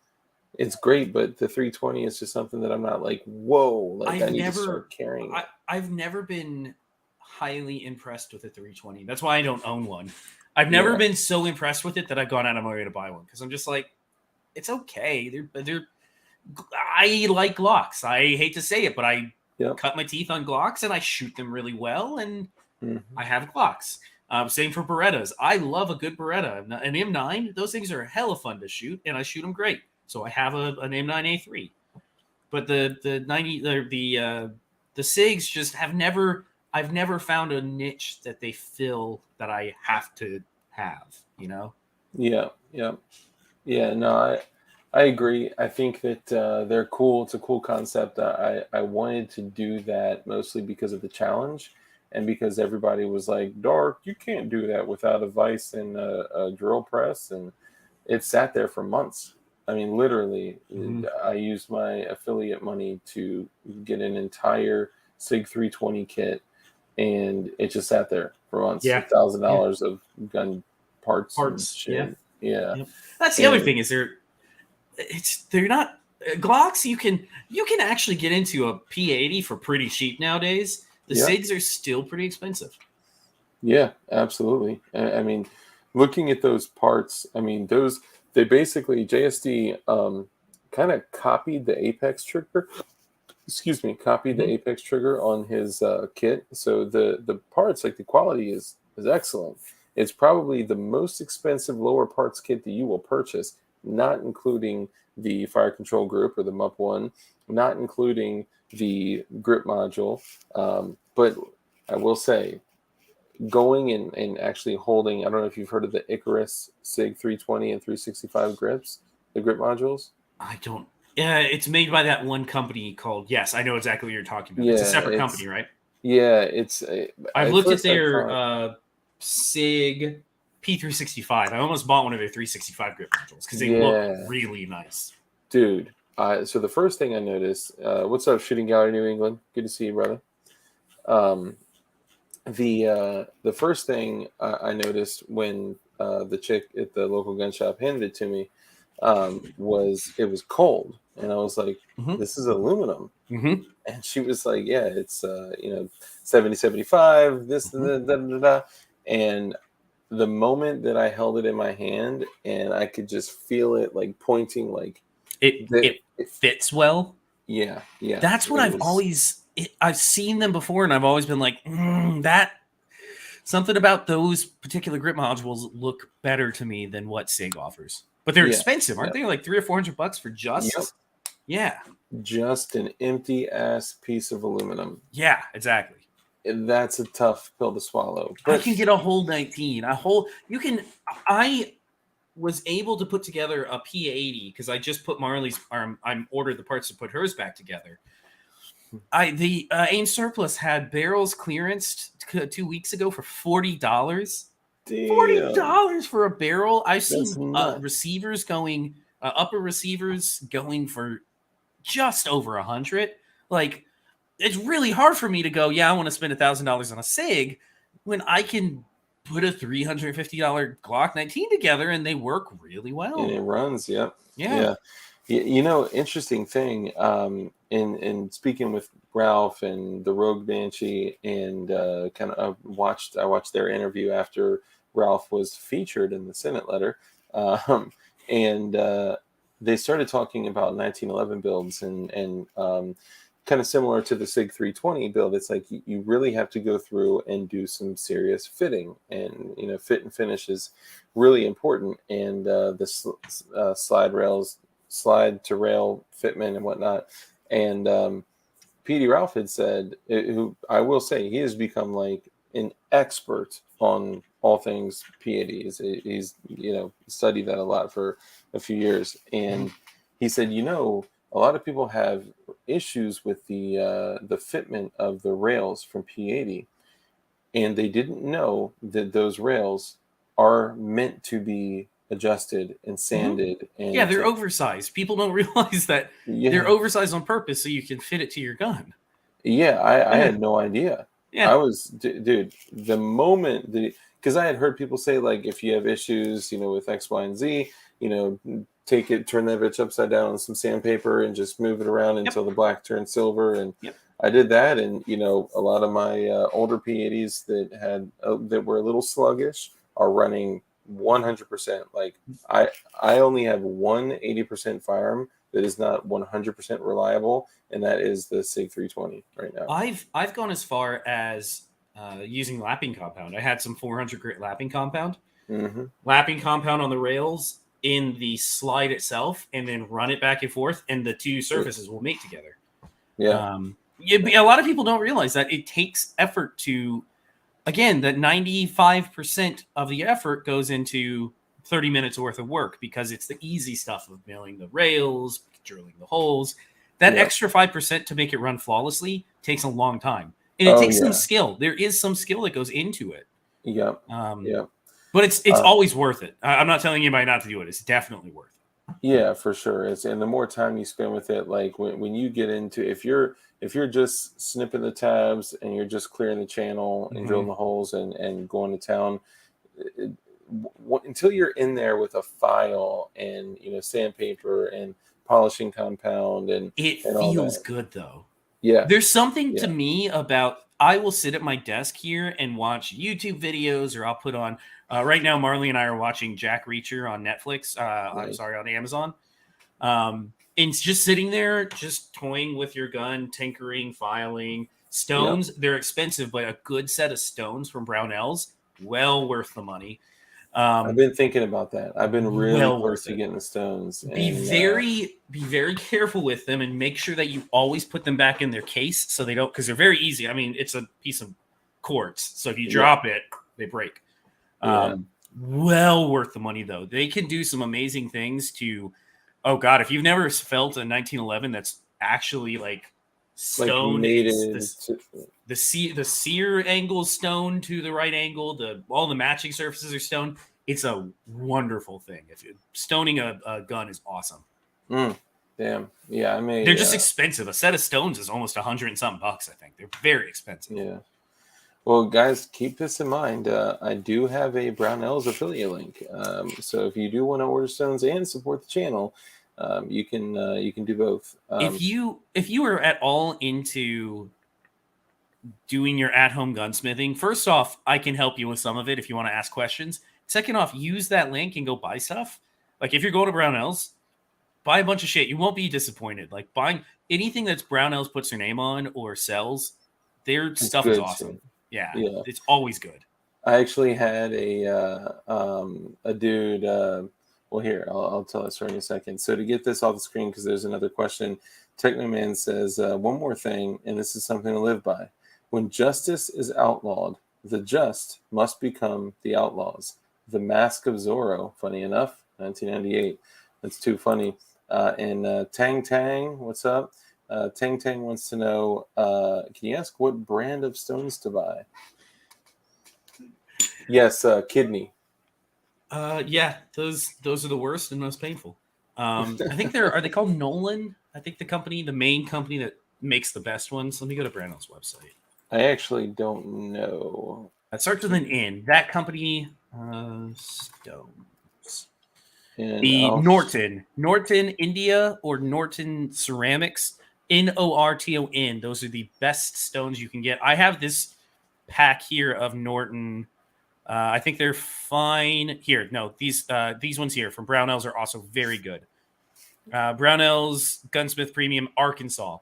It's great, but the 320 is just something that I'm not like, whoa, like I need to start carrying it. I've never been highly impressed with a 320. That's why I don't own one. I've never Yeah. been so impressed with it that I've gone out of my way to buy one because I'm just like, it's okay. I like Glocks. I hate to say it, but I Yep. cut my teeth on Glocks and I shoot them really well, and Mhm. I have Glocks. Same for Berettas. I love a good Beretta. An M9, those things are hella fun to shoot, and I shoot them great. So I have an M9A3. But the 90 the SIGs just have never. I've never found a niche that they fill that I have to have. You know. Yeah. No, I agree. I think that they're cool. It's a cool concept. I wanted to do that mostly because of the challenge, and because everybody was like, "Dark, you can't do that without a vise and a drill press," and it sat there for months. I mean, literally, I used my affiliate money to get an entire SIG 320 kit, and it just sat there for months. Yeah. $1,000 of gun parts. And Parts, shit. Yeah. Yep. That's the other thing is they're not Glocks. You can actually get into a P80 for pretty cheap nowadays. The Yeah. SIGs are still pretty expensive. Yeah, absolutely. I mean, looking at those parts, I mean, they basically JSD kind of copied the Apex trigger. Excuse me, copied the Apex trigger on his kit. So the parts, like the quality is excellent. It's probably the most expensive lower parts kit that you will purchase, not including the fire control group or the MUP one, not including the grip module. But I will say, going and actually holding, I don't know if you've heard of the Icarus SIG 320 and 365 grips, the grip modules. I don't. Yeah, it's made by that one company called. Yes, I know exactly what you're talking about. It's a separate company, right? Yeah, it's. I've looked at their SIG P365. I almost bought one of their 365 grip modules because they look really nice. Dude, so the first thing I noticed, what's up, Shooting Gallery New England? Good to see you, brother. The first thing I noticed when the chick at the local gun shop handed it to me was it was cold, and I was like, "This is aluminum," and she was like, "Yeah, it's 70-75. This da, da, da, da." And the moment that I held it in my hand, and I could just feel it like pointing, like it fits well. Yeah. That's what I've seen them before, and I've always been like, that something about those particular grip modules look better to me than what SIG offers. But they're expensive, aren't they? Like $300 or $400 for just just an empty ass piece of aluminum. Yeah, exactly. And that's a tough pill to swallow. But I can get a whole 19. I was able to put together a P80 because I just put Marley's arm. I ordered the parts to put hers back together. The AIM Surplus had barrels clearanced 2 weeks ago for $40. $40 for a barrel. I've seen receivers going, upper receivers going for just over $100. Like, it's really hard for me to go, I want to spend $1,000 on a SIG when I can put a $350 Glock 19 together and they work really well. And it runs, yeah. Interesting thing. In speaking with Ralph and the Rogue Banshee, and I watched their interview after Ralph was featured in the Senate letter, and they started talking about 1911 builds and kind of similar to the SIG 320 build. It's like you really have to go through and do some serious fitting, and fit and finish is really important. And the slide to rail fitment and whatnot. And PD Ralph had said, who I will say, he has become like an expert on all things P80s. He's studied that a lot for a few years, and he said, a lot of people have issues with the fitment of the rails from P80, and they didn't know that those rails are meant to be adjusted and sanded. And they're oversized. People don't realize that they're oversized on purpose so you can fit it to your gun. I had no idea. I was, dude, the moment because I had heard people say, like, if you have issues, with X, Y, and Z, take it, turn that bitch upside down on some sandpaper, and just move it around until the black turns silver. And I did that, and a lot of my older P80s that were a little sluggish are running 100%. Like I only have one 80% firearm that is not 100% reliable, and that is the SIG 320 right now. I've gone as far as using lapping compound. I had some 400 grit lapping compound, lapping compound on the rails in the slide itself, and then run it back and forth, and the two surfaces will mate together. Yeah. A lot of people don't realize that it takes effort to, again, that 95% of the effort goes into 30 minutes worth of work, because it's the easy stuff of milling the rails, drilling the holes. That extra 5% to make it run flawlessly takes a long time. And it takes some skill. There is some skill that goes into it. Yeah. But it's always worth it. I'm not telling anybody not to do it. It's definitely worth it. Yeah, for sure. And the more time you spend with it, like when you get into, if you're just snipping the tabs and you're just clearing the channel and drilling the holes and going to town, until you're in there with a file and sandpaper and polishing compound and it feels good though. Yeah, there's something to me about, I will sit at my desk here and watch YouTube videos, or I'll put on right now Marley and I are watching Jack Reacher on Netflix, on Amazon, and it's just sitting there just toying with your gun, tinkering, filing stones. They're expensive, but a good set of stones from Brownells, well worth the money. I've been thinking about that. I've been really close to getting the stones. Be very careful with them, and make sure that you always put them back in their case so they don't, because they're very easy. I mean, it's a piece of quartz, so if you drop it, they break. Well worth the money though. They can do some amazing things to. Oh God, if you've never felt a 1911 that's actually like stone, the sear angle stone to the right angle, all the matching surfaces are stone. It's a wonderful thing. Stoning a gun is awesome. Damn. Yeah, they're just expensive. A set of stones is almost $100 and something bucks. I think they're very expensive. Yeah. Well, guys, keep this in mind. I do have a Brownells affiliate link. So if you do want to order stones and support the channel, you can do both. If you are at all into doing your at-home gunsmithing, first off, I can help you with some of it if you want to ask questions. Second off, use that link and go buy stuff. Like if you're going to Brownells, buy a bunch of shit. You won't be disappointed. Like buying anything that's Brownells puts their name on or sells, their stuff is awesome. Yeah, it's always good. I actually had a dude. Well, here I'll tell that story in a second. So to get this off the screen, because there's another question, Technoman says one more thing, and this is something to live by. When justice is outlawed, the just must become the outlaws. The Mask of Zorro, funny enough, 1998. That's too funny. And Tang Tang, what's up? Tang Tang wants to know, can you ask what brand of stones to buy? Yes, kidney. Yeah, those are the worst and most painful. I think are they called Nolan? I think the main company that makes the best ones. Let me go to Brandon's website. I actually don't know. It starts with an N. That company, stones. Norton India or Norton Ceramics, Norton. Those are the best stones you can get. I have this pack here of Norton. I think they're fine. Here, no, these ones here from Brownells are also very good. Brownells Gunsmith Premium Arkansas.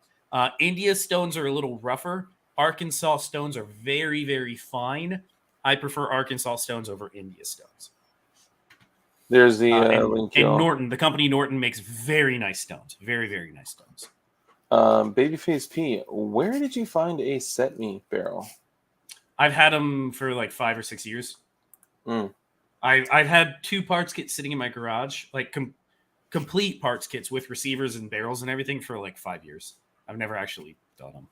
India stones are a little rougher. Arkansas stones are very, very fine. I prefer Arkansas stones over India stones. There's the link. And Norton, the company Norton makes very nice stones. Very, very nice stones. Babyface P, where did you find a Set Me barrel? I've had them for like 5 or 6 years. I've had 2 parts kits sitting in my garage, like complete parts kits with receivers and barrels and everything for like 5 years. I've never actually done them.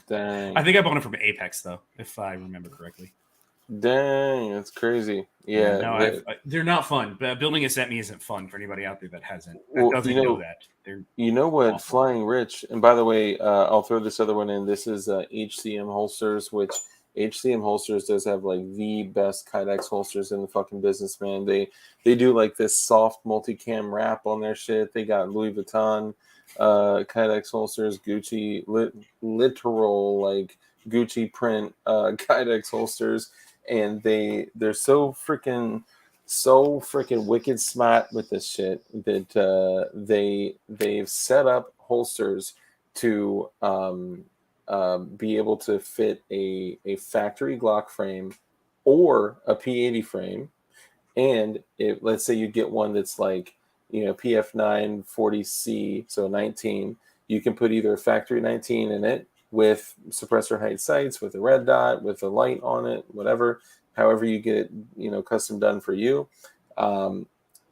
Dang. I think I bought them from Apex though, if I remember correctly. Dang, that's crazy. Yeah, no, they're not fun. But building a Set Me isn't fun for anybody out there that doesn't know that. You know what? awful. Flying Rich, and by the way, I'll throw this other one in. This is HCM holsters, which HCM holsters does have like the best Kydex holsters in the fucking business, man. They do like this soft multicam wrap on their shit. They got Louis Vuitton Kydex holsters, Gucci literal like Gucci print Kydex holsters, and they're so freaking wicked smart with this shit that they've set up holsters to be able to fit a factory Glock frame or a P80 frame. And let's say you get one that's like, PF9 40C, so 19, you can put either a factory 19 in it with suppressor height sights, with a red dot, with a light on it, whatever, however you get it, custom done for you.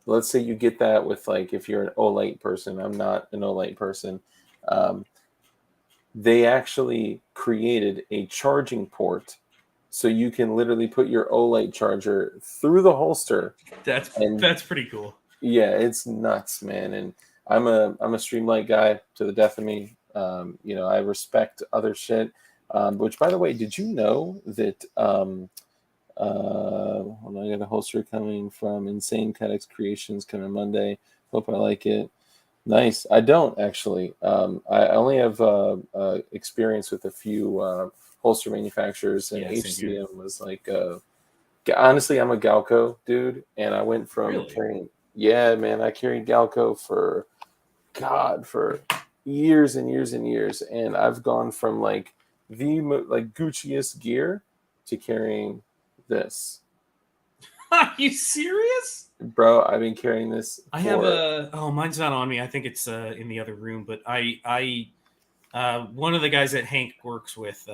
Let's say you get that with, like, if you're an Olight person, I'm not an Olight person. They actually created a charging port so you can literally put your Olight charger through the holster. That's pretty cool. Yeah, it's nuts, man. And I'm a Streamlight guy to the death of me. I respect other shit. Which, by the way, did you know that hold on, I got a holster coming from Insane Kydex Creations coming Monday. Hope I like it. Nice. I don't actually. I only have experience with a few holster manufacturers, and HCM was like. Honestly, I'm a Galco dude, and I went from carrying. Yeah, man, I carried Galco for years and years and years, and I've gone from like the Gucciest gear to carrying this. Are you serious? Bro, I've been carrying this. I have mine's not on me. I think it's in the other room. But I one of the guys that Hank works with,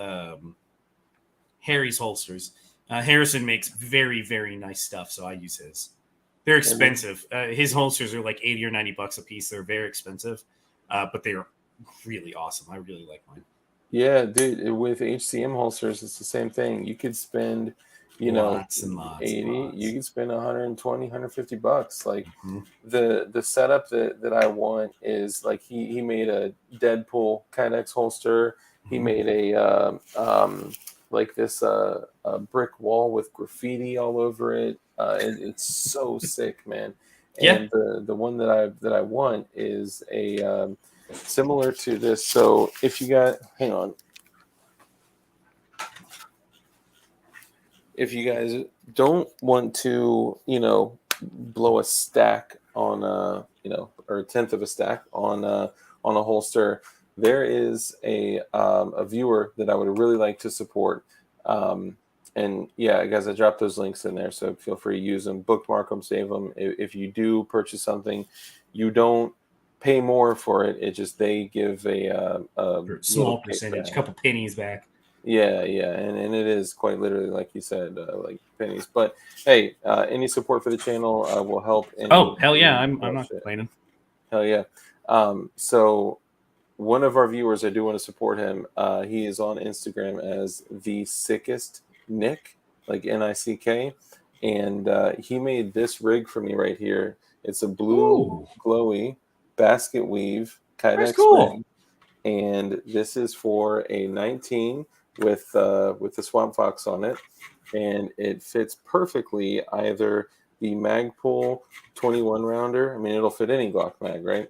Harry's holsters. Harrison makes very, very nice stuff, so I use his. They're expensive. His holsters are like $80 or $90 a piece. They're very expensive, but they are really awesome. I really like mine. Yeah, dude. With HCM holsters, it's the same thing. You could spend, lots and lots 80. and lots. You could spend $120, $150. Like the setup that I want is like he made a Deadpool Kydex holster. He made a like this a brick wall with graffiti all over it. It's so sick, man. And the one that I want is a similar to this. So if you hang on, if you guys don't want to, blow a stack on or a tenth of a stack on a holster, there is a viewer that I would really like to support. And yeah, guys, I dropped those links in there, so feel free to use them, bookmark them, save them. If you do purchase something, you don't pay more for it. It just they give a small percentage, a couple pennies back. Yeah, and it is quite literally, like you said, like pennies. But hey, any support for the channel will help. Hell yeah, I'm not complaining. Hell yeah. So one of our viewers, I do want to support him. He is on Instagram as the sickest Nick, like Nick, and he made this rig for me right here. It's a blue glowy basket weave Kydex rig, and this is for a 19 with the Swamp Fox on it, and it fits perfectly either the Magpul 21 rounder. I mean, it'll fit any Glock mag, right?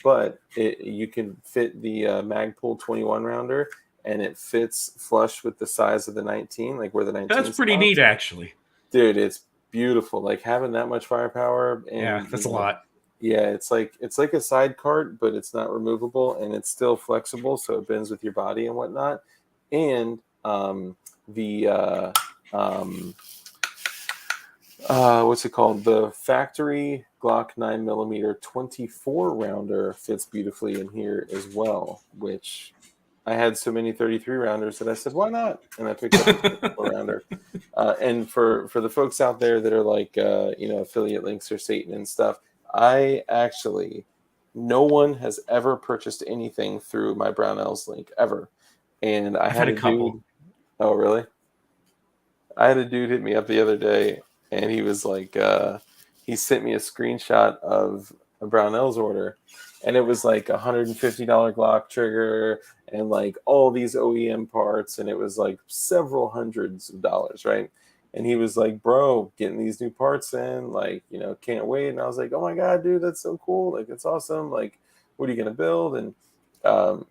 But you can fit the Magpul 21 rounder, and it fits flush with the size of the 19, like where the 19. That's pretty neat, actually. Dude, it's beautiful. Like having that much firepower. And, yeah, that's a lot. Yeah, it's like a side cart, but it's not removable, and it's still flexible, so it bends with your body and whatnot. And what's it called? The factory Glock 9mm 24 rounder fits beautifully in here as well, which I had so many 33 rounders that I said, why not? And I picked up a 24 rounder. And for the folks out there that are like, affiliate links or Satan and stuff, no one has ever purchased anything through my Brownells link ever. And I had a couple. Dude, oh, really? I had a dude hit me up the other day, and he was like, he sent me a screenshot of a Brownells order, and it was like $150 Glock trigger and like all these OEM parts, and it was like several hundreds of dollars, right? And he was like, "Bro, getting these new parts in, like, can't wait." And I was like, "Oh my God, dude, that's so cool! Like, it's awesome! Like, what are you gonna build?" And um,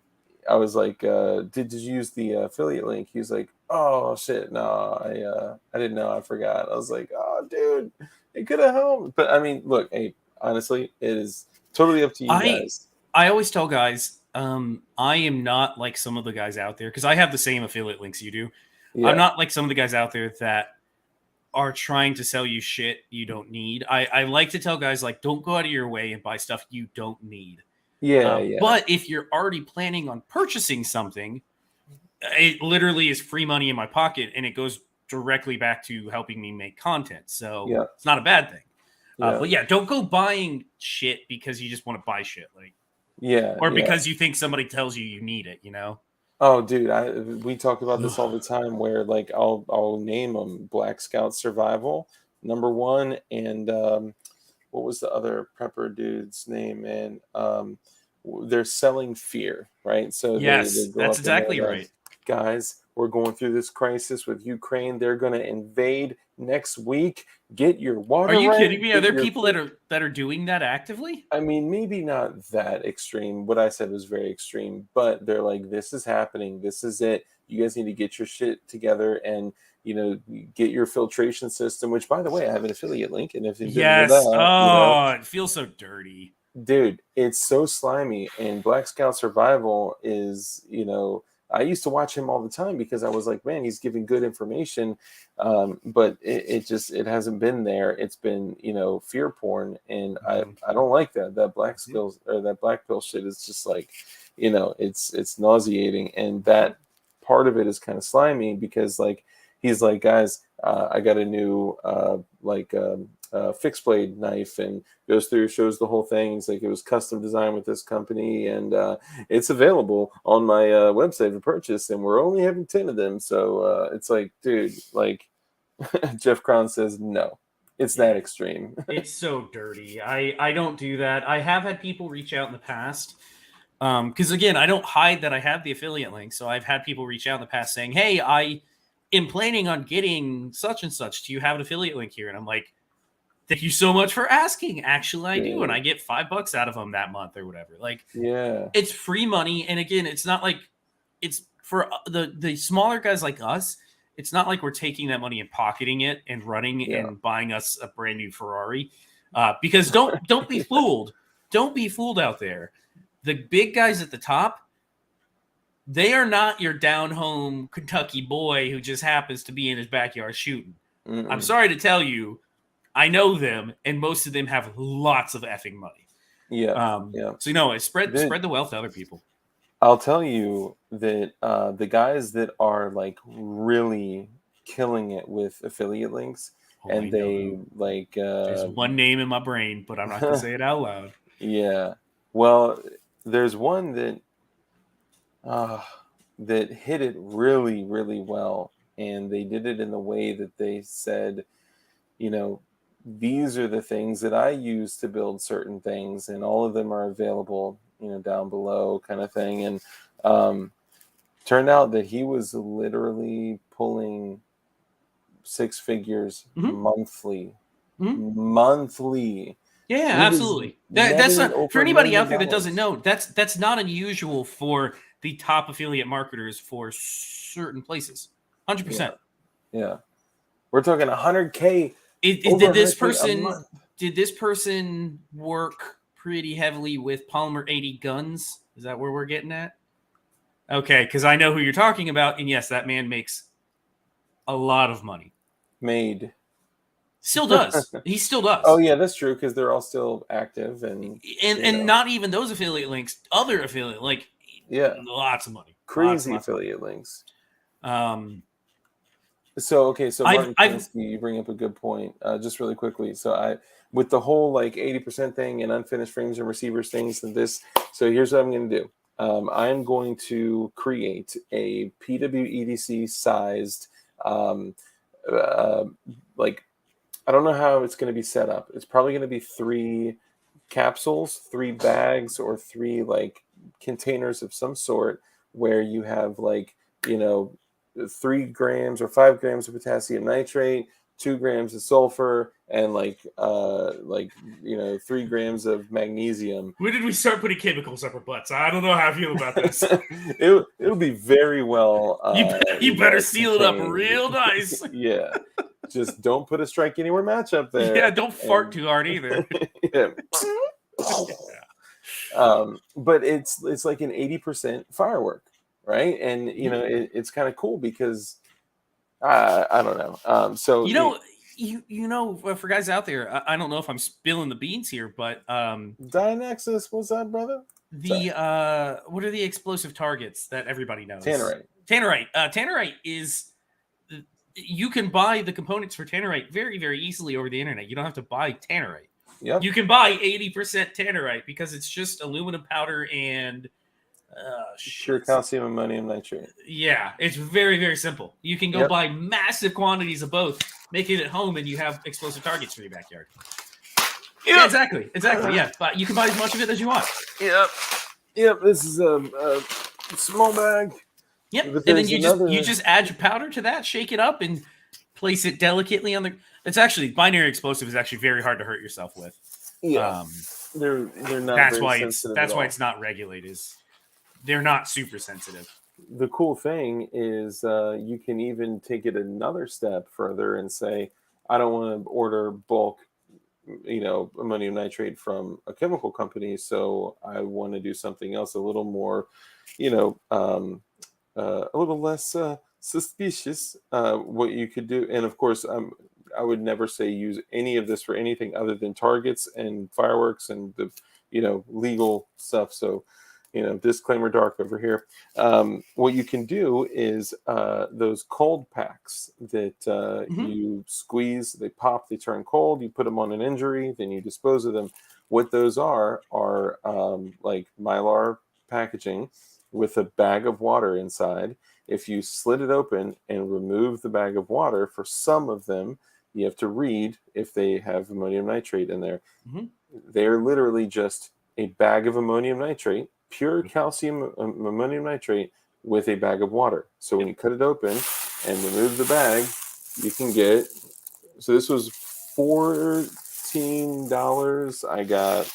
I was like, "Did you use the affiliate link?" He was like, "Oh shit, no, I didn't know, I forgot." I was like, "Oh, dude, it could have helped." But I mean, look, hey, honestly, it is totally up to you I guys. I always tell guys, I am not like some of the guys out there because I have the same affiliate links you do. I'm Yeah, not like some of the guys out there that are trying to sell you shit you don't need. I like to tell guys like don't go out of your way and buy stuff you don't need. yeah. But if you're already planning on purchasing something, it literally is free money in my pocket and it goes directly back to helping me make content. So Yeah, it's not a bad thing. yeah, But yeah, don't go buying shit because you just want to buy shit, like, yeah, or yeah. because you think somebody tells you need it. You know? Oh, dude, we talk about this all the time. Where like I'll name them Black Scout Survival #1, and what was the other prepper dude's name? And they're selling fear, right? So they Yes, go that's up and they're exactly like, right. guys, we're going through this crisis with Ukraine. They're going to invade next week. Get your Are water you right. kidding me? Are Get there your people that are doing that actively? I mean, maybe not that extreme. What I said was very extreme, but they're like, this is happening. This is it. You guys need to get your shit together and, get your filtration system, which, by the way, I have an affiliate link. And if you didn't know Yes. that, Oh, it feels so dirty. dude, it's so slimy. And Black Scout Survival is, I used to watch him all the time because I was like, man, he's giving good information. But it hasn't been there. It's been, fear porn. And I don't like that. That black skills or that black pill shit is just like, it's nauseating. And that part of it is kind of slimy because like, he's like, guys, I got a new, fixed blade knife, and goes through, shows the whole thing. He's like, it was custom designed with this company, and it's available on my website for purchase, and we're only having 10 of them. So it's like, dude, like, Jeff Crown says, no, it's that extreme. It's so dirty. I don't do that. I have had people reach out in the past. Because again, I don't hide that I have the affiliate link. So I've had people reach out in the past saying, "Hey, I am planning on getting such and such. Do you have an affiliate link here?" And I'm like, "Thank you so much for asking. Actually, I do, and I get $5 out of them that month or whatever." Like, Yeah, it's free money, and again, it's not like it's for the smaller guys like us. It's not like we're taking that money and pocketing it and running yeah, and buying us a brand new Ferrari. Because don't be fooled. Don't be fooled out there. The big guys at the top, they are not your down home Kentucky boy who just happens to be in his backyard shooting. I'm mm-mm. sorry to tell you, I know them, and most of them have lots of effing money. Yeah, yeah. Spread Dude, the wealth to other people. I'll tell you that the guys that are like really killing it with affiliate links, Oh, I and know they who. like There's one name in my brain, but I'm not going to say it out loud. yeah. Well, there's one uh, that hit it really, really well, and they did it in the way that they said, you know, these are the things that I use to build certain things, and all of them are available, down below, kind of thing. And turned out that he was literally pulling six figures Mhm. monthly. Mhm. Monthly. Yeah, He was absolutely. That's netting not for over $1 anybody out million. there that doesn't know. That's not unusual for the top affiliate marketers for certain places. Yeah, 100%. yeah. We're talking 100K, over Did this 100K a person month. work pretty heavily with Polymer 80 guns? Is that where we're getting at? Okay, because I know who you're talking about, and yes, that man makes a lot of money. Made. Still does. He still Oh does. yeah, that's true because they're all still active, and And not even those affiliate links, other affiliate like yeah, lots of money. crazy Lots of money. affiliate links. Um So okay, so I've Martin I've Kaminsky, you bring up a good point. Just really quickly, so I with the whole like 80% thing and unfinished frames and receivers things and this. So here's what I'm going to do. I'm going to create a PWEDC sized, um, uh, like I don't know how it's going to be set up. It's probably going to be 3 capsules, 3 bags, or 3 like containers of some sort where you have like, 3 grams or 5 grams of potassium nitrate, 2 grams of sulfur, and 3 grams of magnesium. When did we start putting chemicals up our butts? I don't know how I feel about this. It'll be very well. You better seal it up contained. real nice. Yeah. Just don't put a strike anywhere match up there. Yeah, don't fart too hard either. Yeah. But it's like an 80% firework, right? And it's kind of cool because I don't know. So for guys out there, I don't know if I'm spilling the beans here, but Dynexus, what's that, brother? what are the explosive targets that everybody knows? Tannerite. Tannerite is. You can buy the components for tannerite very, very easily over the internet. You don't have to buy tannerite. Yep. You can buy 80% tannerite because it's just aluminum powder and pure calcium ammonium nitrate. Yeah, it's very, very simple. You can go buy massive quantities of both, make it at home, and you have explosive targets for your backyard. Yeah, exactly. Yeah, but you can buy as much of it as you want. Yep. This is a small bag. Yep, and then you just add your powder to that, shake it up, and place it delicately on the. It's actually binary explosive is actually very hard to hurt yourself with. Yeah, they're not. That's why it's not regulated. They're not super sensitive. The cool thing is you can even take it another step further and say, I don't want to order bulk, ammonium nitrate from a chemical company, so I want to do something else a little more, a little less suspicious. What you could do, and of course, I would never say use any of this for anything other than targets and fireworks and the legal stuff. So disclaimer dark over here. What you can do is those cold packs that you squeeze, they pop, they turn cold, you put them on an injury, then you dispose of them. What those are like Mylar packaging with a bag of water inside. If you slit it open and remove the bag of water, for some of them, you have to read if they have ammonium nitrate in there. They're literally just a bag of ammonium nitrate, pure calcium ammonium nitrate with a bag of water. So when you cut it open and remove the bag, you can get, so this was $14. I got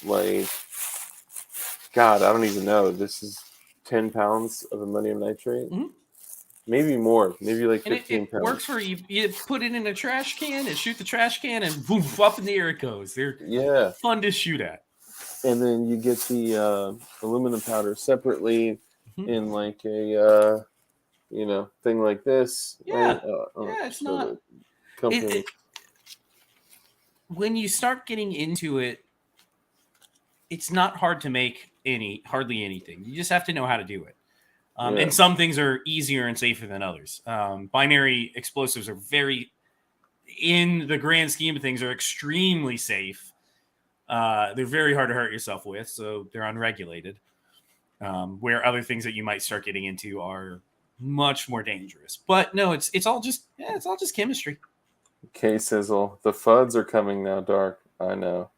God, I don't even know. This is 10 pounds of ammonium nitrate. Maybe more, maybe like 15 it pounds. Works for you. You put it in a trash can and shoot the trash can, and boom, up in the air it goes. They're fun to shoot at. And then you get the aluminum powder separately in like a thing like this. Yeah, right? It's not. When you start getting into it, it's not hard to make hardly anything. You just have to know how to do it. And some things are easier and safer than others. Binary explosives are in the grand scheme of things, are extremely safe. They're very hard to hurt yourself with, so they're unregulated. Where other things that you might start getting into are much more dangerous. But no, it's all just chemistry. Okay, Sizzle, the FUDs are coming now, Dark. I know.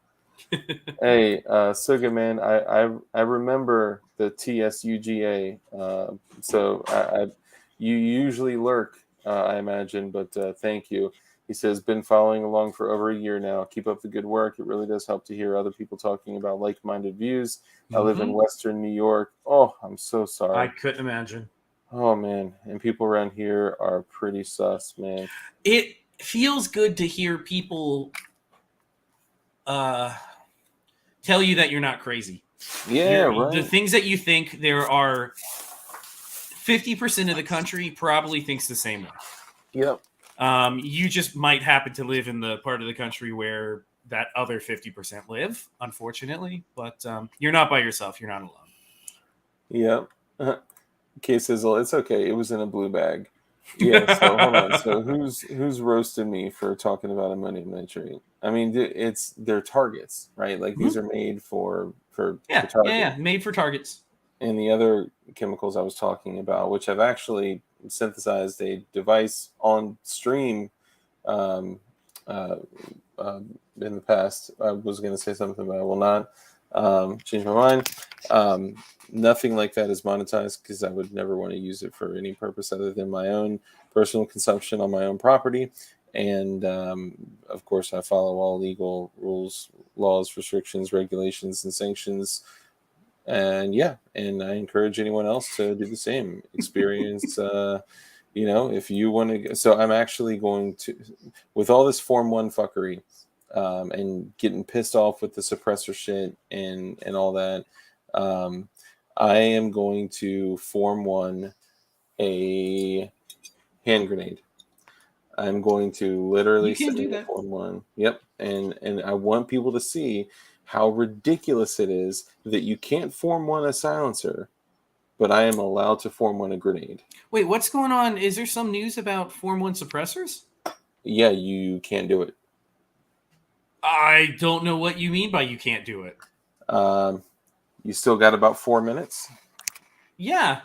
Hey, Suga man, I remember the TSUGA. So you usually lurk, I imagine, but thank you. He says, been following along for over a year now. Keep up the good work. It really does help to hear other people talking about like-minded views. I live in Western New York. Oh, I'm so sorry. I couldn't imagine. Oh, man. And people around here are pretty sus, man. It feels good to hear people tell you that you're not crazy. Yeah, right. The things that you think, there are 50% of the country probably thinks the same way. Yep. You just might happen to live in the part of the country where that other 50% live, unfortunately. But you're not by yourself. You're not alone. Yep. Okay, Sizzle, it's okay. It was in a blue bag. Yeah, so hold on. So who's roasting me for talking about ammonium nitrate? I mean, they're targets, right? Like these are made for targets. Yeah, made for targets. And the other chemicals I was talking about, which I've actually synthesized a device on stream in the past. I was going to say something, but I will not change my mind. Nothing like that is monetized because I would never want to use it for any purpose other than my own personal consumption on my own property. And of course, I follow all legal rules, laws, restrictions, regulations, and sanctions. And yeah, and I encourage anyone else to do the same. Experience, if you want to. So I'm actually going to, with all this Form 1 fuckery and getting pissed off with the suppressor shit and all that, I am going to Form 1 a hand grenade. I'm going to literally You can do send that. Form 1. Yep. And I want people to see how ridiculous it is that you can't Form 1 a silencer, but I am allowed to Form 1 a grenade. Wait, what's going on? Is there some news about Form 1 suppressors? Yeah, you can't do it. I don't know what you mean by you can't do it. You still got about 4 minutes. Yeah.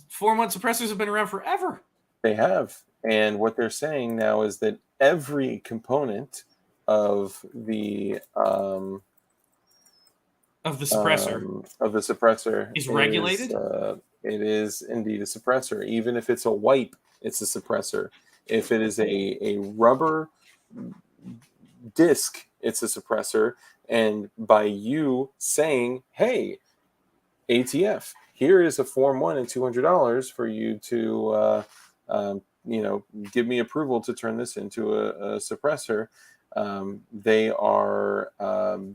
Form 1 suppressors have been around forever. They have. And what they're saying now is that every component of the suppressor is regulated. It is indeed a suppressor. Even if it's a wipe, it's a suppressor. If it is a rubber disc, it's a suppressor. And by you saying, "Hey, ATF, here is a Form 1 and $200 for you to give me approval to turn this into a suppressor," they are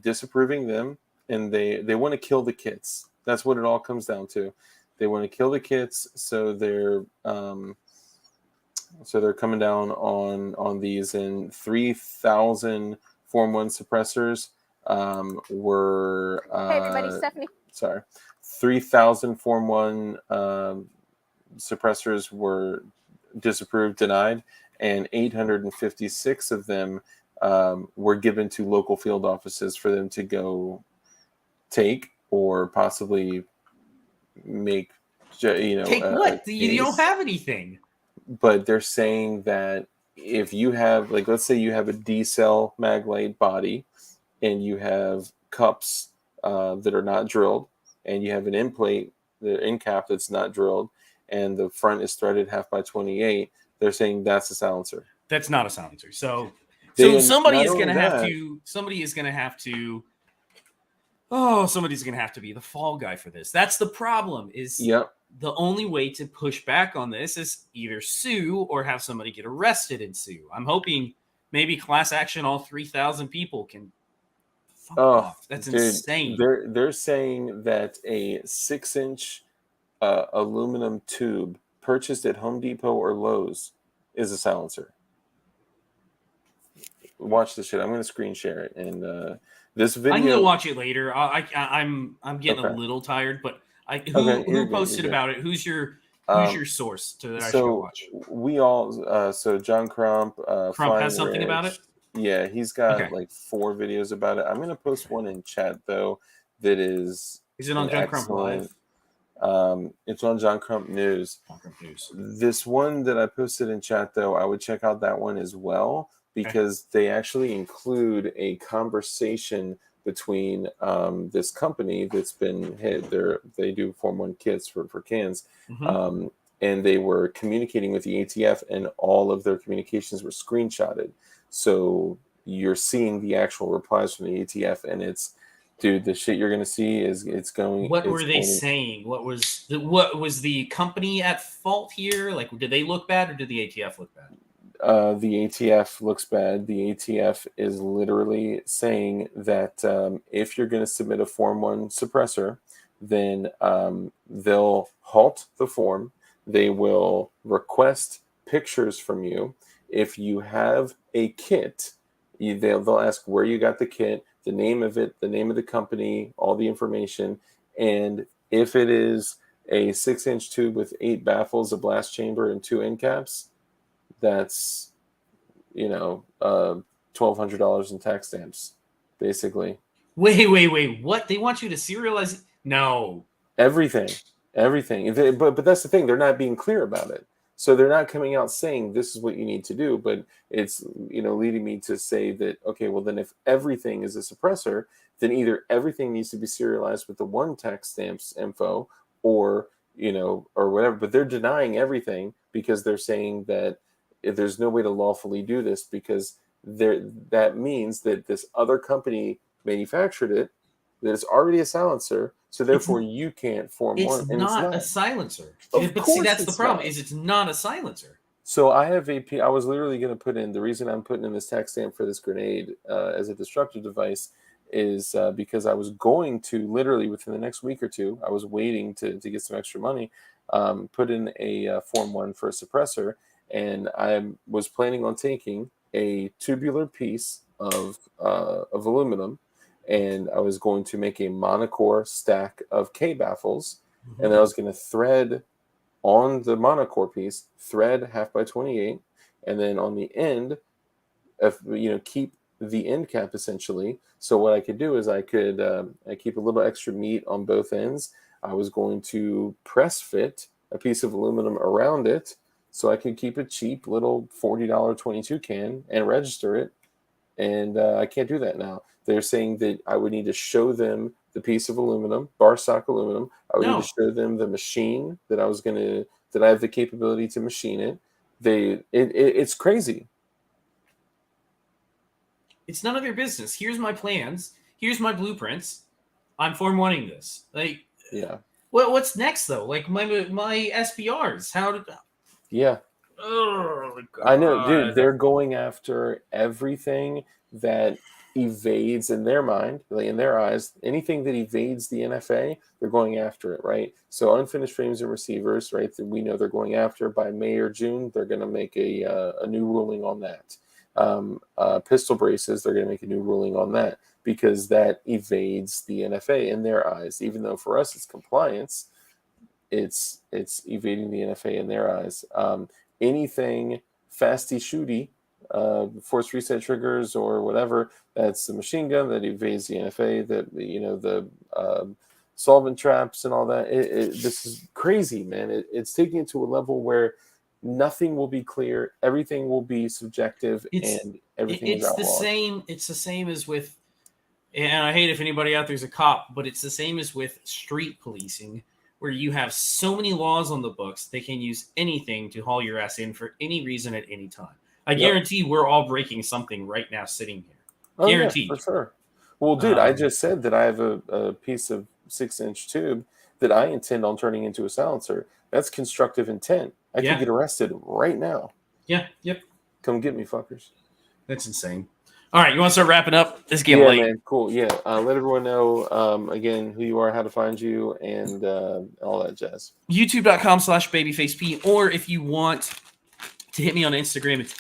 disapproving them, and they want to kill the kits. That's what it all comes down to. They want to kill the kits, so they're coming down on these, and 3,000 Form 1 suppressors were Hey everybody, Stephanie. Sorry, 3,000 Form 1 suppressors were disapproved, denied, and 856 of them were given to local field offices for them to go take or possibly make. Take what? You don't have anything. But they're saying that if you have, like, let's say you have a D-cell maglite body and you have cups that are not drilled, and you have an end plate, the end cap that's not drilled, and the front is threaded 1/28, they're saying that's a silencer. That's not a silencer. So somebody is going to have to. Somebody's going to have to be the fall guy for this. That's the problem. The only way to push back on this is either sue or have somebody get arrested and sue. I'm hoping maybe class action, all 3,000 people can. Off. That's insane. They're saying that a 6-inch aluminum tube purchased at Home Depot or Lowe's is a silencer. Watch this shit. I'm going to screen share it, and this video. I'm going to watch it later. I'm getting a little tired, but who posted about it? Who's your source that I should watch? We all. So John Crump. Crump has something about it. Yeah, he's got like 4 videos about it. I'm going to post one in chat though. That is. Is it on John Crump Live? It's on John Crump News. This one that I posted in chat though, I would check out that one as well, because they actually include a conversation between this company that's been hit. They do Form 1 kits for cans. Mm-hmm. And they were communicating with the ATF, and all of their communications were screenshotted. So you're seeing the actual replies from the ATF, and it's, dude, the shit you're going to see is going. What were they saying? What was the company at fault here? Like, did they look bad, or did the ATF look bad? The ATF looks bad. The ATF is literally saying that if you're going to submit a Form 1 suppressor, then they'll halt the form. They will request pictures from you. If you have a kit, they'll ask where you got the kit, the name of it, the name of the company, all the information. And if it is a 6-inch tube with 8 baffles, a blast chamber, and 2 end caps, that's, $1,200 in tax stamps, basically. Wait. What? They want you to serialize it? No. Everything. But that's the thing. They're not being clear about it. So they're not coming out saying this is what you need to do, but it's, leading me to say that, okay, well then if everything is a suppressor, then either everything needs to be serialized with the one tax stamps info, or or whatever. But they're denying everything because they're saying that there's no way to lawfully do this, because that means that this other company manufactured it, that it's already a silencer, so therefore you can't form It's one, and it's not not. a silencer. Of But see, course that's the it's problem. not. Is it's not a silencer. So I have I was literally going to put in, the reason I'm putting in this tax stamp for this grenade as a destructive device is because I was going to literally within the next week or two, I was waiting to get some extra money, put in a Form 1 for a suppressor, and I was planning on taking a tubular piece of aluminum, and I was going to make a monocore stack of K baffles, and I was going to thread on the monocore piece, thread 1/2x28, and then on the end, keep the end cap essentially. So what I could do is I keep a little extra meat on both ends. I was going to press fit a piece of aluminum around it, so I could keep a cheap little $40 22 can and register it. And I can't do that now. They're saying that I would need to show them the piece of aluminum, bar stock aluminum. I would need No. to show them the machine that I have the capability to machine it. It's crazy. It's none of your business. Here's my plans. Here's my blueprints. I'm Form 1ing this. Like, Yeah. what's next though? Like my SBRs. How did? Yeah. Oh my God. I know, dude. They're going after everything that evades, in their mind, like in their eyes, anything that evades the NFA, they're going after it, right? So unfinished frames and receivers, right? That we know they're going after by May or June. They're going to make a new ruling on that. Pistol braces, they're going to make a new ruling on that because that evades the NFA in their eyes. Even though for us it's compliance, it's evading the NFA in their eyes. Anything fasty shooty, force reset triggers or whatever, that's the machine gun that evades the NFA, that the solvent traps and all that. This is crazy, man. It's taking it to a level where nothing will be clear, everything will be subjective, and everything is It's the outlawed. same. It's the same as with, and I hate if anybody out there's a cop, but it's the same as with street policing, where you have so many laws on the books, they can use anything to haul your ass in for any reason at any time. I guarantee we're all breaking something right now sitting here. Oh, Guaranteed. yeah, for sure. Well, dude, I just said that I have a piece of 6-inch tube that I intend on turning into a silencer. That's constructive intent. I could get arrested right now. Yeah, yep. Come get me, fuckers. That's insane. All right, you want to start wrapping up? This game late. Man, cool. Yeah, let everyone know again who you are, how to find you, and all that jazz. YouTube.com/babyfaceP, or if you want to hit me on Instagram, it's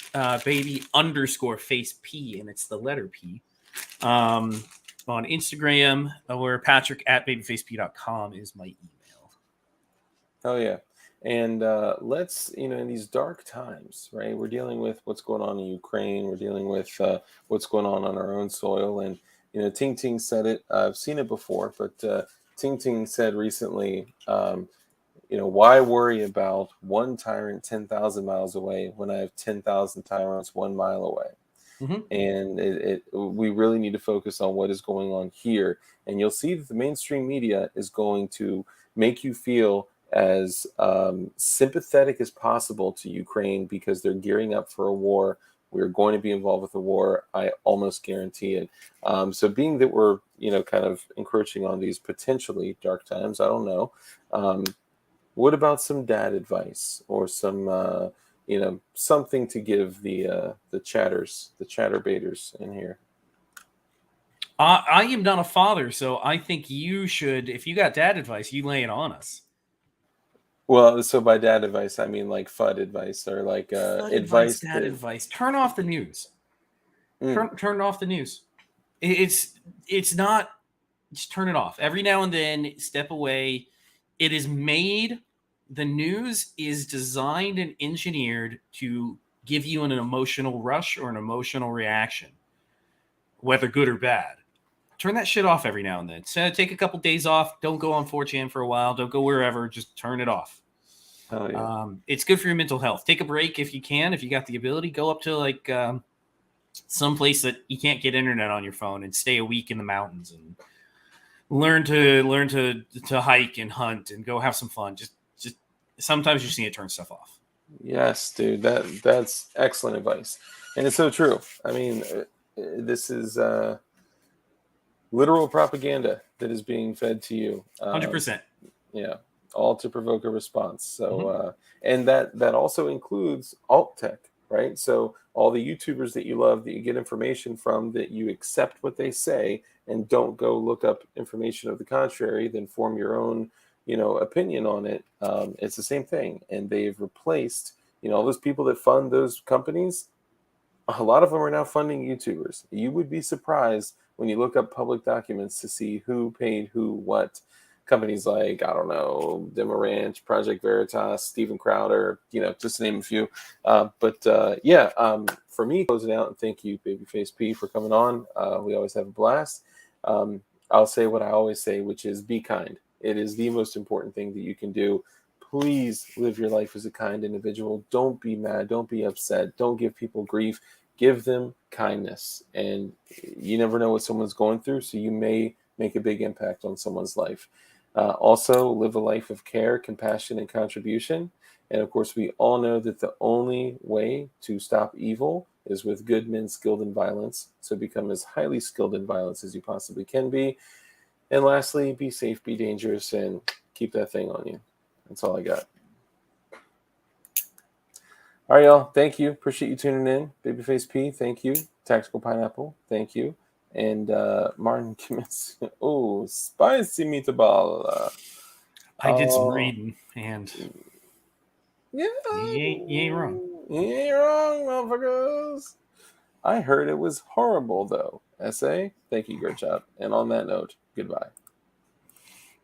baby_face_P, and it's the letter P. On Instagram, or Patrick@babyfaceP.com is my email. Oh yeah. And let's, in these dark times, right? We're dealing with what's going on in Ukraine. We're dealing with what's going on our own soil. And, Ting Ting said it. I've seen it before, but Ting Ting said recently, why worry about one tyrant 10,000 miles away when I have 10,000 tyrants 1 mile away? Mm-hmm. And we really need to focus on what is going on here. And you'll see that the mainstream media is going to make you feel as sympathetic as possible to Ukraine because they're gearing up for a war. We're going to be involved with a war. I almost guarantee it. So being that we're, kind of encroaching on these potentially dark times, I don't know. What about some dad advice or some, something to give the chatterbaiters in here? I am not a father, so I think you should, if you got dad advice, you lay it on us. Well, so by dad advice, I mean like FUD advice or like advice. Dad advice. Turn off the news. Turn off the news. It's not. Just turn it off every now and then. Step away. It is made. The news is designed and engineered to give you an emotional rush or an emotional reaction, whether good or bad. Turn that shit off every now and then. So take a couple days off. Don't go on 4chan for a while. Don't go wherever. Just turn it off. Oh, yeah. It's good for your mental health. Take a break if you can, if you got the ability. Go up to like some place that you can't get internet on your phone and stay a week in the mountains and learn to hike and hunt and go have some fun. Just sometimes you just need to turn stuff off. Yes, dude. That's excellent advice, and it's so true. I mean, this is literal propaganda that is being fed to you. 100%. Yeah, all to provoke a response. So, and that also includes alt tech, right? So all the YouTubers that you love, that you get information from, that you accept what they say and don't go look up information of the contrary, then form your own, opinion on it. It's the same thing, and they've replaced, all those people that fund those companies. A lot of them are now funding YouTubers. You would be surprised when you look up public documents to see who paid who what. Companies like, I don't know, Demo Ranch, Project Veritas, Steven Crowder, just to name a few. For me, closing out, and thank you, Babyface P, for coming on. We always have a blast. I'll say what I always say, which is be kind. It is the most important thing that you can do. Please live your life as a kind individual. Don't be mad. Don't be upset. Don't give people grief. Give them kindness. And you never know what someone's going through, so you may make a big impact on someone's life. Also, live a life of care, compassion, and contribution. And of course, we all know that the only way to stop evil is with good men skilled in violence. So become as highly skilled in violence as you possibly can be. And lastly, be safe, be dangerous, and keep that thing on you. That's all I got. All right, y'all. Thank you. Appreciate you tuning in. Babyface P, thank you. Tactical Pineapple, thank you. And Martin commits. Oh, spicy meatball. I did some reading, and yeah, you ain't wrong. You ain't wrong, motherfuckers. I heard it was horrible, though. SA, thank you, great job. And on that note, goodbye.